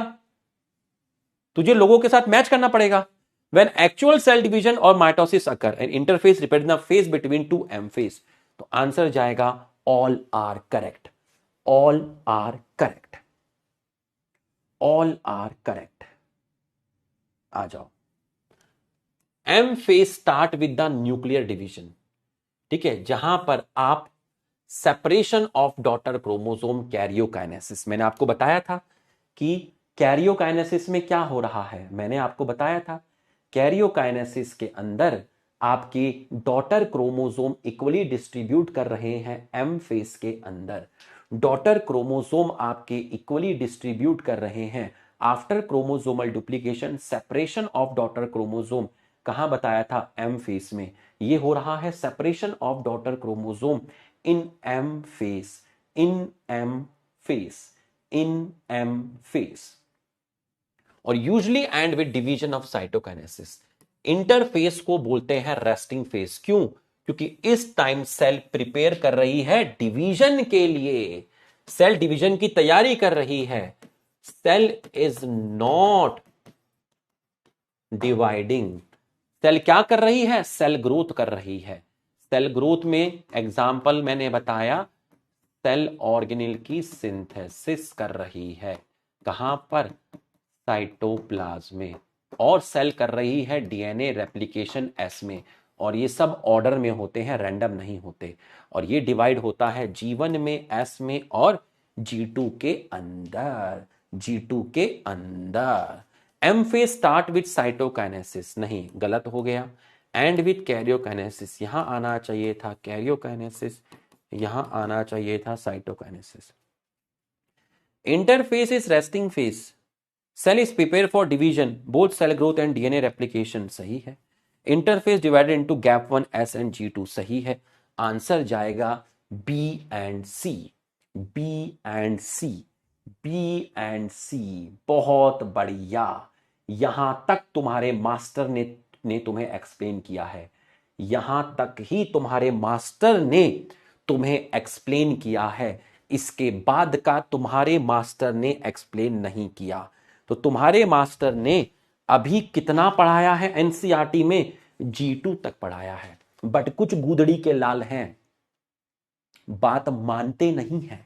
तुझे लोगों के साथ मैच करना पड़ेगा। When actual cell division or mitosis occur, an interface represents the phase between two M phase. तो आंसर जाएगा all are correct, all are correct, all are correct। आ जाओ। M phase start with the nuclear division, ठीक है, जहां पर आप separation of daughter chromosome karyokinesis, मैंने आपको बताया था कि कैरियोकाइनेसिस में क्या हो रहा है, मैंने आपको बताया था कैरियोकाइनेसिस के अंदर आपके डॉटर क्रोमोसोम इक्वली डिस्ट्रीब्यूट कर रहे हैं एम फेस के अंदर। डॉटर क्रोमोसोम आपके इक्वली डिस्ट्रीब्यूट कर रहे हैं। After chromosomal duplication separation of daughter chromosome कहां बताया था, एम फेस में। ये हो रहा है separation of daughter chromosome in M phase, in M phase, in M phase, और usually end with division of cytokinesis. Interphase को बोलते हैं रेस्टिंग फेस, क्यों, क्योंकि इस टाइम सेल प्रिपेयर कर रही है डिवीजन के लिए, सेल डिवीजन की तैयारी कर रही है। Cell is not dividing, cell क्या कर रही है, सेल ग्रोथ कर रही है। सेल ग्रोथ में एग्जाम्पल मैंने बताया, सेल ऑर्गेनेल की सिंथेसिस कर रही है, कहां पर, साइटोप्लाज्म में, और सेल कर रही है डीएनए रेप्लिकेशन एस में, और ये सब ऑर्डर में होते हैं, रैंडम नहीं होते। और ये डिवाइड होता है G1 में, S में और G2 के अंदर, G2 के अंदर। M phase start with cytokinesis, नहीं गलत हो गया, एंड विथ कैरियोकाइनेसिस, यहां आना चाहिए था कैरियोकाइनेसिस, यहां आना चाहिए था cytokinesis. Interphase is resting phase, cell is prepare for division, both cell growth and DNA replication, सही है। Interphase divided into gap 1 S and G2, सही है। आंसर जाएगा B and C, B and C, B and C. बहुत बढ़िया, यहां तक तुम्हारे मास्टर ने तुम्हें एक्सप्लेन किया है, यहां तक ही तुम्हारे मास्टर ने तुम्हें एक्सप्लेन किया है, इसके बाद का तुम्हारे मास्टर ने एक्सप्लेन नहीं किया। तो तुम्हारे मास्टर ने अभी कितना पढ़ाया है एनसीईआरटी में? G2 तक पढ़ाया है। बट कुछ गुदड़ी के लाल हैं, बात मानते नहीं है,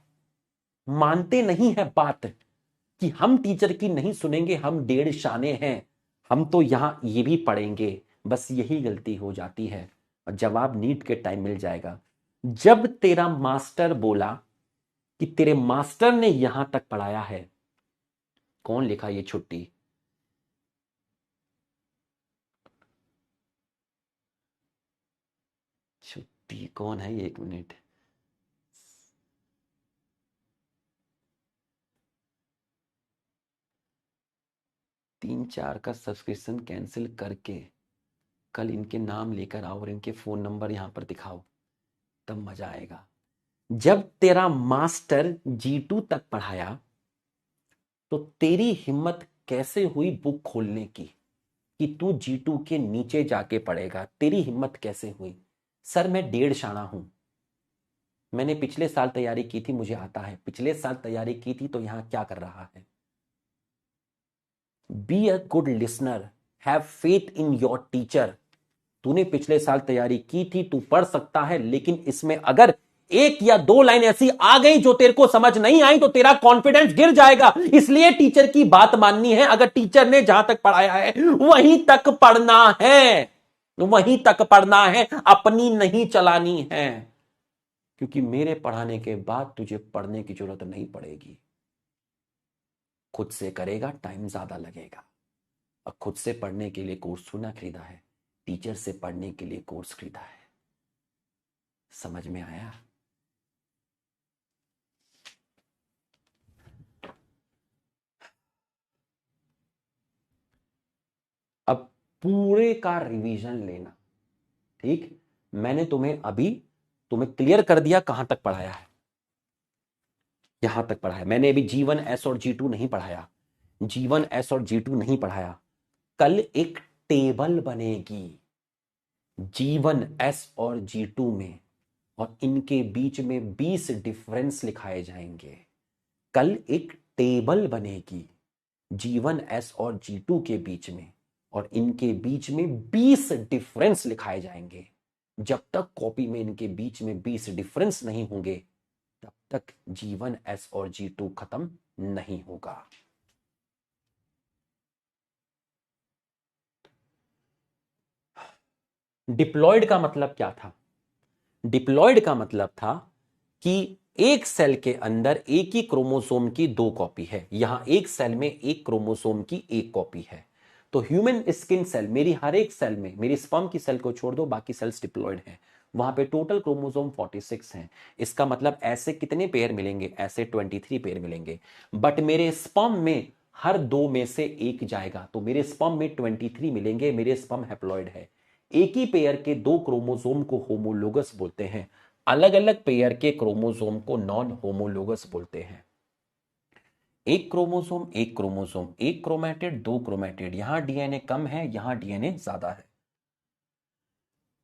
मानते नहीं है बात, कि हम टीचर की नहीं सुनेंगे, हम डेढ़ शाने हैं, हम तो यहां ये भी पढ़ेंगे। बस यही गलती हो जाती है, और जवाब नीट के टाइम मिल जाएगा। जब तेरा मास्टर बोला कि तेरे मास्टर ने यहां तक पढ़ाया है, कौन लिखा ये छुट्टी? छुट्टी कौन है? 1 मिनट, तीन चार का सब्सक्रिप्शन कैंसिल करके कल इनके नाम लेकर आओ और इनके फोन नंबर यहां पर दिखाओ, तब मजा आएगा। जब तेरा मास्टर G2 तक पढ़ाया तो तेरी हिम्मत कैसे हुई बुक खोलने की कि तू G2 के नीचे जाके पढ़ेगा? तेरी हिम्मत कैसे हुई? सर मैं डेढ़ शाना हूं, मैंने पिछले साल तैयारी की थी, मुझे आता है। पिछले साल तैयारी की थी तो यहां क्या कर रहा है? Be a good listener, have faith in your teacher. तूने पिछले साल तैयारी की थी, तू पढ़ सकता है, लेकिन इसमें अगर एक या दो लाइन ऐसी आ गई जो तेरे को समझ नहीं आई तो तेरा कॉन्फिडेंस गिर जाएगा। इसलिए टीचर की बात माननी है। अगर टीचर ने जहां तक पढ़ाया है वहीं तक पढ़ना है, वहीं तक पढ़ना है, अपनी नहीं चलानी है। क्योंकि मेरे पढ़ाने के बाद तुझे पढ़ने की जरूरत नहीं पड़ेगी। खुद से करेगा, टाइम ज्यादा लगेगा। और खुद से पढ़ने के लिए कोर्स थोड़ा खरीदा है, टीचर से पढ़ने के लिए कोर्स खरीदा है। समझ में आया? अब पूरे का रिवीजन लेना, ठीक? मैंने तुम्हें क्लियर कर दिया कहां तक पढ़ाया है, यहां तक पढ़ाया। मैंने अभी G1S और G2 नहीं पढ़ाया, G1S और G2 नहीं पढ़ाया। कल एक टेबल बनेगी G1S और G2 में, और इनके बीच में 20 डिफरेंस लिखाए जाएंगे। कल एक टेबल बनेगी G1S और G2 के बीच में, और इनके बीच में 20 डिफरेंस लिखाए जाएंगे। जब तक कॉपी में इनके बीच में 20 डिफरेंस नहीं होंगे तब तक G1S और G2 खत्म नहीं होगा। डिप्लॉयड का मतलब क्या था? डिप्लॉयड का मतलब था कि एक सेल के अंदर एक ही क्रोमोसोम की 2 कॉपी है। यहां एक सेल में एक क्रोमोसोम की 1 कॉपी है। तो ह्यूमन स्किन सेल, मेरी हर एक सेल में, मेरी स्पर्म की सेल को छोड़ दो, बाकी सेल्स डिप्लॉयड हैं। वहां पे टोटल क्रोमोसोम 46 हैं। इसका मतलब ऐसे कितने पेयर मिलेंगे? ऐसे 23 पेयर मिलेंगे। बट मेरे स्पर्म में हर 2 में से एक जाएगा, तो मेरे स्पर्म में 23 मिलेंगे। मेरे स्पर्म हैप्लॉयड है। एक ही पेयर के 2 क्रोमोसोम को होमोलोगस बोलते हैं, अलग अलग पेयर के क्रोमोसोम को नॉन होमोलोगस बोलते हैं। एक क्रोमोसोम एक क्रोमोसोम, एक क्रोमैटिड 2 क्रोमैटिड, यहां डीएनए कम है, यहां डीएनए ज्यादा है।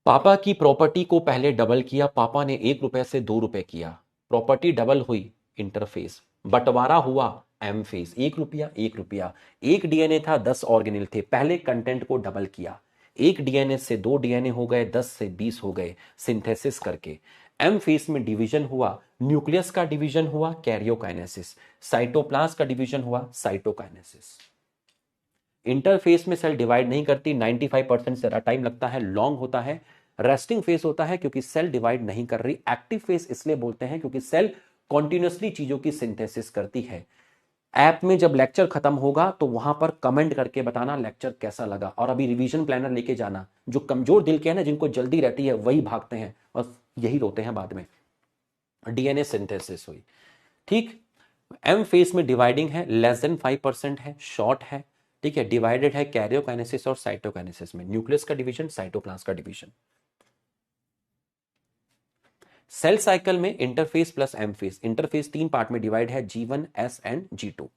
पापा की प्रॉपर्टी को पहले डबल किया, पापा ने 1 रुपए से 2 रुपए किया, प्रॉपर्टी डबल हुई, इंटरफेस बंटवारा हुआ, एम फेस। 1 रुपया 1 रुपया। एक डीएनए था, 10 ऑर्गेनिल थे, पहले कंटेंट को डबल किया, एक डीएनए से 2 डीएनए हो गए, 10 से 20 हो गए, सिंथेसिस करके। एम फेस में डिवीजन हुआ, न्यूक्लियस का डिवीजन हुआ, कैरियोकाइनेसिस। साइटोप्लाज्म का डिवीजन हुआ, साइटोकाइनेसिस। इंटरफेस में सेल डिवाइड नहीं करती, 95% से ज्यादा टाइम लगता है, लॉन्ग होता है। रेस्टिंग फेस होता है क्योंकि सेल डिवाइड नहीं कर रही। एक्टिव फेस इसलिए बोलते हैं क्योंकि सेल कॉन्टिन्यूसली चीजों की सिंथेसिस करती है। ऐप में जब लेक्चर खत्म होगा तो वहां पर कमेंट करके बताना लेक्चर कैसा लगा, और अभी रिवीजन प्लानर लेके जाना। जो कमजोर दिल के हैं ना, जिनको जल्दी रहती है, वही भागते हैं और यही रोते हैं बाद में। डीएनए सिंथेसिस हुई, ठीक। एम फेस में डिवाइडिंग है, लेस देन 5% है, शॉर्ट है, ठीक है। डिवाइडेड है कैरियोकाइनेसिस और साइटोकाइनेसिस में, न्यूक्लियस का डिवीजन, साइटोप्लाज्म का डिवीजन। सेल साइकिल में interface plus M phase, interface 3 part में डिवाइड है, G1, S एंड G2।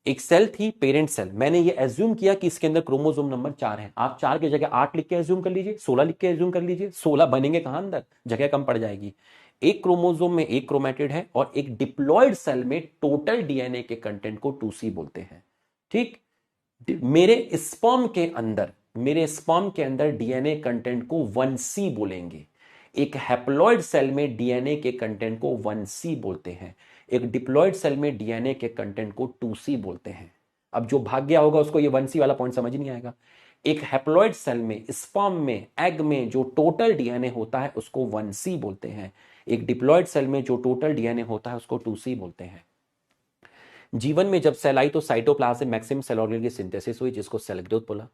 एक सेल थी पेरेंट सेल, मैंने ये एज्यूम किया कि इसके अंदर क्रोमोसोम नंबर 4 है। आप 4 की जगह 8 लिख के एज्यूम कर लीजिए, 16 लिख के एज्यूम कर लीजिए। 16 बनेंगे कहां अंदर, जगह कम पड़ जाएगी। एक क्रोमोसोम में एक क्रोमैटिड है, और एक डिप्लॉयड सेल में टोटल डीएनए के कंटेंट को 2C बोलते हैं, ठीक। मेरे स्पर्म के अंदर डीएनए कंटेंट को 1C बोलेंगे। एक हैप्लॉयड सेल में डीएनए के कंटेंट को 1C बोलते हैं। एक डिप्लॉयड सेल में डीएनए के कंटेंट को 2C बोलते हैं। अब जो भाग गया होगा उसको ये 1C वाला पॉइंट समझ नहीं आएगा। एक हैप्लॉयड सेल में, स्पर्म में, एग में जो टोटल डीएनए होता है उसको 1C बोलते हैं। एक डिप्लॉयड सेल में जो टोटल डीएनए होता है उसको 2C बोलते हैं। जीवन में जब सेल आई तो साइटोप्लाज्म मैक्सिमम सेल ऑर्गेनल की सिंथेसिस हुई, जिसको सेल ग्रोथ बोला।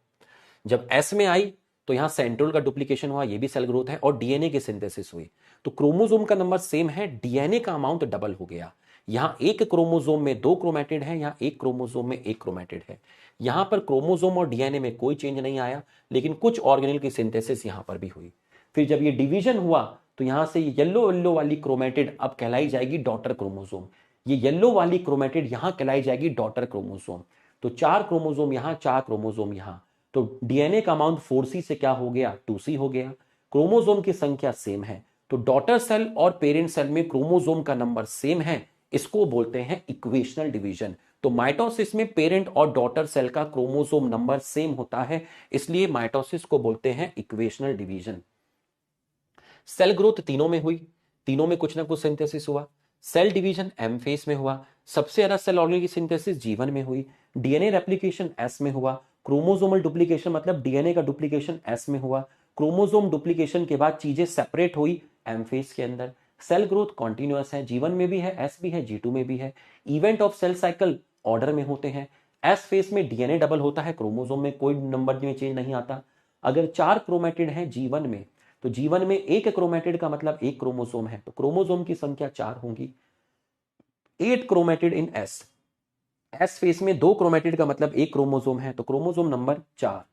जब एस में आई तो यहां सेंट्रोल का डुप्लीकेशन हुआ, ये भी सेल ग्रोथ है, और डीएनए की सिंथेसिस हुई। तो क्रोमोसोम का नंबर सेम है, डीएनए का अमाउंट डबल हो गया। यहां एक क्रोमोसोम में 2 क्रोमैटिड है, यहां एक क्रोमोसोम में 1 क्रोमैटिड है। यहां पर क्रोमोसोम और डीएनए में कोई चेंज नहीं आया, लेकिन कुछ ऑर्गेनल की सिंथेसिस यहां पर भी हुई। फिर जब ये डिवीजन हुआ तो यहां से येलो येलो वाली क्रोमैटिड अब कहलाई जाएगी डॉटर क्रोमोसोम। ये येलो वाली क्रोमैटिड यहां कहलाई जाएगी डॉटर क्रोमोसोम। तो 4 क्रोमोसोम यहां, 4 क्रोमोसोम यहां। तो डीएनए का अमाउंट 4C से क्या हो गया, 2C हो गया। क्रोमोसोम की संख्या सेम है, तो डॉटर सेल और पेरेंट सेल में क्रोमोसोम का नंबर सेम है, इसको बोलते हैं इक्वेशनल डिवीजन। तो माइटोसिस में पेरेंट और डॉटर सेल का क्रोमोसोम नंबर सेम होता है, इसलिए माइटोसिस को बोलते हैं इक्वेशनल डिवीजन। सेल ग्रोथ तीनों में हुई, तीनों में कुछ ना कुछ सिंथेसिस हुआ। सेल डिवीजन एम फेस में हुआ, सबसे ज्यादा सेल ऑर्गेनल की सिंथेसिस G1 में हुई। डीएनए रेप्लिकेशन S में हुआ। क्रोमोसोमल डुप्लीकेशन मतलब डीएनए का डुप्लीकेशन S में हुआ। क्रोमोसोम डुप्लीकेशन के बाद चीजें सेपरेट हुई एम फेस के अंदर। सेल ग्रोथ कॉन्टिन्यूअस है, G1 में भी है, S भी है, G2 में भी है। Event of cell cycle order में होते हैं। एस फेस में डीएनए डबल होता है, क्रोमोसोम में कोई नंबर में चेंज नहीं आता। अगर 4 क्रोमैटिड है G1 में, तो G1 में एक क्रोमैटिड का मतलब एक क्रोमोसोम है, तो क्रोमोसोम की संख्या 4 होगी। 8 क्रोमैटिड इन एस फेस में 2 क्रोमैटिड का मतलब एक क्रोमोसोम है, तो क्रोमोसोम नंबर 4।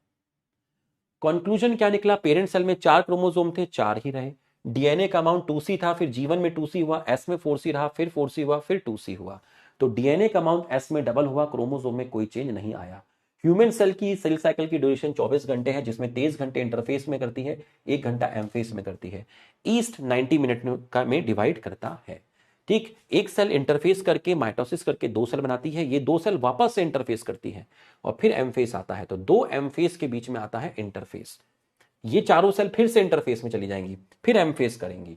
कंक्लूजन क्या निकला, पेरेंट सेल में 4 क्रोमोसोम थे, 4 ही रहे। डीएनए का अमाउंट 2C था, फिर G1 में 2C हुआ, S में 4C रहा, फिर 4C हुआ, फिर 2C हुआ। तो डीएनए का अमाउंट S में डबल हुआ, क्रोमोसोम में कोई चेंज नहीं आया। ह्यूमन सेल की सेल साइकिल की ड्यूरेशन 24 घंटे है, जिसमें 23 घंटे इंटरफेस में करती है, 1 घंटा एम फेस में करती है। ईस्ट 90 मिनट में डिवाइड करता है, ठीक। एक सेल इंटरफेस करके माइटोसिस करके 2 सेल बनाती है, ये 2 सेल वापस से इंटरफेस करती है और फिर एम फेस आता है। तो 2 एम फेस के बीच में आता है इंटरफेस। ये चारों सेल फिर से इंटरफेस में चली जाएंगी, फिर एम फेस करेंगी।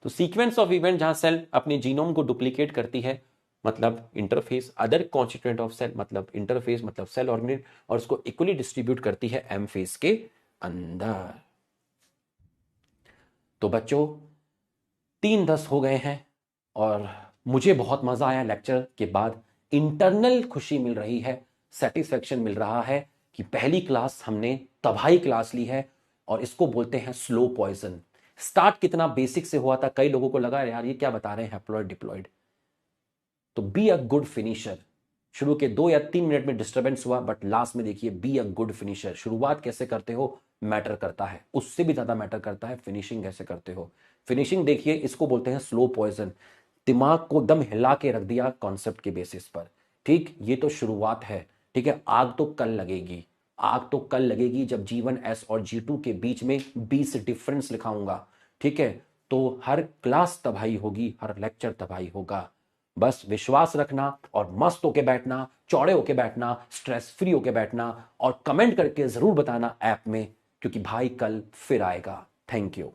तो सीक्वेंस ऑफ इवेंट जहां सेल अपने जीनोम को डुप्लीकेट करती है मतलब interface, other constituent of cell मतलब इंटरफेस मतलब सेल ऑर्गेनेल, और उसको इक्वली डिस्ट्रीब्यूट करती है एम फेस के अंदर। तो बच्चों 3:10 हो गए हैं और मुझे बहुत मजा आया लेक्चर के बाद। इंटरनल खुशी मिल रही है, सेटिस्फेक्शन मिल रहा है कि पहली क्लास हमने तबाही क्लास ली है, और इसको बोलते हैं स्लो पॉइजन। स्टार्ट कितना बेसिक से हुआ था, कई लोगों को लगा यार ये क्या बता रहे हैं हैप्लॉइड डिप्लॉइड। तो बी अ गुड फिनिशर। शुरू के 2 या 3 मिनट में डिस्टर्बेंस हुआ, बट लास्ट में देखिए बी अ गुड फिनिशर। शुरुआत कैसे करते हो मैटर करता है, उससे भी ज्यादा मैटर करता है फिनिशिंग कैसे करते हो। फिनिशिंग देखिए, इसको बोलते हैं स्लो पॉइजन। दिमाग को दम हिला के रख दिया कॉन्सेप्ट के बेसिस पर, ठीक। ये तो शुरुआत है, ठीक है। आग तो कल लगेगी, आग तो कल लगेगी जब G1 S और G2 के बीच में 20 डिफरेंस लिखाऊंगा, ठीक है। तो हर क्लास तबाही होगी, हर लेक्चर तबाही होगा। बस विश्वास रखना और मस्त होके बैठना, चौड़े होके बैठना, स्ट्रेस फ्री होके बैठना, और कमेंट करके जरूर बताना ऐप में, क्योंकि भाई कल फिर आएगा। Thank you.